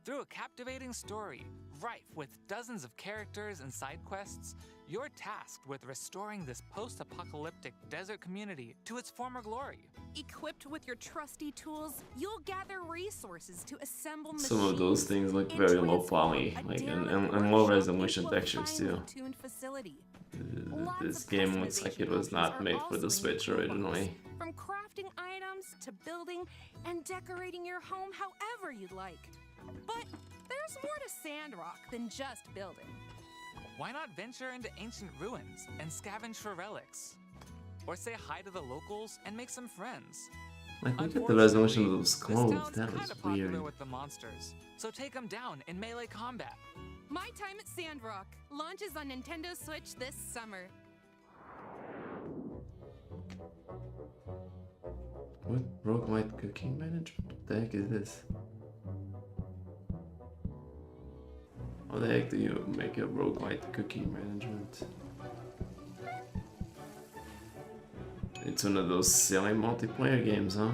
L: Through a captivating story, rife with dozens of characters and side quests, you're tasked with restoring this post-apocalyptic desert community to its former glory.
M: Equipped with your trusty tools, you'll gather resources to assemble
A: Some of those things look very low poly, like and low resolution textures too.
M: tuned facility.
A: This game looks like it was not made for the Switch originally.
M: From crafting items to building and decorating your home however you'd like. But there's more to Sandrock than just building.
L: Why not venture into ancient ruins and scavenge for relics? Or say hi to the locals and make some friends.
A: Like, look at the resolution of those
L: This
A: clothes.
L: town's
A: That
L: kinda
A: was
L: popular
A: weird.
L: with the monsters, so take them down in melee combat.
M: My Time at Sandrock launches on Nintendo Switch this summer.
A: What roguelite cooking management? What the heck is this? How the heck do you make a roguelite cooking management? It's one of those silly multiplayer games, huh?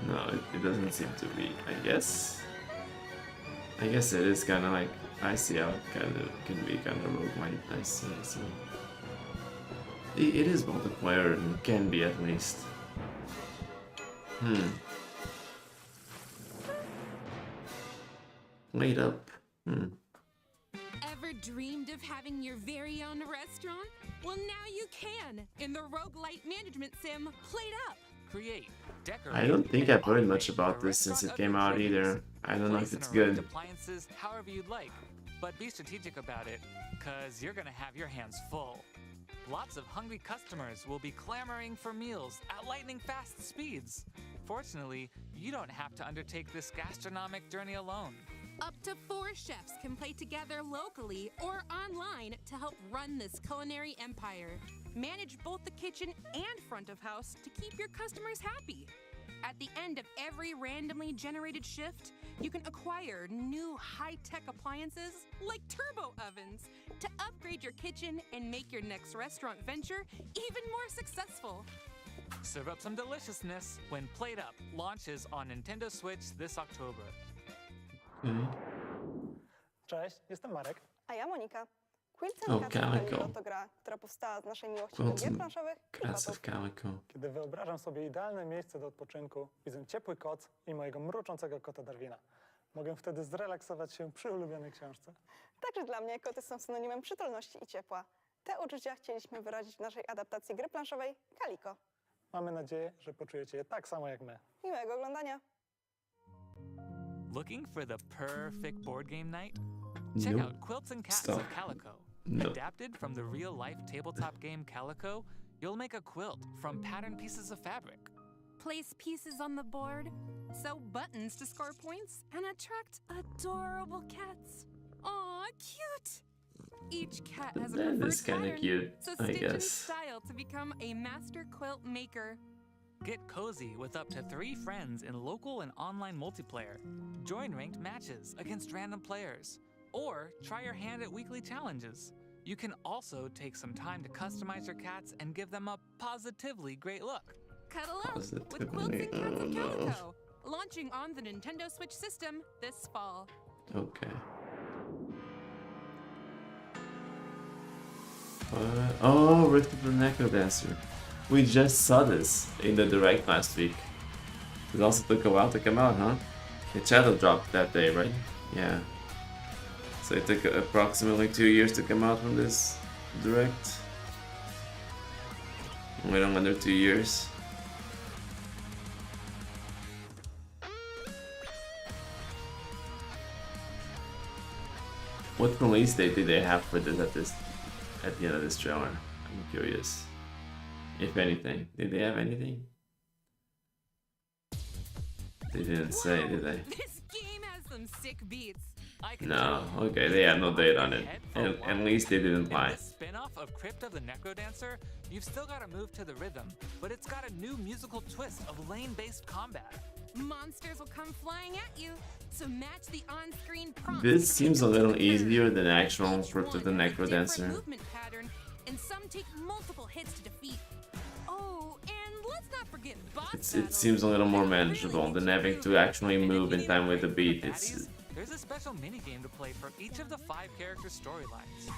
A: No, it doesn't seem to be. I guess it is kind of like, I see how it kind of can be kind of roguelite. I see. It is multiplayer and can be at least. Laid up.
M: Ever dreamed of having your very own restaurant? Well, now you can in the roguelite management sim Played Up.
L: Create, decorate,
A: I don't think I've heard much about this since it came out either. I don't know if it's good.
L: Appliances however you'd like, but be strategic about it, cause you're gonna have your hands full. Lots of hungry customers will be clamoring for meals at lightning fast speeds. Fortunately, you don't have to undertake this gastronomic journey alone.
M: Up to 4 chefs can play together locally or online to help run this culinary empire. Manage both the kitchen and front of house to keep your customers happy. At the end of every randomly generated shift, you can acquire new high-tech appliances like turbo ovens to upgrade your kitchen and make your next restaurant venture even more successful.
L: Serve up some deliciousness when Played Up launches on Nintendo Switch this October.
E: Cześć, jestem Marek.
J: A ja Monika.
A: Oh, Calico.
J: To gra, która powstała z naszej miłości do gier planszowych i
A: Cats
J: kotów.
A: of Calico.
E: Kiedy wyobrażam sobie idealne miejsce do odpoczynku, widzę ciepły koc i mojego mruczącego kota Darwina. Mogę wtedy zrelaksować się przy ulubionej książce.
J: Także dla mnie koty są synonimem przytulności i ciepła. Te uczucia chcieliśmy wyrazić w naszej adaptacji gry planszowej Calico.
E: Mamy nadzieję, że poczujecie je tak samo jak my.
J: Miłego oglądania.
L: Looking for the perfect board game night? Check
A: Nope.
L: out Quilts and Cats
A: Stop.
L: of Calico.
A: No.
L: Adapted from the real-life tabletop game Calico, you'll make a quilt from patterned pieces of fabric.
M: Place pieces on the board, sew buttons to score points, and attract adorable cats. Aw, cute! Each cat has a
A: That
M: preferred
A: is kinda
M: pattern,
A: cute,
M: so
A: I
M: stitch in
A: guess.
M: style to become a master quilt maker.
L: Get cozy with up to 3 friends in local and online multiplayer. Join ranked matches against random players. Or try your hand at weekly challenges. You can also take some time to customize your cats and give them a positively great look.
M: Cuddle up with Quilts and Cats of Calico, launching on the Nintendo Switch system this fall.
A: Okay. Oh, Rift of the Necrodancer. We just saw this in the direct last week. It also took a while to come out, huh? The shadow dropped that day, right? Yeah. So it took approximately 2 years to come out from this direct. A little under 2 years. What release date did they have for this at the end of this trailer? I'm curious. If anything. Did they have anything? They didn't say, did they?
M: This game has some sick beats.
A: No, okay, they had no date on it. And at least they didn't lie.
L: In this spin-off of Crypt of the Necrodancer, you've still got to move to the rhythm, but it's got a new musical twist of lane-based combat.
M: Monsters will come flying at you, so match the on-screen prompts.
A: This seems a little easier than actual Crypt of the Necrodancer.
M: Movement pattern, and some take multiple hits to defeat. Oh, and let's not forget boss
A: It seems a little more manageable than having to actually move in time with the beat.
L: There's a special minigame to play for each of the 5 character storylines.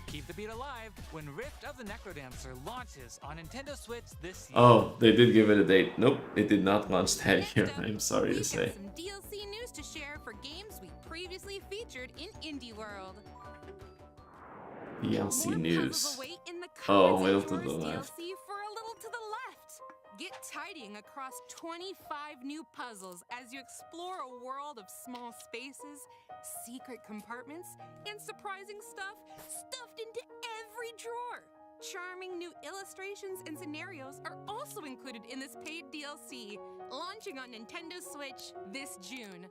L: Keep the beat alive when Rift of the Necrodancer launches on Nintendo Switch this year.
A: Oh, they did give it a date. Nope, it did not launch that year, I'm sorry to say.
M: Some DLC news to share for games we previously featured in Indie World.
A: DLC news.
M: Await in the
A: Oh, a
M: Cards
A: little
M: and
A: to the
M: Drawers
A: left.
M: DLC for a little to the left. Get tidying across 25 new puzzles as you explore a world of small spaces, secret compartments, and surprising stuff stuffed into every drawer. Charming new illustrations and scenarios are also included in this paid DLC, launching on Nintendo Switch this June.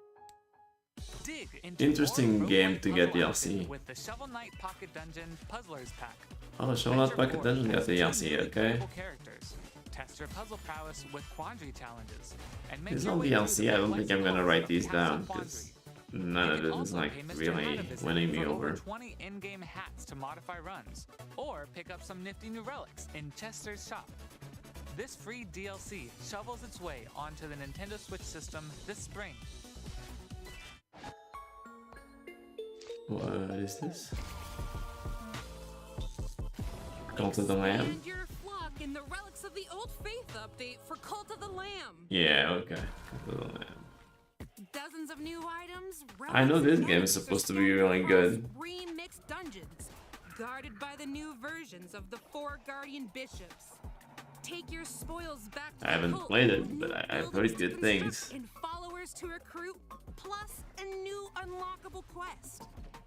L: Dig into
A: Interesting
L: more
A: game
L: roguelike
A: to get
L: puzzle
A: DLC.
L: action with the Shovel Knight Pocket Dungeon Puzzlers Pack.
A: Oh, Shovel Knight Pocket Dungeon got the
L: Test
A: DLC,
L: two
A: okay.
L: playable characters. Test your puzzle prowess with quandary challenges. And make
A: There's
L: your
A: no
L: way through
A: DLC,
L: the
A: I don't think I'm gonna
L: complex
A: write these
L: Castle
A: down,
L: Quandary.
A: because none of this is like really winning me
L: For over
A: over.
L: 20 in-game hats to modify runs, or pick up some nifty new relics in Chester's shop. This free DLC shovels its way onto the Nintendo Switch system this spring.
A: What is this? Cult of the Lamb?
M: And your flock in the Relics of the Old Faith update for Cult of the Lamb.
A: Yeah, okay.
M: Dozens of new items.
A: I know this game is supposed to be really good.
M: Remixed dungeons, guarded by the new versions of the 4 Guardian Bishops. Take your spoils back to
A: I haven't played it, but I've heard good things.
M: And followers to recruit, plus a new unlockable quest.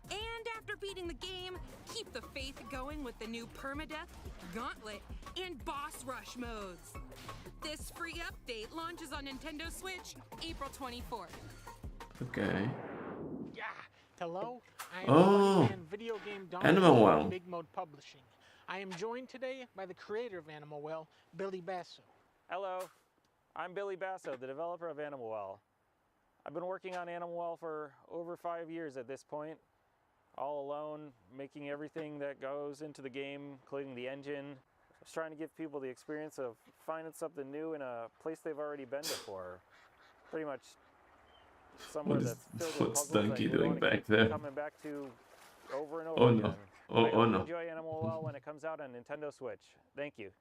M: And after beating the game, keep the faith going with the new Permadeath, Gauntlet, and Boss Rush modes. This free update launches on Nintendo Switch April 24th.
A: Okay.
Q: Yeah. Hello. I am
A: Oh,
Q: one-man video game
A: Animal
Q: dominant
A: Well.
Q: of Big Mode Publishing. I am joined today by the creator of Animal Well, Billy Basso.
R: Hello, I'm Billy Basso, the developer of Animal Well. I've been working on Animal Well for over 5 years at this point, all alone, making everything that goes into the game, including the engine. I was trying to give people the experience of finding something new in a place they've already been before. Pretty much somewhere
A: What is-
R: that's filled with
A: what's
R: puzzles that
A: Donkey
R: you
A: doing
R: want to
A: back
R: keep
A: there?
R: coming back to over and over
A: Oh
R: again.
A: no.
R: I
A: Oh
R: hope you
A: no.
R: enjoy Animal Well when it comes out on Nintendo Switch. Thank you.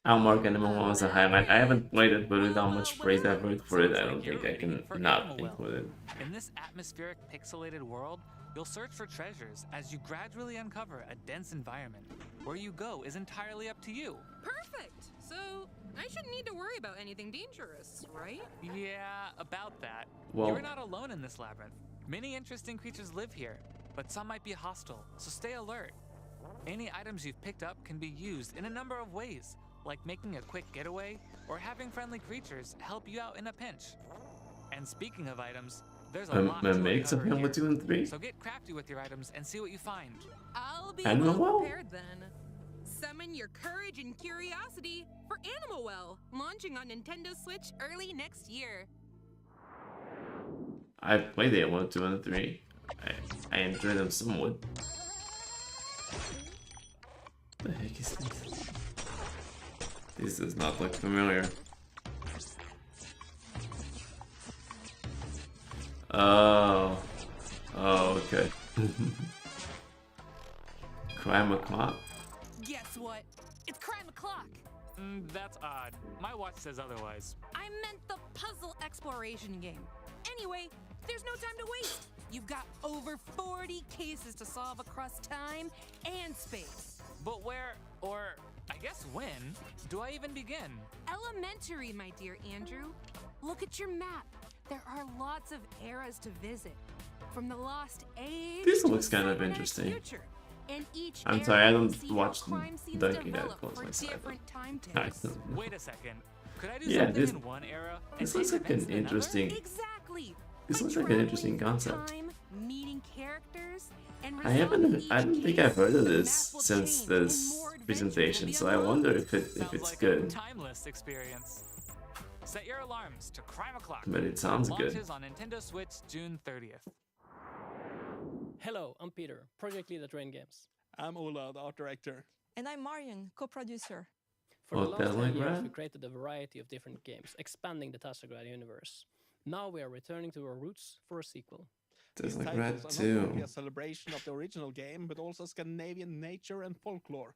A: I'll mark Animal Well as a highlight. I haven't played it, but with how much praise I've heard for it, I don't think I can not include it.
L: In this atmospheric, pixelated world, you'll search for treasures as you gradually uncover a dense environment. Where you go is entirely up to you.
M: Perfect! So, I shouldn't need to worry about anything dangerous, right?
L: Yeah, about that.
A: Well-
L: You're not alone in this labyrinth. Many interesting creatures live here, but some might be hostile, so stay alert. Any items you've picked up can be used in a number of ways, like making a quick getaway or having friendly creatures help you out in a pinch. And speaking of items, there's a lot to
A: Makes of
L: uncover
A: Hamlet
L: here.
A: 2 and 3?
L: So get crafty with your items and see what you find.
M: I'll be
A: Animal
M: well
A: Well?
M: prepared then. Summon your courage and curiosity for Animal Well, launching on Nintendo Switch early next year.
A: I've played it 1, 2, and 3. I enjoy them somewhat. The heck is this? This does not look familiar. Oh. Oh, okay. Crime o'clock.
M: Guess what? It's Crime O'Clock.
L: That's odd. My watch says otherwise.
M: I meant the puzzle exploration game. Anyway, there's no time to waste. You've got over 40 cases to solve across time and space.
L: But where, or I guess when, do I even begin?
M: Elementary, my dear Andrew. Look at your map. There are lots of eras to visit. From the Lost Age
A: This
M: to
A: looks kind of
M: cybernetics
A: interesting.
M: future. And each
A: I'm
M: era
A: sorry, I
M: will
A: don't
M: see how
A: watch
M: crime scenes
A: Donkey that
M: develop
A: close
M: for
A: myself.
M: different
A: I
M: timetables.
A: don't know.
L: Wait a second. Could I do
A: Yeah,
L: something
A: this-
L: in one era and
A: This looks
L: change
A: like an
L: events in another?
A: interesting.
M: Exactly.
A: This looks like an interesting concept.
M: Time, meeting characters, and
A: I don't think I've heard of this since this presentation, so I wonder if it's good.
L: Timeless experience. Set your alarms to Crime O'Clock.
A: But it sounds good.
L: Launches on Nintendo Switch June 30th.
S: Hello, I'm Peter, project lead at Rain Games.
T: I'm Ola, the art director.
Y: And I'm Marion, co-producer.
S: For the
A: Oh,
S: last 10 years,
A: Telegraph?
S: we created a variety of different games, expanding the Tassograd universe. Now we are returning to our roots for a sequel.
T: These
A: Telegraph
T: titles are not only
A: 2.
T: a celebration of the original game, but also Scandinavian nature and folklore,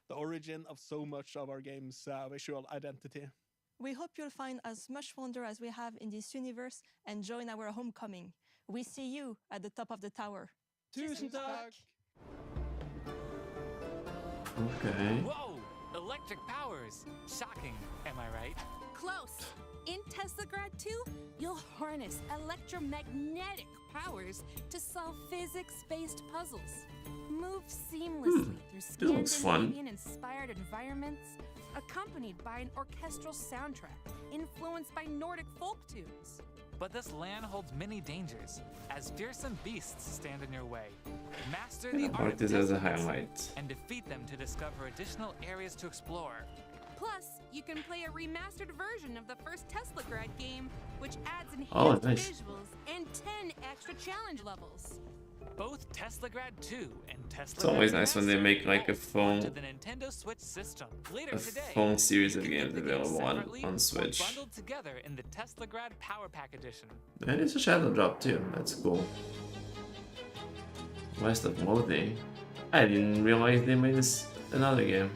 T: the origin of so much of our game's visual identity.
Y: We hope you'll find as much wonder as we have in this universe and join our homecoming. We see you at the top of the tower.
T: Tusen tack!
A: Okay.
L: Whoa! Electric powers! Shocking, am I right?
M: Close. In Teslagrad 2, you'll harness electromagnetic powers to solve physics-based puzzles. Move seamlessly through
A: looks fun.
M: Scandinavian-inspired environments, accompanied by an orchestral soundtrack influenced by Nordic folk tunes.
L: But this land holds many dangers, as fearsome beasts stand in your way. Master the
A: Gonna
L: art
A: mark
L: of
A: this as a
L: Teslagrad
A: highlight.
L: and defeat them to discover additional areas to explore.
M: Plus, you can play a remastered version of the first Teslagrad game, which adds enhanced
A: Oh, nice.
M: visuals and 10 extra challenge levels.
L: Both Teslagrad 2 and Teslagrad
A: It's always nice when they
L: Remastered
A: make like a
L: to
A: phone
L: the Nintendo Switch system. Later today,
A: phone series of
L: you can
A: games
L: get the games
A: available
L: separately
A: on
L: or
A: Switch.
L: bundled together in the Teslagrad Power Pack Edition.
A: And it's a Shadow Drop too. That's cool. West of Loathing. I didn't realize they made this another game.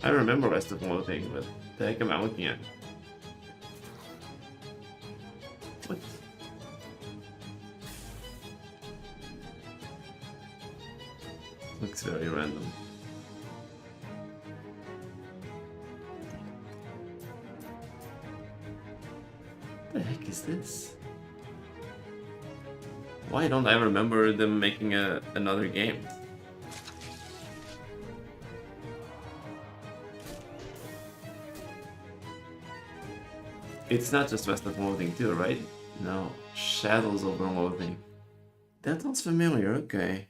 A: I remember Rest of Loathing, but the heck am I looking at? What? Looks very random. What the heck is this? Why don't I remember them making another game? It's not just West of Loathing 2, right? No, Shadows over Loathing. That sounds familiar, okay.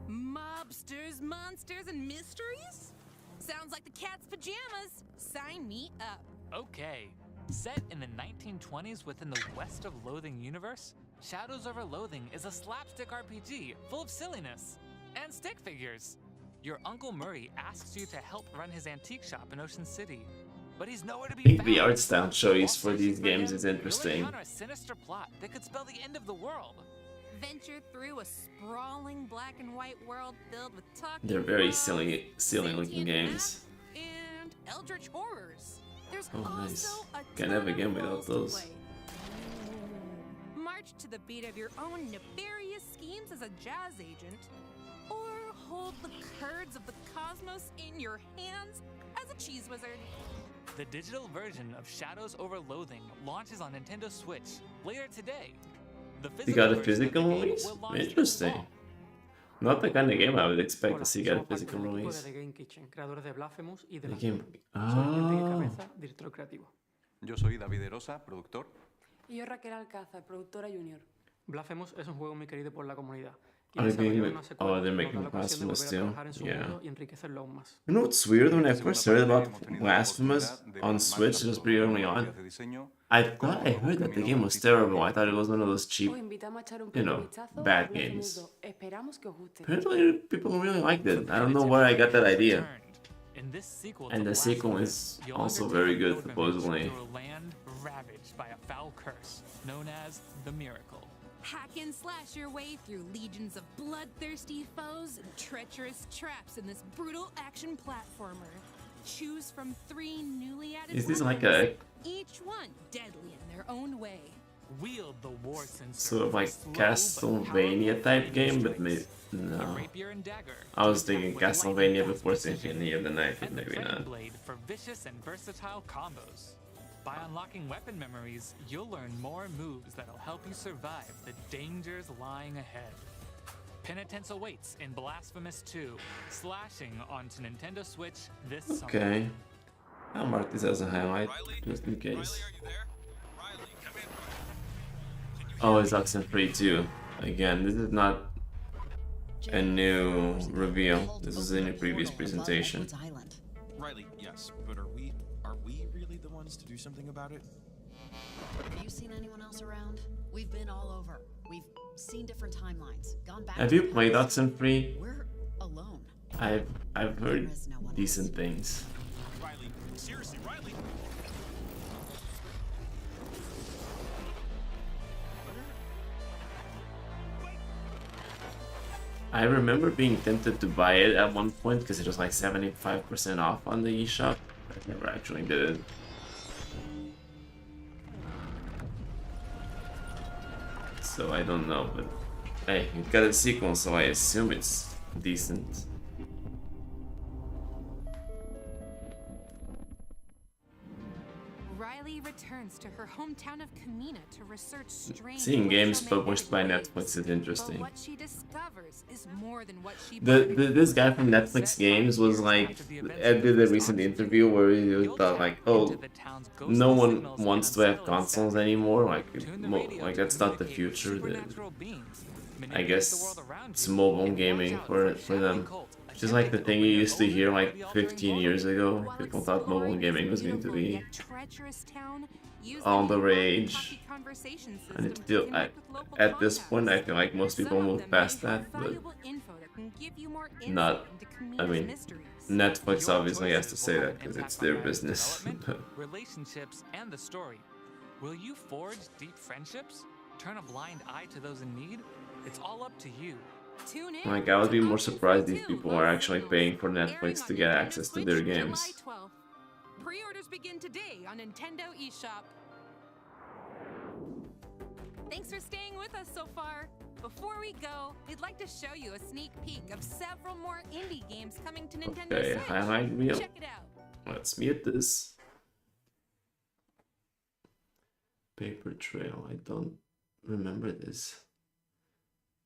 M: Mobsters, monsters, and mysteries? Sounds like the cat's pajamas. Sign me up.
L: Okay. Set in the 1920s within the West of Loathing universe, Shadows over Loathing is a slapstick RPG full of silliness and stick figures. Your Uncle Murray asks you to help run his antique shop in Ocean City, but he's nowhere to be found.
A: The art style choice for these games is interesting.
L: You'll encounter a sinister plot that could spell the end of the world.
M: Venture through a sprawling black and white world filled with talking
A: They're very
M: frogs,
A: silly looking games.
M: and eldritch horrors. There's
A: Oh,
M: also
A: nice.
M: a
A: Can't
M: ton
A: have a
M: of
A: game without
M: roles to
A: those.
M: play. March to the beat of your own nefarious schemes as a jazz agent, or hold the curds of the cosmos in your hands as a cheese wizard.
L: The digital version of Shadows over Loathing launches on Nintendo Switch later today. The
A: You got a
L: version of the
A: physical
L: game
A: release?
L: will launch this
A: Interesting.
L: fall.
A: Not the kind of game I would expect to see get a
D: Somos parte
A: physical
D: del equipo
A: release.
D: de The Game Kitchen, creadores de Blasphemous y de
A: The
D: la
A: game.
D: Soy Enrique
A: Ah.
D: Cabeza, director creativo.
P: Yo soy David Erosa, productor.
D: Y yo Raquel Alcázar, productora junior. Blasphemous es un juego muy querido por la comunidad. Y
A: Are they
D: desarrolló
A: make-
D: una secuela
A: oh, they're
D: que nos da
A: making
D: la ocasión de
A: Blasphemous
D: volver a
A: too?
D: trabajar en su
A: Yeah.
D: mundo y enriquecerlo aún más.
A: You know what's weird? When I first heard about Blasphemous on Switch, it was pretty early on. I thought I heard that the game was terrible. I thought it was one of those cheap,
D: Os invitamos a echar un
A: you
D: primer
A: know,
D: vistazo a
A: bad
D: Blasphemous
A: games.
D: 2. Esperamos que os guste.
A: Apparently, people really liked it. I don't know where I got that idea.
L: In this sequel
A: And
L: to
A: the sequel
L: Blasphemous,
A: is
L: you'll
A: also
L: undertake
A: very
L: a
A: good,
L: pilgrimage
A: supposedly.
L: through a land ravaged by a foul curse known as the Miracle.
M: Hack and slash your way through legions of bloodthirsty foes and treacherous traps in this brutal action platformer. Choose from 3 newly added
A: Is this like
M: weapons,
A: a
M: each one deadly in their own way.
L: Wield the war sensor.
A: sort of like
L: slow but
A: Castlevania type game, but maybe no.
L: rapier and dagger.
A: I was thinking Castlevania before Symphony of the Night, but
L: And the
A: maybe
L: Fetid
A: not.
L: Blade for vicious and versatile combos. By unlocking weapon memories, you'll learn more moves that'll help you survive the dangers lying ahead. Penitence awaits in Blasphemous 2, slashing onto Nintendo Switch this summer.
A: Okay. I'll mark this as a highlight, just in case. Oh, it's Oxenfree too. Again, this is not a new reveal. This is in a previous presentation.
U: Riley, yes, but are we really the ones to do something about it?
H: Have you seen anyone else around? We've been all over. We've seen different timelines, gone back.
A: Have
H: to
A: you
H: the
A: played
H: past.
A: Oxenfree?
H: We're alone.
A: I've heard decent things.
U: Riley, seriously, Riley.
A: I remember being tempted to buy it at one point because it was like 75% off on the eShop. I never actually did it. So I don't know, but hey, it got a sequel, so I assume it's decent.
M: Riley returns to her hometown of Kamina to research strange
A: Seeing games
M: racial
A: published by
M: waves.
A: Netflix is
M: But
A: interesting.
M: what she discovers is more than what she
A: This guy from Netflix Games was like, did a recent interview where he thought like, oh, no one wants to have consoles anymore. Like that's not the future. I guess it's mobile gaming for them. Just like the thing you used to hear like 15 years ago. People thought mobile gaming was going to be all the rage. And it's still, at this point, I feel like most people moved past that, but not. I mean, Netflix obviously has to say that because it's their business.
L: Relationships and the story. Will you forge deep friendships? Turn a blind eye to those in need? It's all up to you.
M: Tune in
A: Like, I would be more
M: to
A: surprised if
M: Unfold
A: people
M: 2
A: are
M: Lost
A: actually
M: Signals,
A: paying for
M: airing
A: Netflix
M: on
A: to get
M: Nintendo
A: access to
M: Switch
A: their
M: July
A: games.
M: 12th. Pre-orders begin today on Nintendo eShop. Thanks for staying with us so far. Before we go, we'd like to show you a sneak peek of several more indie games coming to Nintendo
A: Okay,
M: Switch.
A: highlight reel.
M: Check it out.
A: Let's mute this. Paper Trail. I don't remember this.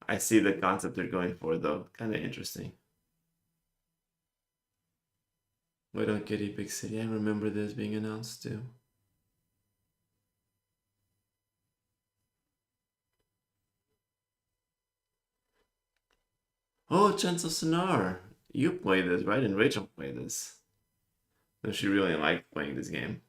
A: I see the concept they're going for though. Kind of interesting. Wait on Kitty Big City. I remember this being announced too. Oh, Chance of Sonar. You play this, right? And Rachel played this. So she really liked playing this game.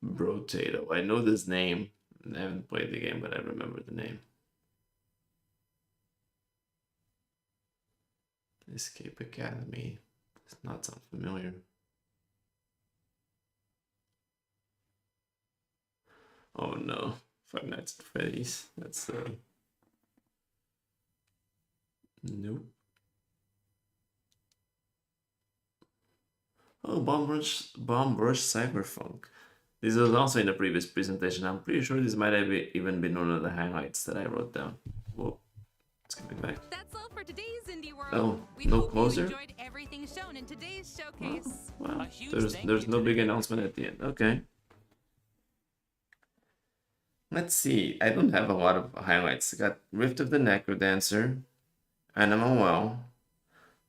A: Brotato. I know this name. I haven't played the game, but I remember the name. Escape Academy. Does not sound familiar. Oh no. Five Nights at Freddy's. That's nope. Oh, Bomb Rush Cyberpunk. This was also in the previous presentation. I'm pretty sure this might have even been one of the highlights that I wrote down. Whoa, it's coming back.
M: That's all for today's Indie World.
A: Oh,
M: we
A: no
M: hope
A: closer?
M: You enjoyed everything shown in today's showcase.
A: Wow, there's no big announcement at the end. Okay. Let's see. I don't have a lot of highlights. I got Rift of the Necrodancer, Animal Well,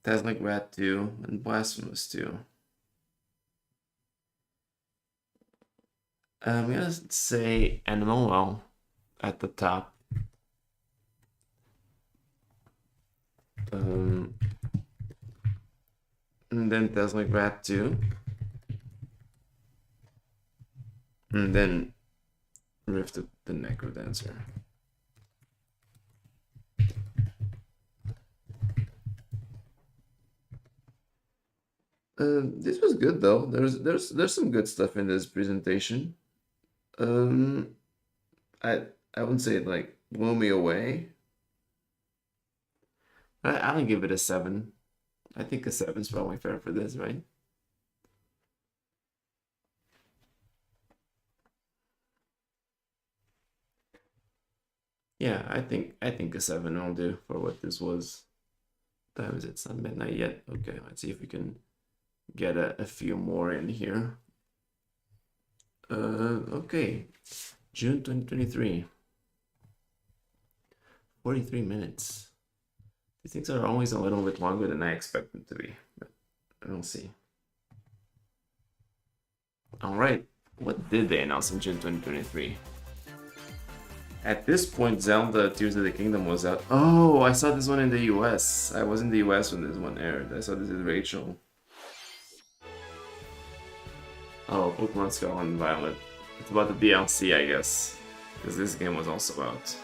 A: Tesla Rat 2, and Blasphemous 2. I'm gonna say Animal Well at the top. And then Tesla Rat 2. And then Rift of the Necrodancer. This was good though. There's some good stuff in this presentation. I wouldn't say it like blew me away. I'll give it a 7. I think a 7 is probably fair for this, right? Yeah, I think a 7 will do for what this was. What time is it? It's not midnight yet. Okay, let's see if we can get a few more in here. Okay, June 2023. 43 minutes. These things are always a little bit longer than I expect them to be, but we'll see. All right, what did they announce in June 2023? At this point, Zelda Tears of the Kingdom was out. Oh, I saw this one in the US. I was in the US when this one aired. I saw this is Rachel. Oh, Pokemon Scarlet and Violet. It's about the DLC, I guess. Because this game was also out.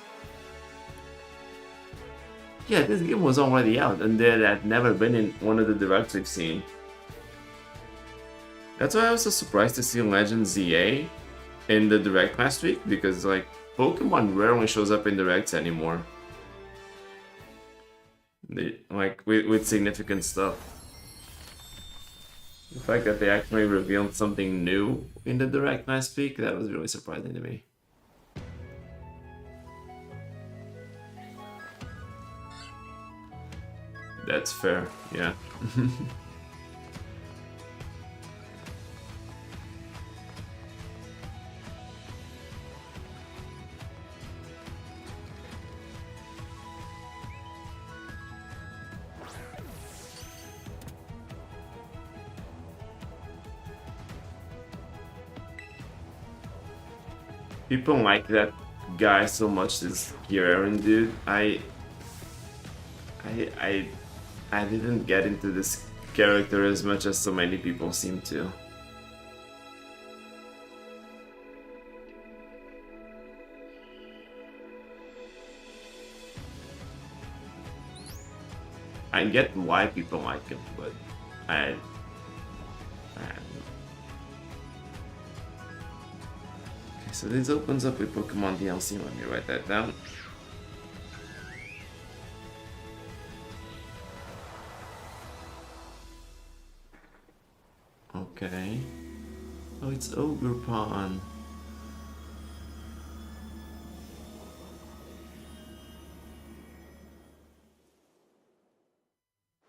A: Yeah, this game was already out, and it had never been in one of the directs we've seen. That's why I was so surprised to see Legend ZA in the direct last week, because, like, Pokemon rarely shows up in directs anymore. Like, with significant stuff. The fact that they actually revealed something new in the direct last week, that was really surprising to me. That's fair, yeah. People like that guy so much, this Kieran dude. I didn't get into this character as much as so many people seem to. I get why people like him, but I so this opens up with Pokemon DLC. Let me write that down. Okay. Oh, it's Ogerpon.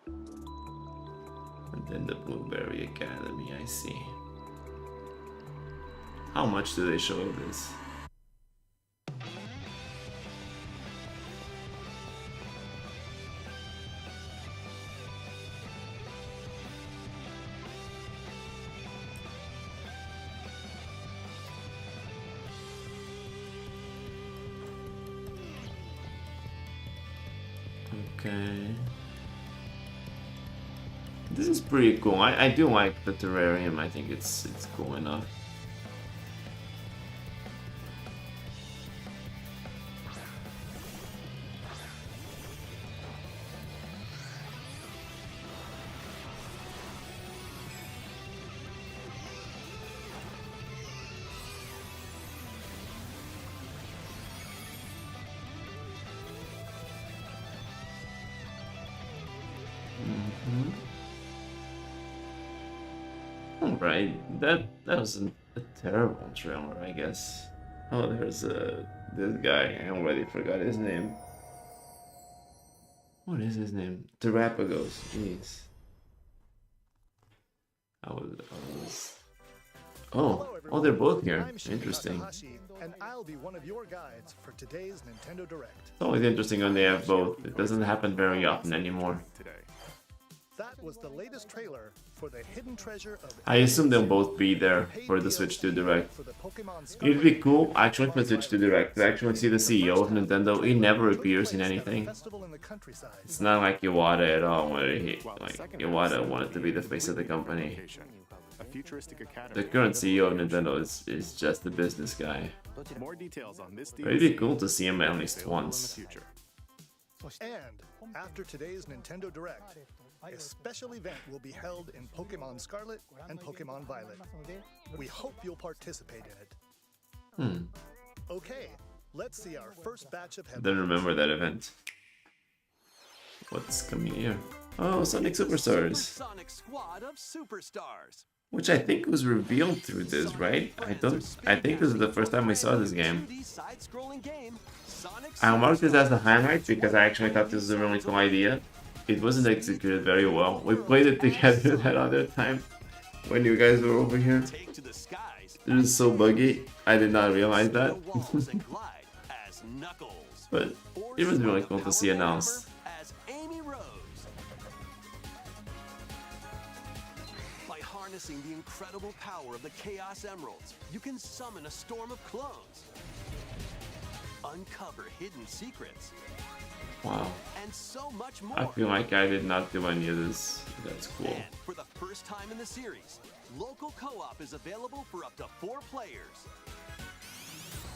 A: And then the Blueberry Academy, I see. How much do they show of this? Okay. This is pretty cool. I do like the terrarium. I think it's cool enough. Alright, that wasn't a terrible trailer, I guess. Oh, there's this guy. I already forgot his name. What is his name? Terrapagos. Jeez. Oh, they're both here. Interesting.
B: And I'll be one of your guides for today's Nintendo Direct.
A: It's always interesting when they have both. It doesn't happen very often anymore.
B: That was the latest trailer for the hidden treasure of
A: I assume they'll both be there for the Switch 2 Direct. It'd be cool, actually, for Switch 2 Direct to actually see the CEO of Nintendo. He never appears in anything. It's not like Iwata at all, where Iwata wanted to be the face of the company. The current CEO of Nintendo is just a business guy. But it'd be cool to see him at least once.
B: And after today's Nintendo Direct, a special event will be held in Pokemon Scarlet and Pokemon Violet. We hope you'll participate in it. Okay, let's see our first batch of
A: Don't remember that event. What's coming here? Oh, Sonic Superstars.
C: Sonic Squad of Superstars.
A: Which I think was revealed through this, right? I think this is the first time we saw this game. I'll mark this as a highlight because I actually thought this was a really cool idea. It wasn't executed very well. We played it together that other time when you guys were over here. It was so buggy, I did not realize that. But it was really cool to see announced.
C: By harnessing the incredible power of the Chaos Emeralds, you can summon a storm of clones, uncover hidden secrets,
A: Wow.
C: and so much more.
A: I feel like I did not do any of this. That's cool.
C: And for the first time in the series, local co-op is available for up to 4 players.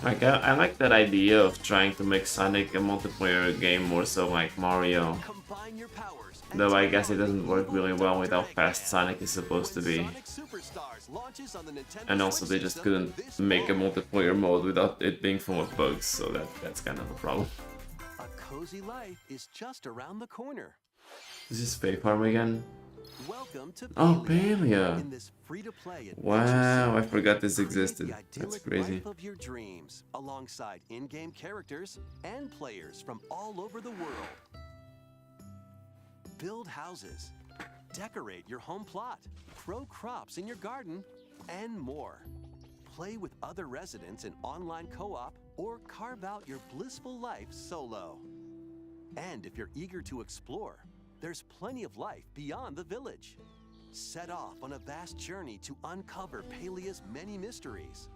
A: Like I like that idea of trying to make Sonic a multiplayer game more so like Mario. Though I guess it doesn't work really well with how fast Sonic is supposed to be. And also they just couldn't make a multiplayer mode without it being full of bugs, so that's kind of a problem.
C: A cozy life is just around the corner.
A: Is this Fae Farm again?
C: Welcome to
A: Oh, Palia!
C: in this free-to-play
A: Wow, I forgot this existed.
C: the
A: That's
C: idyllic
A: crazy.
C: life of your dreams, alongside in-game characters and players from all over the world. Build houses, decorate your home plot, grow crops in your garden, and more. Play with other residents in online co-op or carve out your blissful life solo. And if you're eager to explore, there's plenty of life beyond the village. Set off on a vast journey to uncover Palia's many mysteries.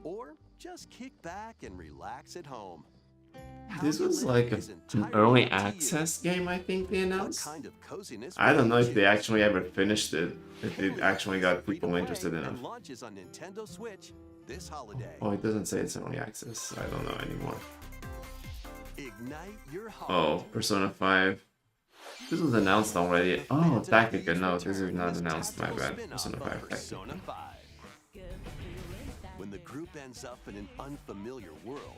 C: Or just kick back and relax at home.
A: This was like an early access game, I think they announced. I don't know if they actually ever finished it, if it actually got people interested in it.
C: And launches on Nintendo Switch this holiday.
A: Oh, it doesn't say it's early access. I don't know anymore.
C: Ignite your heart.
A: Oh, Persona 5. This was announced already. Oh, Tactica. No, this is not announced. My bad. Persona 5 Tactica.
C: When When the group ends up in an unfamiliar world,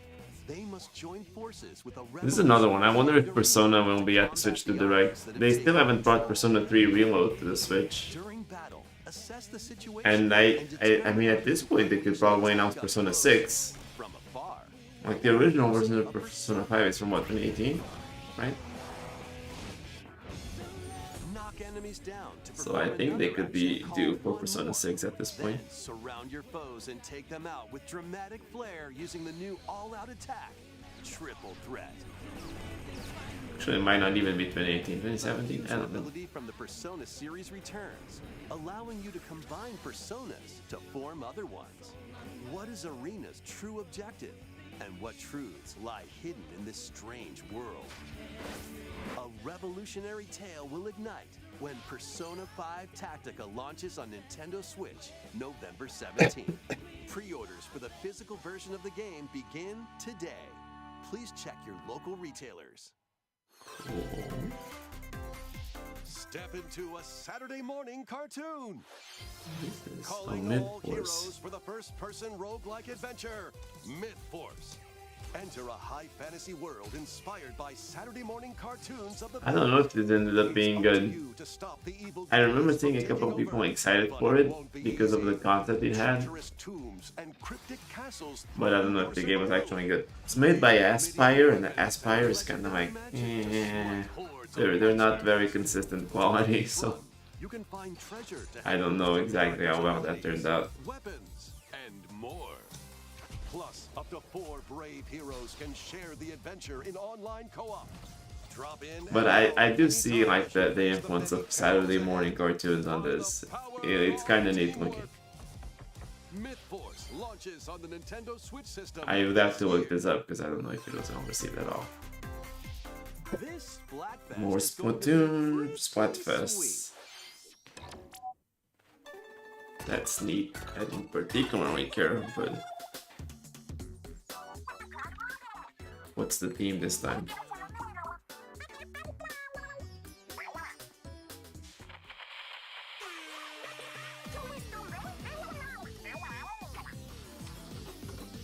C: they must join forces with a
A: This is another one. I wonder if Persona will be at the Switch 2 Direct. They still haven't brought Persona 3 Reload to the Switch.
C: During battle, assess the situation.
A: And I mean, at this point, they could probably announce Persona 6.
C: From afar.
A: Like the original version of Persona 5 is from what, 2018, right?
C: Knock enemies down to
A: So I think they could be due for Persona 6 at this point.
C: surround your foes and take them out with dramatic flair using the new all-out attack, Triple Threat.
A: Actually, it might not even be 2018, 2017, I don't know.
C: Ability from the Persona series returns, allowing you to combine personas to form other ones. What is Arena's true objective? And what truths lie hidden in this strange world? A revolutionary tale will ignite when Persona 5 Tactica launches on Nintendo Switch November 17th. Pre-orders for the physical version of the game begin today. Please check your local retailers. Step into a Saturday morning cartoon. Calling all heroes for the first-person roguelike adventure, Myth-Force. Enter a high fantasy world inspired by Saturday morning cartoons of the
A: I don't know if it ended up being good. I remember seeing a couple of people excited for it because of the concept it had. But I don't know if the game was actually good. It's made by Aspyr, and Aspyr is kind of like, they're not very consistent quality, so I don't know exactly how well that turned out.
C: Weapons and more. Plus, up to 4 brave heroes can share the adventure in online co-op. Drop in.
A: But I do see like the influence of Saturday morning cartoons on this. It's kind of neat looking.
C: Myth-Force launches on the Nintendo Switch system.
A: I would have to look this up because I don't know if it was on received at all.
C: This Splatfest
A: More Splatoon, Splatfest. That's neat. I don't particularly care, but what's the theme this time?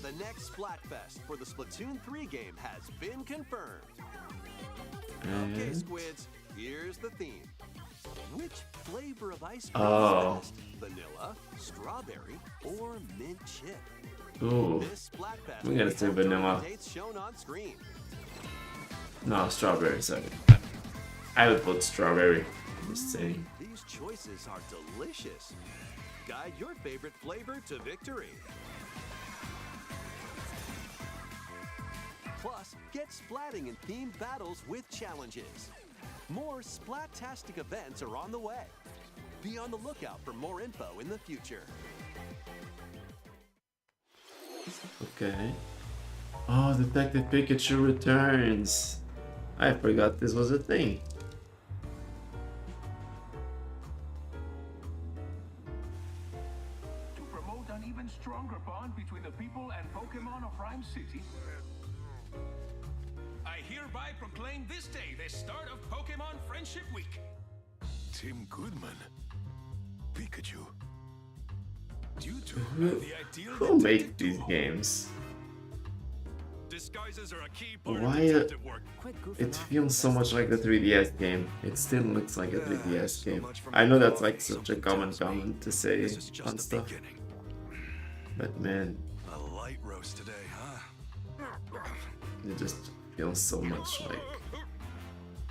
C: The next Splatfest for the Splatoon 3 game has been confirmed. Okay, Squids, here's the theme. Which flavor of ice cream is best? Vanilla, strawberry, or mint chip?
A: Ooh, we gotta say vanilla.
C: Dates shown on screen.
A: No, strawberry, sorry. I would put strawberry. I'm just saying.
C: These choices are delicious. Guide your favorite flavor to victory. Plus, get splatting in themed battles with challenges. More Splat-tastic events are on the way. Be on the lookout for more info in the future.
A: Okay. Oh, Detective Pikachu returns. I forgot this was a thing.
F: To promote an even stronger bond between the people and Pokemon of Rhyme City, I hereby proclaim this day the start of Pokemon Friendship Week.
G: Tim Goodman. Pikachu. Due to the ideal
A: Who make these games?
F: Disguises are a key part
A: Why?
F: of detective work.
A: It feels so much like the 3DS game. It still looks like a 3DS game. I know that's like such a common comment to say on stuff. But man,
G: A light roast today, huh?
A: it just feels so much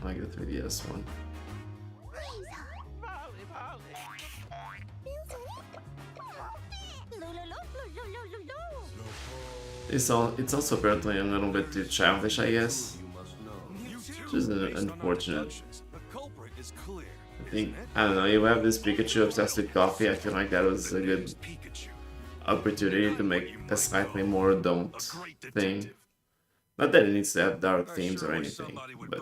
A: like the 3DS one. It's also apparently a little bit too childish, I guess. Which is unfortunate. I think, I don't know, you have this Pikachu obsessed with coffee. I feel like that was a good opportunity to make a slightly more adult thing. Not that it needs to have dark themes or anything, but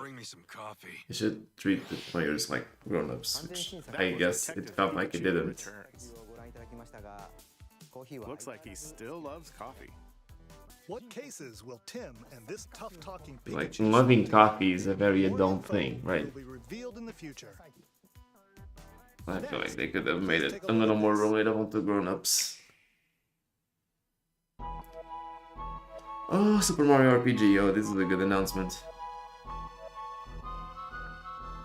A: you should treat the players like grown-ups, which I guess it felt like it didn't.
B: Looks like he still loves coffee. What cases will Tim and this tough-talking
A: Like,
B: Pikachu
A: loving coffee is a very adult thing, right?
B: will be revealed in the future?
A: I feel like they could have made it a little more relatable to grown-ups. Oh, Super Mario RPG. Oh, this is a good announcement.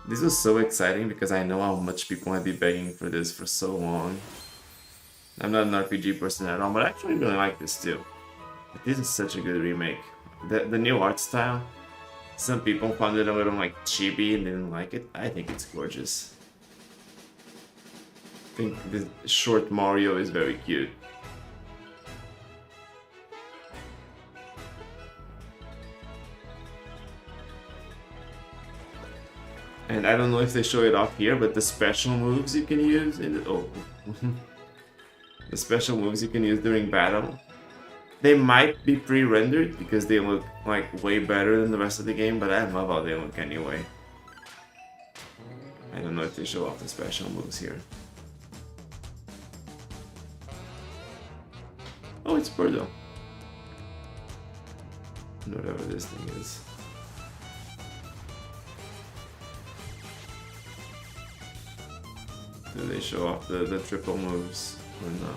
A: This was so exciting because I know how much people have been begging for this for so long. I'm not an RPG person at all, but I actually really like this too. But this is such a good remake. The new art style, some people found it a little like cheapy and didn't like it. I think it's gorgeous. I think the short Mario is very cute. And I don't know if they show it off here, but the special moves you can use in the, the special moves you can use during battle, they might be pre-rendered because they look like way better than the rest of the game, but I love how they look anyway. I don't know if they show off the special moves here. Oh, it's Birdo. Whatever this thing is. Do they show off the triple moves or no?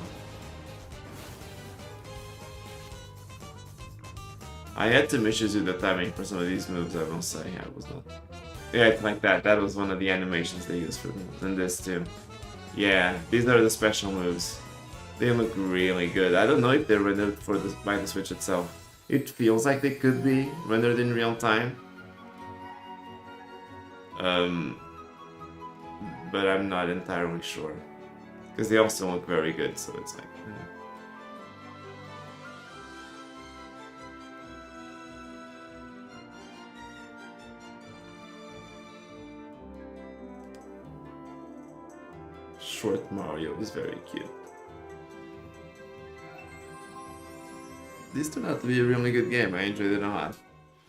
A: I had some issues with the timing for some of these moves, I will say. I was not... Yeah, it's like that. That was one of the animations they used for them. And this too. Yeah, these are the special moves. They look really good. I don't know if they're rendered for by the Switch itself. It feels like they could be rendered in real time. But I'm not entirely sure. Because they also look very good, so it's like... Short Mario is very cute. This turned out to be a really good game. I enjoyed it a lot.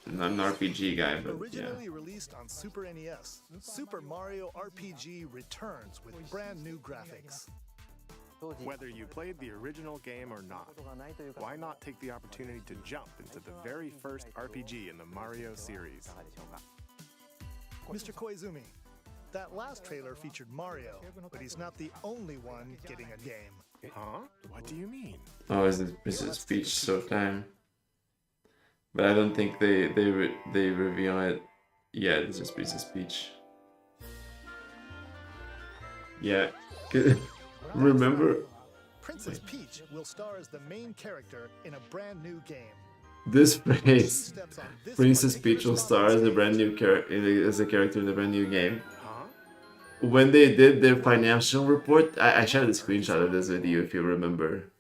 A: I'm not an RPG guy, but
B: Originally released on Super NES, Super Mario RPG returns with brand new graphics.
I: Whether you played the original game or not, why not take the opportunity to jump into the very first RPG in the Mario series?
B: Mr. Koizumi, that last trailer featured Mario, but he's not the only one getting a game.
I: Huh? What do you mean?
A: Oh, is it speech showtime? But I don't think they reveal it. Yeah, it's just Princess Peach. Yeah. Remember?
B: Princess Peach will star as the main character in a brand new game.
A: This phrase, Princess Peach will star as a brand new character in a brand new game. When they did their financial report, I shared a screenshot of this with you if you remember.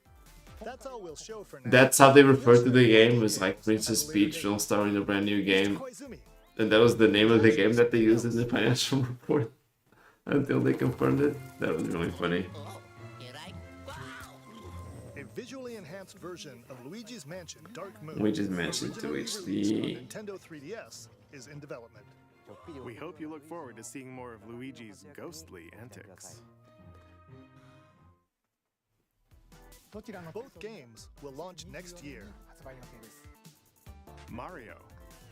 B: That's all we'll show for now.
A: That's how they referred to the game, was like Princess Peach will star in a brand new game. And that was the name of the game that they used in the financial report. Until they confirmed it. That was really funny.
B: A visually enhanced version of Luigi's Mansion Dark Moon.
A: Luigi's Mansion to HD.
B: Nintendo 3DS is in development.
I: We hope you look forward to seeing more of Luigi's ghostly antics.
B: Both games will launch next year.
I: Mario,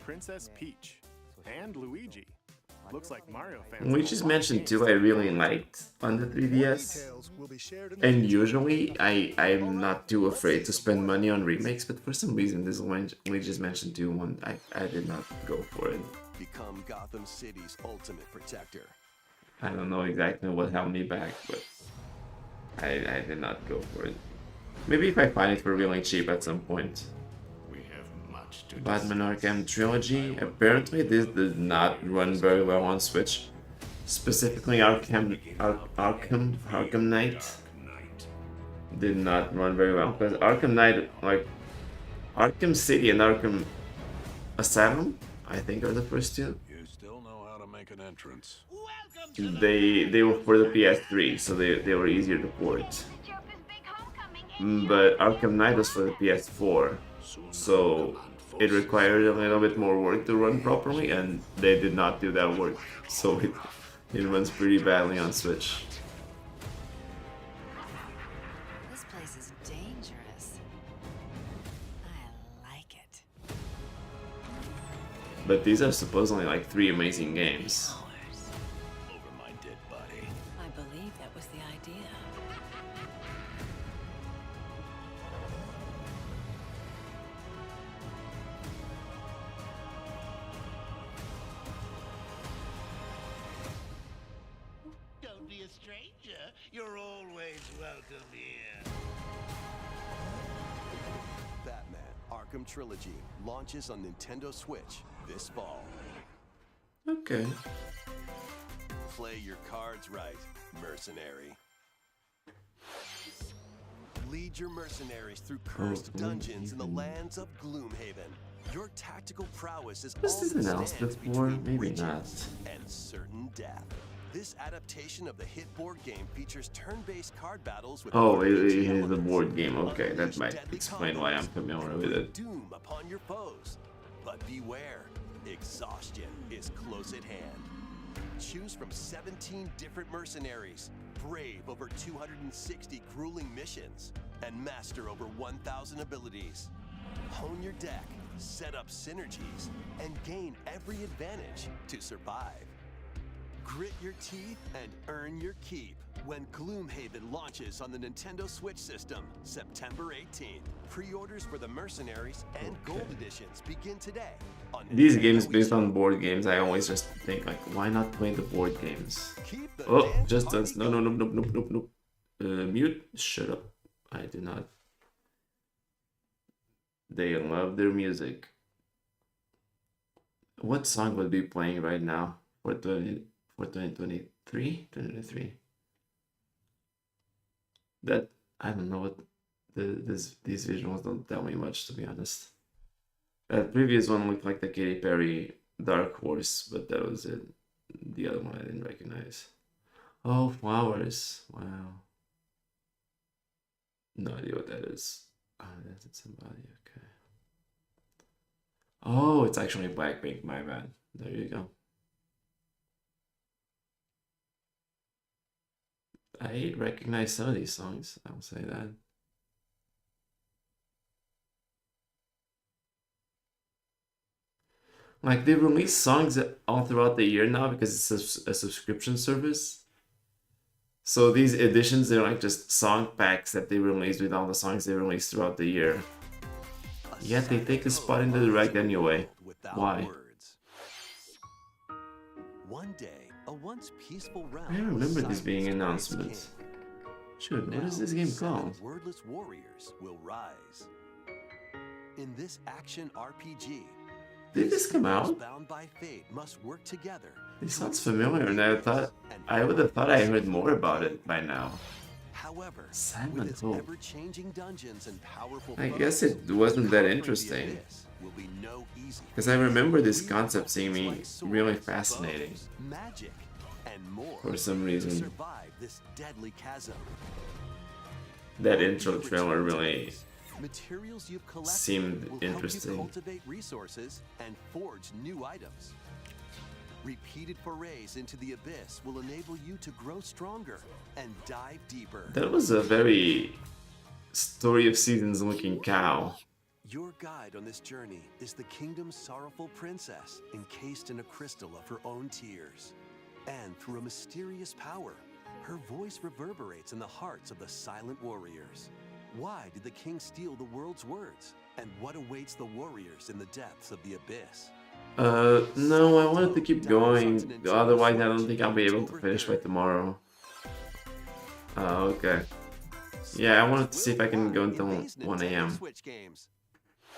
I: Princess Peach, and Luigi. Looks like Mario fans.
A: Luigi's Mansion 2 I really liked on the 3DS. And usually I'm not too afraid to spend money on remakes, but for some reason this Luigi's Mansion 2 one, I did not go for it.
C: Become Gotham City's ultimate protector.
A: I don't know exactly what held me back, but I did not go for it. Maybe if I find it for really cheap at some point. Batman Arkham Trilogy. Apparently this did not run very well on Switch. Specifically Arkham Knight did not run very well. Because Arkham Knight, like Arkham City and Arkham Asylum, I think are the first two.
G: You still know how to make an entrance.
A: They were for the PS3, so they were easier to port. But Arkham Knight was for the PS4, so it required a little bit more work to run properly, and they did not do that work, so it runs pretty badly on Switch.
H: This place is dangerous. I like it.
A: But these are supposedly like 3 amazing games.
G: Over my dead body.
H: I believe that was the idea.
K: stranger, you're always welcome here.
C: Batman Arkham Trilogy launches on Nintendo Switch this fall.
A: Okay.
C: Play your cards right, mercenary. Lead your mercenaries through cursed dungeons in the lands of Gloomhaven. Your tactical prowess is
A: Was
C: all
A: this
C: that
A: announced
C: stands
A: before?
C: between
A: Maybe
C: riches
A: not.
C: and certain death. This adaptation of the hit board game features turn-based card battles with
A: Oh, it
C: RPG
A: is a
C: elements.
A: board game. Okay, that
C: Unleash
A: might
C: deadly
A: explain why I'm
C: combos
A: familiar
C: and
A: with
C: bring
A: it.
C: doom upon your foes. But beware, exhaustion is close at hand. Choose from 17 different mercenaries, brave over 260 grueling missions, and master over 1,000 abilities. Hone your deck, set up synergies, and gain every advantage to survive. Grit your teeth and earn your keep when Gloomhaven launches on the Nintendo Switch system September 18th. Pre-orders for the Mercenaries and Gold Editions begin today. On
A: These
C: Nintendo
A: games based
C: eShop.
A: on board games, I always just think like, why not play the board games?
C: Keep the
A: Oh,
C: dance
A: just
C: party
A: dance. No, no, no, no, no, no, no. Mute. Shut up. I do not. They love their music. What song would be playing right now for 2023? 2023. That I don't know what these visuals don't tell me much, to be honest. That previous one looked like the Katy Perry Dark Horse, but that was it. The other one I didn't recognize. Oh, Flowers. Wow. No idea what that is. Oh, that's somebody. Okay. Oh, it's actually Blackpink. My bad. There you go. I recognize some of these songs. I'll say that. Like, they release songs all throughout the year now because it's a subscription service. So these editions, they're like just song packs that they release with all the songs they release throughout the year. Yet they take a spot in the direct anyway. Why?
C: One day, a once peaceful realm
A: I remember this being announcements. Shoot, what is this game called?
C: Wordless warriors will rise. In this action RPG,
A: Did this come out?
C: bound by fate must work together.
A: This sounds familiar, and I would have thought I heard more about it by now.
C: However,
A: Silent
C: with its
A: Hope.
C: ever-changing dungeons and powerful
A: I
C: foes,
A: guess it wasn't that
C: conquering the
A: interesting.
C: abyss will be no easy
A: Because I remember this concept seeming really fascinating.
C: bows, magic, and more
A: For some
C: to
A: reason.
C: survive this deadly chasm.
A: That intro trailer really
C: Materials you've collected
A: seemed
C: will
A: interesting.
C: help you cultivate resources and forge new items. Repeated forays into the abyss will enable you to grow stronger and dive deeper.
A: That was a very Story of Seasons looking cow.
C: Your guide on this journey is the kingdom's sorrowful princess, encased in a crystal of her own tears. And through a mysterious power, her voice reverberates in the hearts of the silent warriors. Why did the king steal the world's words? And what awaits the warriors in the depths of the abyss?
A: No, I wanted to keep going, otherwise I don't think I'll be able to finish by tomorrow. Okay. Yeah, I wanted to see if I can go until 1 AM.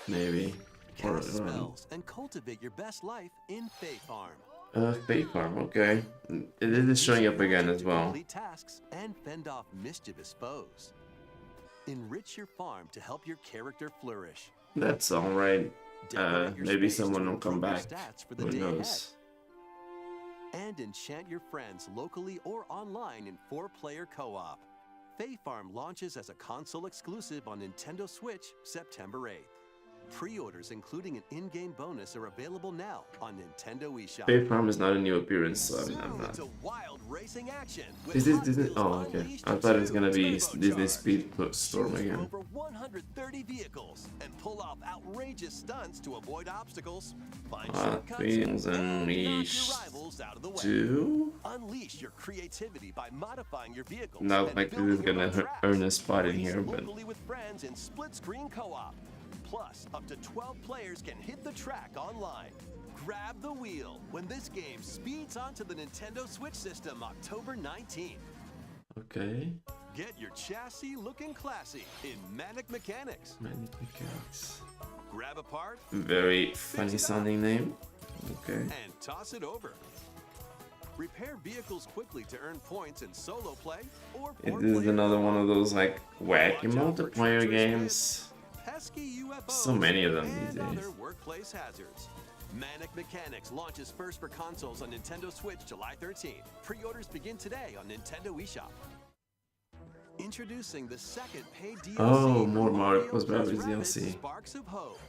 A: Maybe. Or,
C: Cast spells and cultivate your best life in Fae Farm.
A: Fae Farm, okay. It is showing up again as well.
C: Complete tasks and fend off mischievous foes. Enrich your farm to help your character flourish.
A: That's alright.
C: Decorate your
A: Maybe
C: space to
A: someone will come
C: improve your
A: back.
C: stats for the
A: Who
C: day
A: knows?
C: ahead. And enchant your friends locally or online in 4-player co-op. Fae Farm launches as a console exclusive on Nintendo Switch September 8th. Pre-orders, including an in-game bonus, are available now on Nintendo eShop.
A: Fae Farm is not a new appearance, so I mean, I'm not.
C: It's a wild racing action with
A: Is this
C: Hot
A: Disney?
C: Wheels
A: Oh, okay.
C: Unleashed
A: I thought it was
C: 2
A: gonna be
C: Turbocharged.
A: Disney Speedstorm
C: Choose
A: again.
C: over 130 vehicles and pull off outrageous stunts to avoid obstacles. Find
A: Hot
C: shortcuts
A: Wheels
C: and knock
A: Unleashed
C: your rivals out of the way.
A: 2?
C: Unleash your creativity by modifying your vehicles.
A: Not
C: and
A: like this is
C: building your
A: gonna
C: own tracks.
A: earn a spot in
C: Race
A: here, but
C: locally with friends in split-screen co-op. Plus, up to 12 players can hit the track online. Grab the wheel when this game speeds onto the Nintendo Switch system October 19th.
A: Okay.
C: Get your chassis looking classy in Manic Mechanics.
A: Manic Mechanics.
C: Grab a part.
A: Very funny sounding name. Okay.
C: And toss it over. Repair vehicles quickly to earn points in solo play or
A: It is another one of those like wacky multiplayer games.
C: pesky UFOs.
A: So many of them
C: and
A: these days.
C: other workplace hazards. Manic Mechanics launches first for consoles on Nintendo Switch July 13th. Pre-orders begin today on Nintendo eShop. Introducing the second paid DLC.
A: Oh, more Mario
C: plus
A: Brothers
C: Rabbids
A: DLC.
C: Sparks of Hope.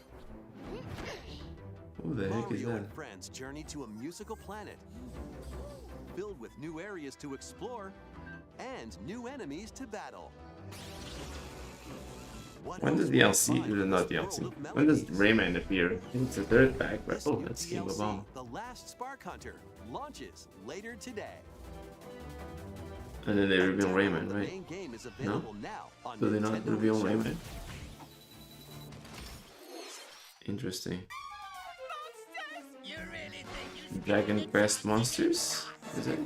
A: Who the heck is
C: Mario
A: that?
C: and friends journey to a musical planet filled with new areas to explore and new enemies to battle.
A: When does DLC, not DLC, when does Rayman appear? I think it's the third pack, but oh, that's King of All.
C: The Last Spark Hunter launches later today.
A: And then they reveal Rayman,
C: The
A: right?
C: main game is
A: No?
C: available now on
A: Do they not
C: Nintendo
A: reveal
C: eShop.
A: Rayman? Interesting. Dragon Quest Monsters? Is it?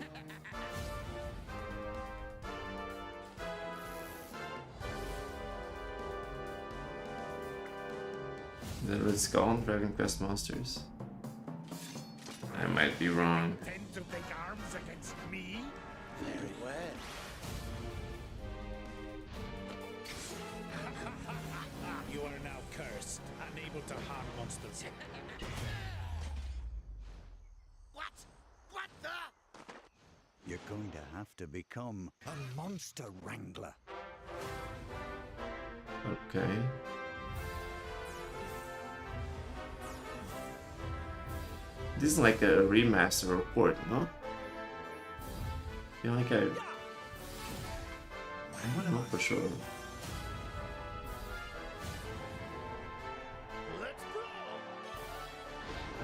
A: Is that what it's called? Dragon Quest Monsters? I might be wrong.
K: Intend to take arms against me? Very well. You are now cursed, unable to harm monsters. What? What the?
N: You're going to have to become a monster wrangler.
A: Okay. This is like a remaster or port, no? I feel like I don't know for sure.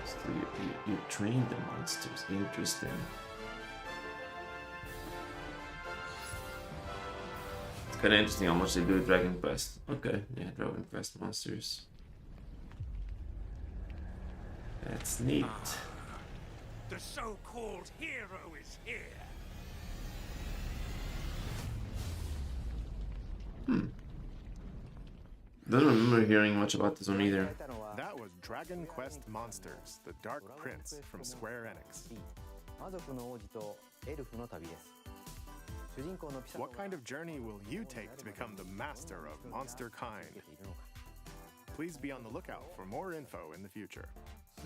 A: So you train the monsters. Interesting. It's kind of interesting how much they do with Dragon Quest. Okay, yeah, Dragon Quest Monsters. That's neat.
K: The so-called hero is here.
A: Don't remember hearing much about this one either.
I: That was Dragon Quest Monsters, the Dark Prince from Square Enix. What kind of journey will you take to become the master of monster kind? Please be on the lookout for more info in the future.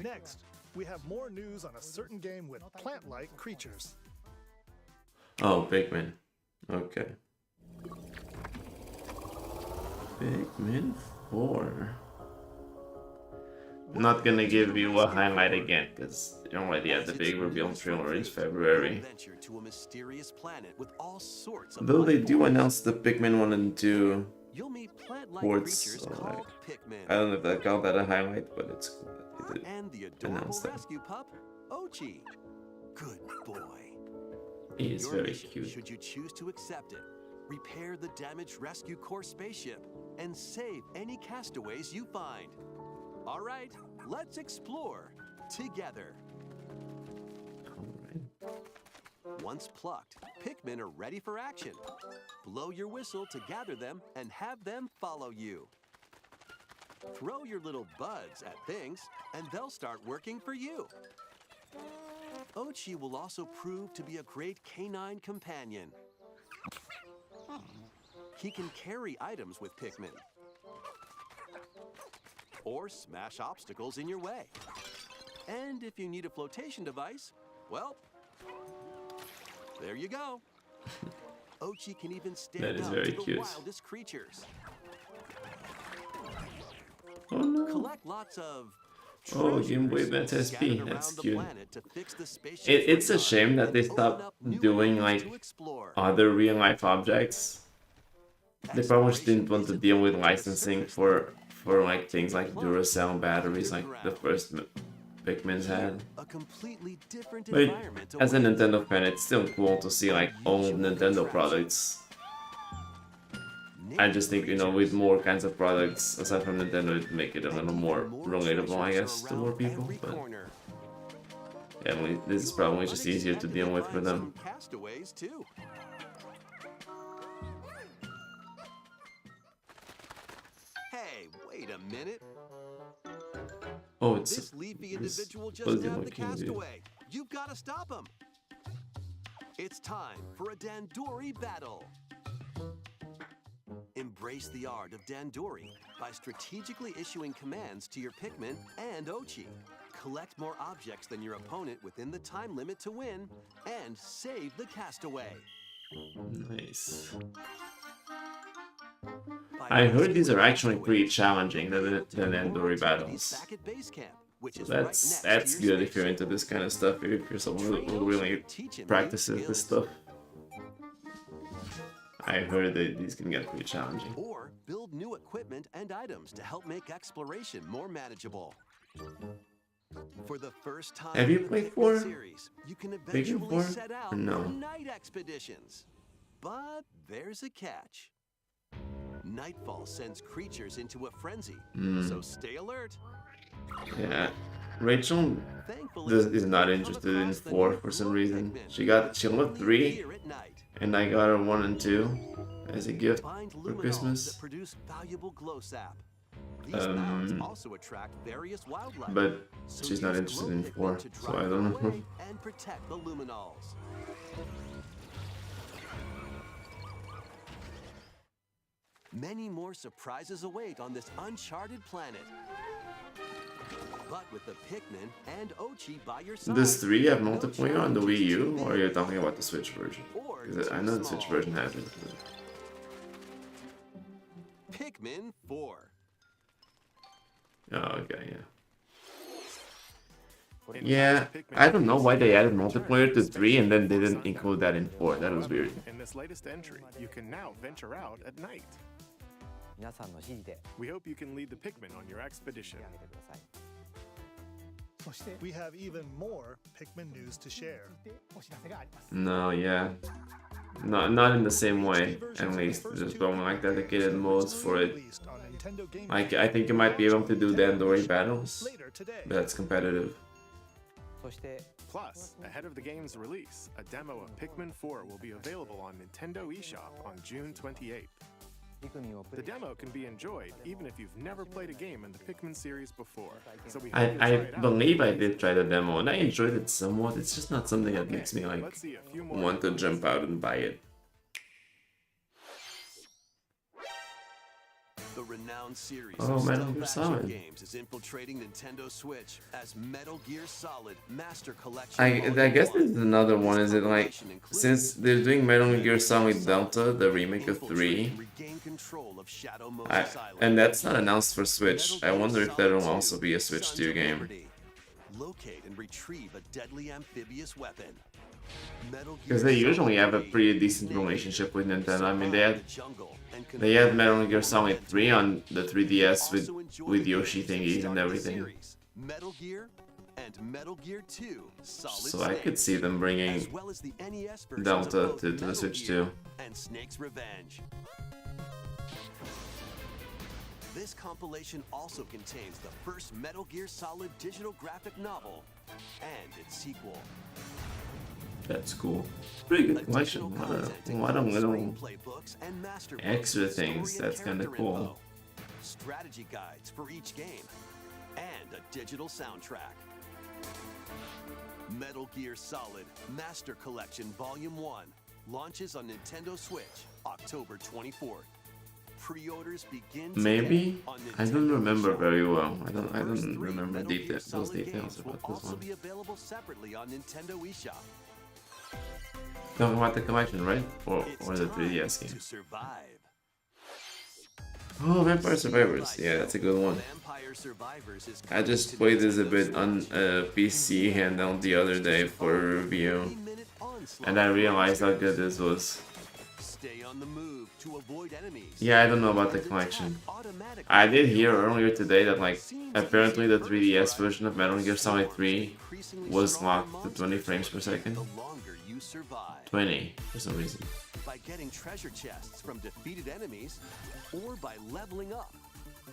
B: Next, we have more news on a certain game with plant-like creatures.
A: Oh, Pikmin. Okay. Pikmin 4. I'm not gonna give you a highlight again, because you already had the big reveal trailer in February.
C: Adventure to a mysterious planet with all sorts of
A: Though they
C: life
A: do
C: forms.
A: announce the Pikmin 1 and 2
C: You'll meet plant-like
A: ports,
C: creatures
A: so
C: called
A: like,
C: Pikmin.
A: I don't know if I call that a highlight, but it's cool that they did
C: And the adorable
A: announce that.
C: rescue pup, Ochi. Good boy.
A: He is
C: Your
A: very
C: mission,
A: cute.
C: should you choose to accept it, repair the damaged Rescue Corps spaceship and save any castaways you find. All right, let's explore together. Once plucked, Pikmin are ready for action. Blow your whistle to gather them and have them follow you. Throw your little buds at things and they'll start working for you. Ochi will also prove to be a great canine companion. He can carry items with Pikmin or smash obstacles in your way. And if you need a flotation device, well, there you go. Ochi can even stand
A: That is
C: up
A: very
C: to the
A: cute.
C: wildest creatures.
A: Oh no.
C: Collect lots of
A: Oh, Game Boy Advance
C: treasures
A: SP.
C: scattered
A: That's
C: around the
A: cute.
C: planet to fix the spaceship
A: It's
C: for
A: a
C: fun
A: shame that they
C: and open
A: stopped
C: up new
A: doing
C: areas
A: like
C: to explore.
A: other real life objects. They probably just didn't want to deal with licensing for like things like Duracell batteries like the first Pikmin's had.
C: A completely different
A: But
C: environment
A: as a
C: awaits.
A: Nintendo fan, it's still cool to see like old Nintendo products. I just think, you know, with more kinds of products aside from Nintendo, it'd make it a little more relatable, I guess, to more people. But yeah, this is probably just easier to deal with for them.
C: Castaways too. Wait a minute.
A: Oh, it's
C: This leafy
A: this
C: individual just
A: fuzzy
C: stabbed the
A: looking dude.
C: castaway. You've got to stop him. It's time for a Dandori battle. Embrace the art of Dandori by strategically issuing commands to your Pikmin and Ochi. Collect more objects than your opponent within the time limit to win, and save the castaway.
A: Nice. I heard these are actually pretty challenging, the Dandori battles.
C: Back at base camp, which
A: So
C: is right
A: that's
C: next to your
A: good if you're into this kind of stuff. If you're someone who really practices this stuff. I heard that these can get pretty challenging.
C: Or build new equipment and items to help make exploration more manageable. For the first time
A: Have you
C: in the
A: played
C: Pikmin
A: 4?
C: series, you can
A: Pikmin
C: eventually
A: 4?
C: set out
A: Or no?
C: for night expeditions. But there's a catch. Nightfall sends creatures into a frenzy, so stay alert.
A: Yeah, Rachel is not interested in 4 for some reason. She got 3, and I got her 1 and 2 as a gift
C: Find
A: for
C: luminals
A: Christmas.
C: that produce valuable glow sap. These mounds also attract various wildlife.
A: But
C: so
A: she's not
C: use
A: interested
C: glow
A: in
C: Pikmin
A: 4,
C: to
A: so
C: drive
A: I
C: them
A: don't know.
C: away and protect the luminals. Many more surprises await on this uncharted planet. But with the Pikmin and Ochi by your side,
A: Does 3 have
C: no
A: multiplayer on the
C: challenges
A: Wii
C: too
A: U,
C: big
A: or are you talking about the Switch version?
C: or
A: Because I know the Switch
C: small.
A: version has it.
C: Pikmin 4.
A: Oh, okay, yeah. Yeah, I don't know why they added multiplayer to 3 and then they didn't include that in 4. That was weird.
I: In this latest entry, you can now venture out at night. We hope you can lead the Pikmin on your expedition.
B: We have even more Pikmin news to share.
A: No, yeah. Not in the same way, at least. Just don't like dedicated modes for it. Like, I think you might be able to do Dandori battles. But that's competitive.
I: Plus, ahead of the game's release, a demo of Pikmin 4 will be available on Nintendo eShop on June 28th. The demo can be enjoyed even if you've never played a game in the Pikmin series before. So we hope you'll try
A: I
I: it out.
A: believe I did try the demo and I enjoyed it somewhat. It's just not something that makes me like
I: Let's see a few more
A: want to jump out and buy it.
C: The renowned series
A: Oh,
C: of
A: Metal
C: stealth
A: Gear
C: action
A: Solid.
C: games is infiltrating Nintendo Switch as Metal Gear Solid Master Collection.
A: I guess this is another one. Is it like, since they're doing Metal Gear Solid Delta, the remake of 3,
C: Regain control of Shadow Moses Island.
A: and that's not announced for Switch. I wonder if that'll also be a Switch 2 game.
C: Locate and retrieve a deadly amphibious weapon. Metal
A: Because
C: Gear
A: they usually
C: Solid
A: have a
C: 3
A: pretty decent relationship with Nintendo. I mean, they had
C: jungle and
A: they had Metal Gear Solid 3 on the 3DS with Yoshi thingies and everything.
C: Metal Gear and Metal Gear 2 Solid
A: So I could see them bringing
C: as well as the NES versions
A: Delta
C: of both
A: to the
C: Metal
A: Switch
C: Gear
A: 2.
C: and Snake's Revenge. This compilation also contains the first Metal Gear Solid digital graphic novel and its sequel.
A: That's cool. Pretty good collection. A lot of little
C: Screenplay books and master books
A: extra
C: with story
A: things.
C: and
A: That's kind of
C: character
A: cool.
C: info, strategy guides for each game, and a digital soundtrack. Metal Gear Solid Master Collection Volume 1 launches on Nintendo Switch October 24th. Pre-orders begin
A: Maybe?
C: today on
A: I don't
C: Nintendo
A: remember
C: eShop.
A: very well. I
C: The
A: don't
C: first 3
A: remember
C: Metal Gear
A: those
C: Solid
A: details
C: games will
A: about this
C: also
A: one.
C: be available separately on Nintendo eShop.
A: Talking about the collection, right? Or the
C: Time
A: 3DS
C: to
A: game.
C: survive.
A: Oh, Vampire Survivors. Yeah, that's a good one.
C: Vampire Survivors is
A: I just played this a bit on PC handheld the other day for a review. And I realized how good this was.
C: Stay on the move to avoid enemies.
A: Yeah, I don't know about the collection. I did hear earlier today that like apparently the 3DS version of Metal Gear Solid 3 was locked to 20 frames per second.
C: The longer you survive.
A: 20 for some reason.
C: By getting treasure chests from defeated enemies or by leveling up.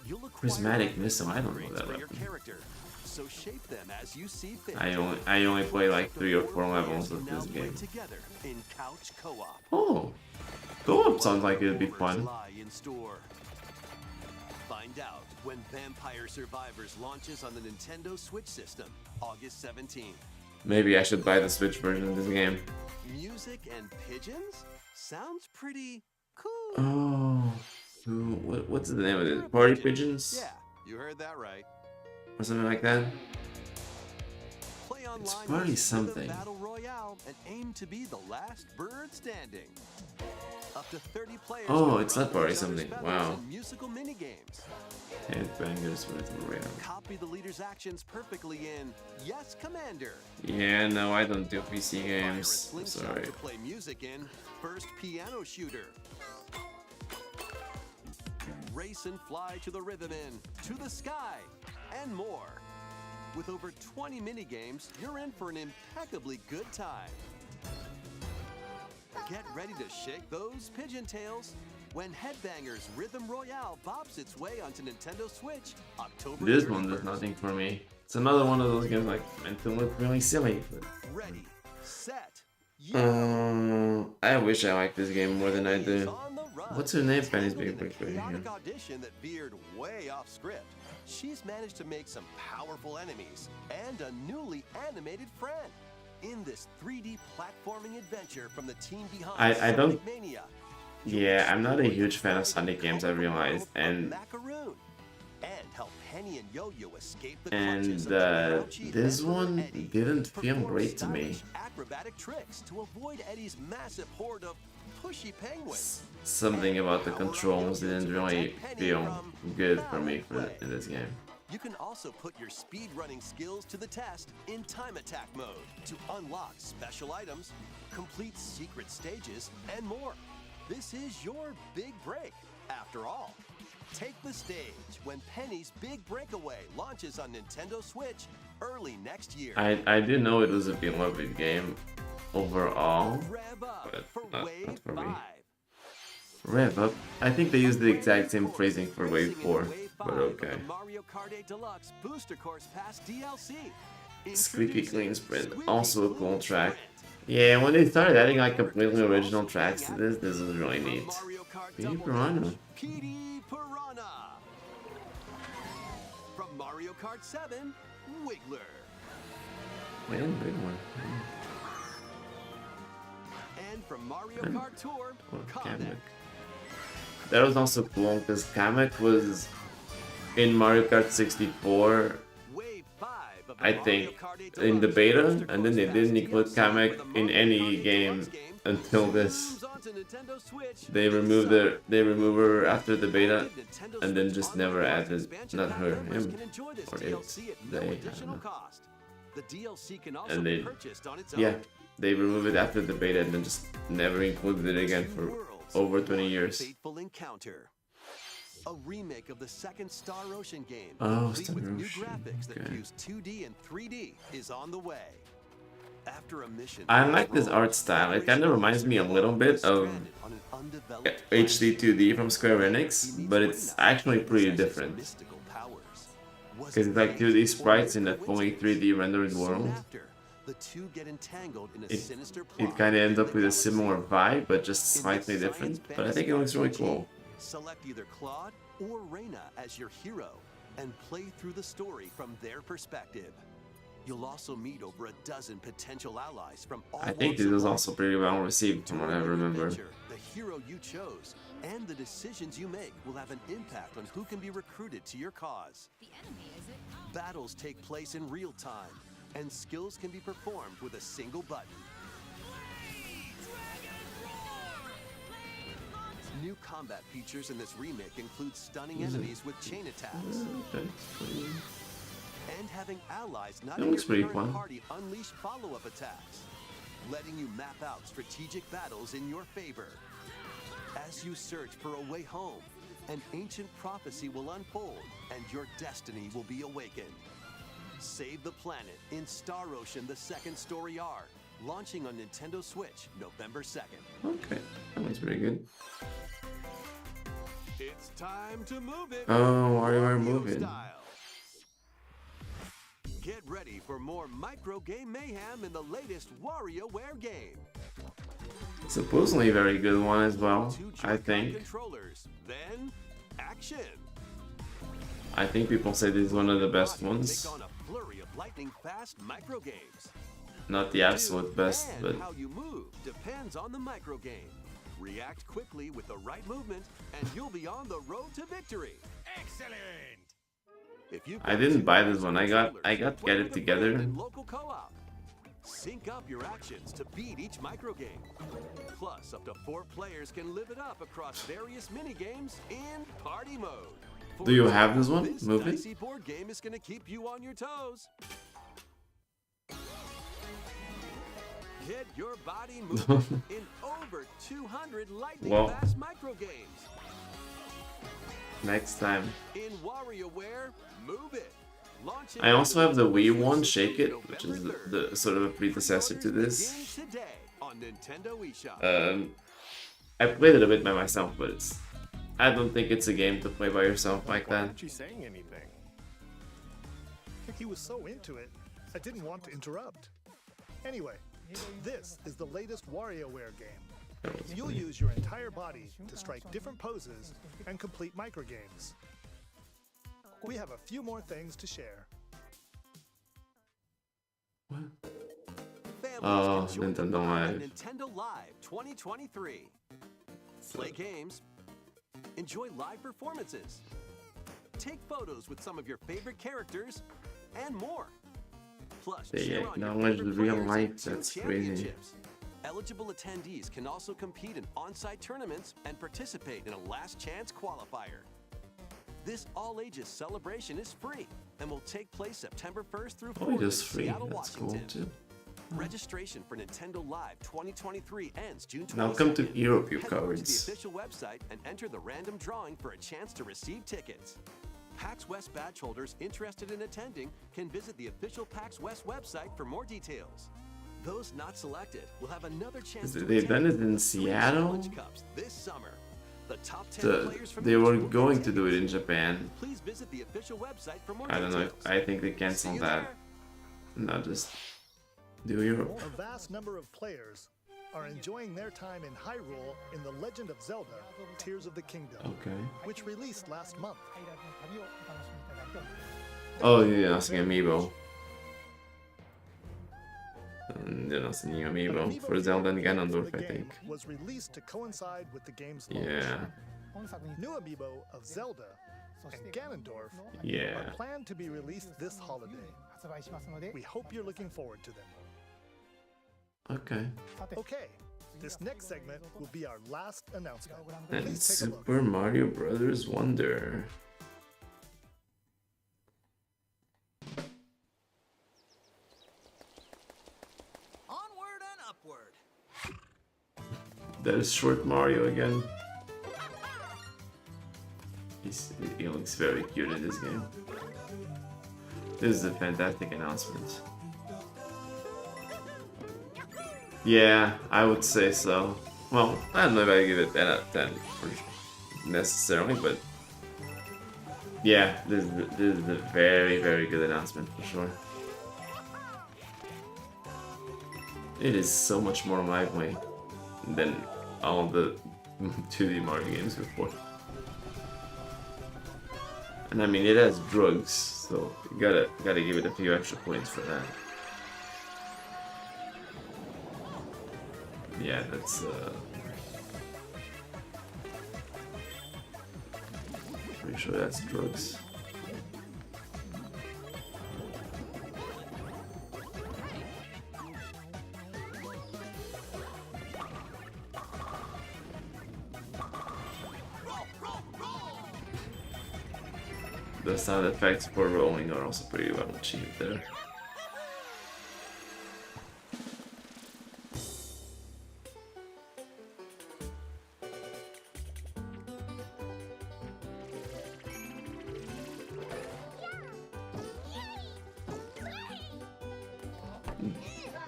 C: You'll acquire
A: Prismatic
C: weapons
A: Missile, I don't know
C: upgrades
A: that
C: for your
A: weapon.
C: character. So shape them as you see fit.
A: I only play like 3 or 4 levels of
C: Now
A: this
C: play
A: game.
C: together in couch co-op.
A: Oh, co-op sounds like it'd be fun.
C: Lie in store. Find out when Vampire Survivors launches on the Nintendo Switch system, August 17th.
A: Maybe I should buy the Switch version of this game.
C: Music and pigeons? Sounds pretty cool.
A: Oh, so what's the name of it? Party Pigeons?
C: Yeah, you heard that right.
A: Or something like that?
C: Play online
A: It's probably
C: with
A: something.
C: Battle Royale and aim to be the last bird standing. Up to 30 players.
A: Oh,
C: can
A: it's
C: run
A: not party
C: each other's
A: something.
C: feathers
A: Wow.
C: in musical minigames.
A: Headbangers Rhythm Royale.
C: Copy the leader's actions perfectly in Yes, Commander.
A: Yeah, no, I don't do PC games. I'm
C: Slingshot
A: sorry.
C: to play music in First Piano Shooter. Race and fly to the rhythm in To the Sky, and more. With over 20 minigames, you're in for an impeccably good time. Get ready to shake those pigeon tails when Headbangers Rhythm Royale bobs its way onto Nintendo Switch October
A: This
C: 31st.
A: one does nothing for me. It's another one of those games like meant to look really silly. But...
C: Ready, set,
A: I wish I liked this game more than I do. What's her name? Penny's Big Break right here.
C: chaotic audition that veered way off script. She's managed to make some powerful enemies and a newly animated friend in this 3D platforming adventure from the team behind
A: I don't.
C: Sonic Mania.
A: Yeah, I'm not a huge fan of Sonic games. I realized, and
C: Macaroon, and help Penny and Yo-Yo escape the clutches of the grouchy
A: this
C: Emperor
A: one
C: Eddie.
A: didn't feel
C: Perform
A: great to me.
C: stylish acrobatic tricks to avoid Eddie's massive horde of pushy penguins.
A: Something about the controls didn't really feel good for me in this game.
C: You can also put your speedrunning skills to the test in time attack mode to unlock special items, complete secret stages, and more. This is your big break, after all. Take the stage when Penny's Big Breakaway launches on Nintendo Switch early next year.
A: I did know it was a beloved game overall, but not for me. Rev up. I think they used the exact same phrasing for Wave 4, but okay.
C: Mario Kart 8 Deluxe Booster Course Pass DLC.
A: Squeaky Clean Sprint, also a cool track. Yeah, when they started adding like completely original tracks to this is really neat. Petey Piranha.
C: Petey Piranha. From Mario Kart 7, Wiggler.
A: Man, big one.
C: And from Mario Kart Tour,
A: Kamek. That was also cool because Kamek was in Mario Kart 64, I think, in the beta, and then they didn't include Kamek in any game until this. They removed her after the beta, and then just never added, not her, him, or it, they, I don't know.
C: The DLC can also
A: And
C: be
A: they,
C: purchased on its
A: yeah,
C: own.
A: they removed it after the beta and then just never included it again for over 20 years.
C: Fateful Encounter. A remake of the second Star Ocean game,
A: Oh,
C: complete
A: Star
C: with new
A: Ocean,
C: graphics that
A: okay.
C: fuse 2D and 3D, is on the way. After a mission,
A: I like this art style. It kind of reminds me a little bit of HD 2D from Square Enix, but it's actually pretty different. Because it's like 2D sprites in a fully 3D rendered world.
C: the two get entangled in a
A: It,
C: sinister plot.
A: it kind of ends up with a similar vibe, but just slightly different. But I think it looks really cool.
C: Select either Claude or Reyna as your hero and play through the story from their perspective. You'll also meet over a dozen potential allies from all
A: I think
C: walks
A: this
C: of
A: was
C: life.
A: also pretty well received from what I remember.
C: Adventure, the hero you chose and the decisions you make will have an impact on who can be recruited to your cause. Battles take place in real time, and skills can be performed with a single button. New combat features in this remake include stunning
A: Is it-
C: enemies with chain attacks. And having allies not
A: That
C: in
A: looks
C: your
A: pretty
C: current
A: fun.
C: party unleash follow-up attacks, letting you map out strategic battles in your favor. As you search for a way home, an ancient prophecy will unfold and your destiny will be awakened. Save the planet in Star Ocean: The Second Story R, launching on Nintendo Switch November 2nd.
A: Okay, that looks pretty good.
C: It's time to move it.
A: Oh, WarioWare moving.
C: Style. Get ready for more micro game mayhem in the latest WarioWare game.
A: Supposedly a very good one as well, I think.
C: Controllers, then action.
A: I think people say this is one of the best ones.
C: Take on a flurry of lightning-fast micro games.
A: Not the absolute best,
C: And
A: but
C: how you move depends on the micro game. React quickly with the right movement, and you'll be on the road to victory.
K: Excellent!
C: If you
A: I didn't buy this one. I got Get It Together.
C: local co-op. Sync up your actions to beat each micro game. Plus, up to 4 players can live it up across various mini games in party mode.
A: Do you have this one?
C: This
A: Move it?
C: dicey board game is going to keep you on your toes. Get your body moving in over 200 lightning-fast micro games.
A: Next time.
C: In WarioWare, move it. Launch it
A: I also have the Wii one, Shake It, which is the sort of a predecessor to this.
C: today on Nintendo eShop.
A: I played it a bit by myself, but I don't think it's a game to play by yourself like
I: Why
A: that.
I: aren't you saying anything?
B: He was so into it, I didn't want to interrupt. Anyway, this is the latest WarioWare game. You'll use your entire body to strike different poses and complete microgames. We have a few more things to share.
A: Oh,
C: Families can join the
A: Nintendo
C: fun
A: Live.
C: on Nintendo Live 2023. Play games, enjoy live performances, take photos with some of your favorite characters, and more. Plus,
A: They
C: cheer on your
A: acknowledge
C: favorite
A: real
C: players
A: life,
C: in two
A: that's crazy.
C: championships. Eligible attendees can also compete in on-site tournaments and participate in a last chance qualifier. This all-ages celebration is free and will take place September 1st through 4th
A: Oh, it
C: in
A: is free.
C: Seattle,
A: That's cool
C: Washington.
A: too.
C: Registration for Nintendo Live 2023 ends June 22nd.
A: Now come to Europe, you
C: Head over to the
A: cowards.
C: official website and enter the random drawing for a chance to receive tickets. PAX West badge holders interested in attending can visit the official PAX West website for more details. Those not selected will have another chance to
A: They've done
C: attend
A: it in
C: three
A: Seattle.
C: Challenge Cups this summer. The top 10 players from
A: They
C: each
A: were
C: will
A: going
C: get
A: to do it in Japan.
C: Please visit the official website for more
A: I don't know.
C: details.
A: I think they canceled that. Not just do Europe.
B: A vast number of players are enjoying their time in Hyrule in The Legend of Zelda: Tears of the Kingdom,
A: Okay.
B: which released last month.
A: Oh, yeah, nothing amiibo. Yeah, nothing new amiibo for Zelda and Ganondorf, I think.
B: Was released to coincide with the game's launch.
A: Yeah.
B: New amiibo of Zelda and Ganondorf
A: Yeah.
B: are planned to be released this holiday. We hope you're looking forward to them.
A: Okay.
B: Okay, this next segment will be our last announcement.
A: And
B: Please take a look.
A: Super Mario Brothers Wonder.
K: Onward and upward.
A: That is short Mario again. He looks very cute in this game. This is a fantastic announcement. Yeah, I would say so. Well, I don't know if I give it 10 out of 10 necessarily, but yeah, this is a very, very good announcement for sure. It is so much more my way than all the 2D Mario games before. And I mean, it has drugs, so you gotta give it a few extra points for that. Yeah, that's pretty sure that's drugs. The sound effects for rolling are also pretty well achieved there.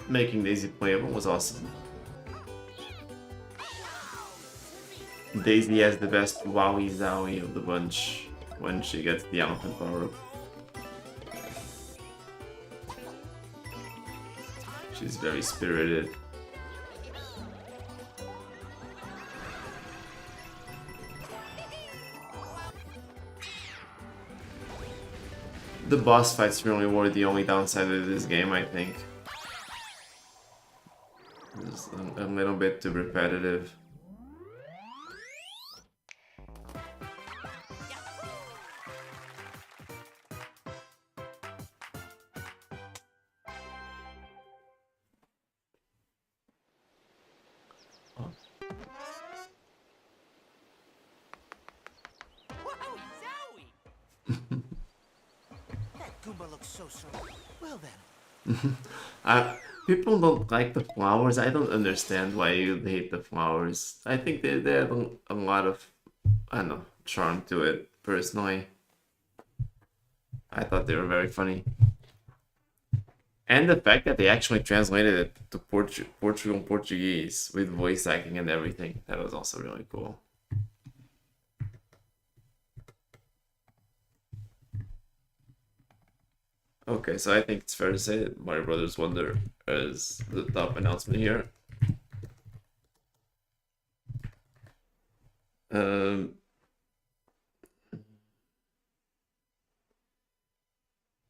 A: Making Daisy playable was awesome. Daisy has the best wowie zowie of the bunch when she gets the elephant power up. She's very spirited. The boss fights really were the only downside of this game, I think. Just a little bit too repetitive.
K: Well then.
A: People don't like the flowers. I don't understand why you hate the flowers. I think they have a lot of, I don't know, charm to it, personally. I thought they were very funny. And the fact that they actually translated it to Portuguese with voice acting and everything, that was also really cool. Okay, so I think it's fair to say that Mario Brothers Wonder is the top announcement here. I'm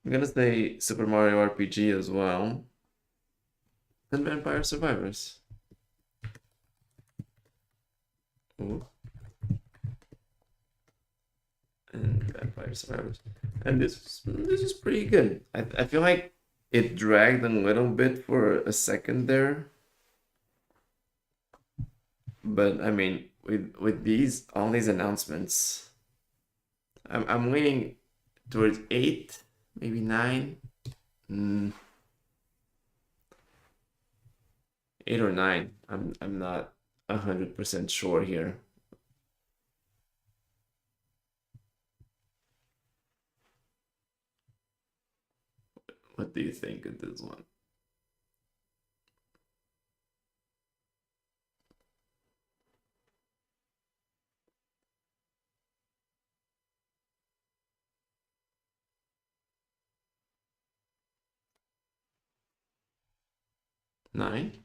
A: gonna say Super Mario RPG as well. And Vampire Survivors. Ooh. And Vampire Survivors. And this is pretty good. I feel like it dragged a little bit for a second there. But I mean, with all these announcements, I'm leaning towards 8, maybe 9. 8 or 9. I'm not 100% sure here. What do you think of this one? Nine?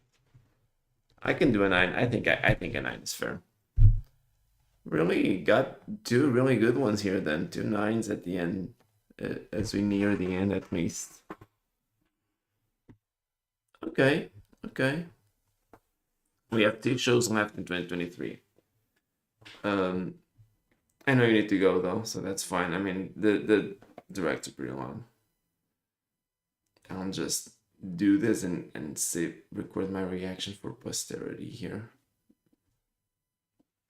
A: I can do a 9. I think a 9 is fair. Really got two really good ones here then. 2 9s at the end, as we near the end at least. Okay. We have 2 shows left in 2023. I know you need to go though, so that's fine. I mean, the directs are pretty long. I'll just do this and record my reaction for posterity here.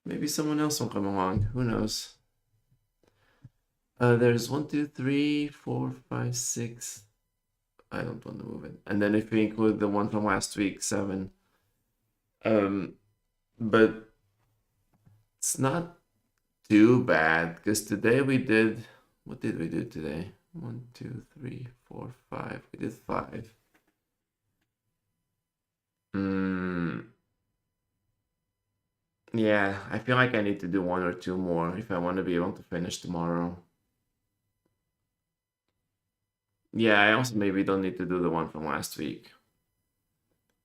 A: Maybe someone else will come along. Who knows? There's 1, 2, 3, 4, 5, 6. I don't want to move it. And then if we include the one from last week, 7. But it's not too bad because today we did. What did we do today? 1, 2, 3, 4, 5. We did 5. Yeah, I feel like I need to do 1 or 2 more if I want to be able to finish tomorrow. Yeah, I also maybe don't need to do the one from last week.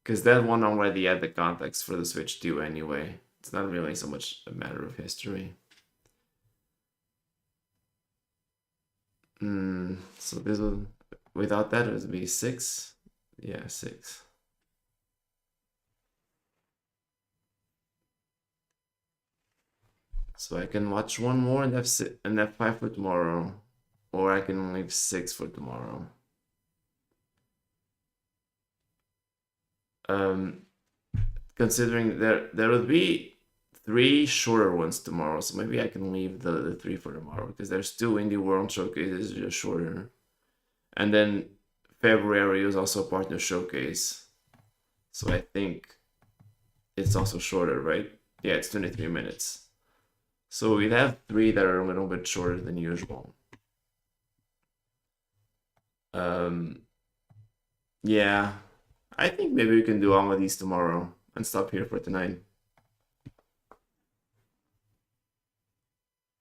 A: Because that one already had the context for the Switch 2 anyway. It's not really so much a matter of history. So this would, without that, it would be 6. Yeah, 6. So I can watch 1 more and have 5 for tomorrow. Or I can leave 6 for tomorrow. Considering there would be 3 shorter ones tomorrow, so maybe I can leave the 3 for tomorrow because there's 2 Indie World showcases just shorter, and then February is also a partner showcase, so I think it's also shorter, right? Yeah, it's 23 minutes. So we'd have 3 that are a little bit shorter than usual. Yeah, I think maybe we can do all of these tomorrow and stop here for tonight.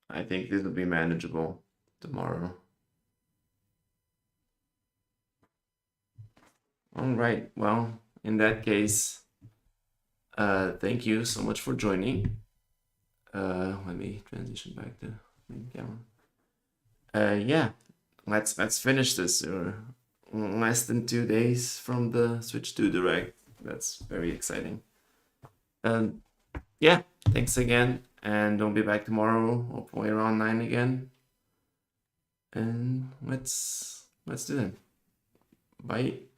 A: I think this will be manageable tomorrow. All right, well, in that case, thank you so much for joining. Let me transition back to main camera. Yeah, let's finish this. We're less than 2 days from the Switch 2 Direct. That's very exciting. Yeah, thanks again, and don't be back tomorrow. Hopefully around 9 again. And let's do that. Bye.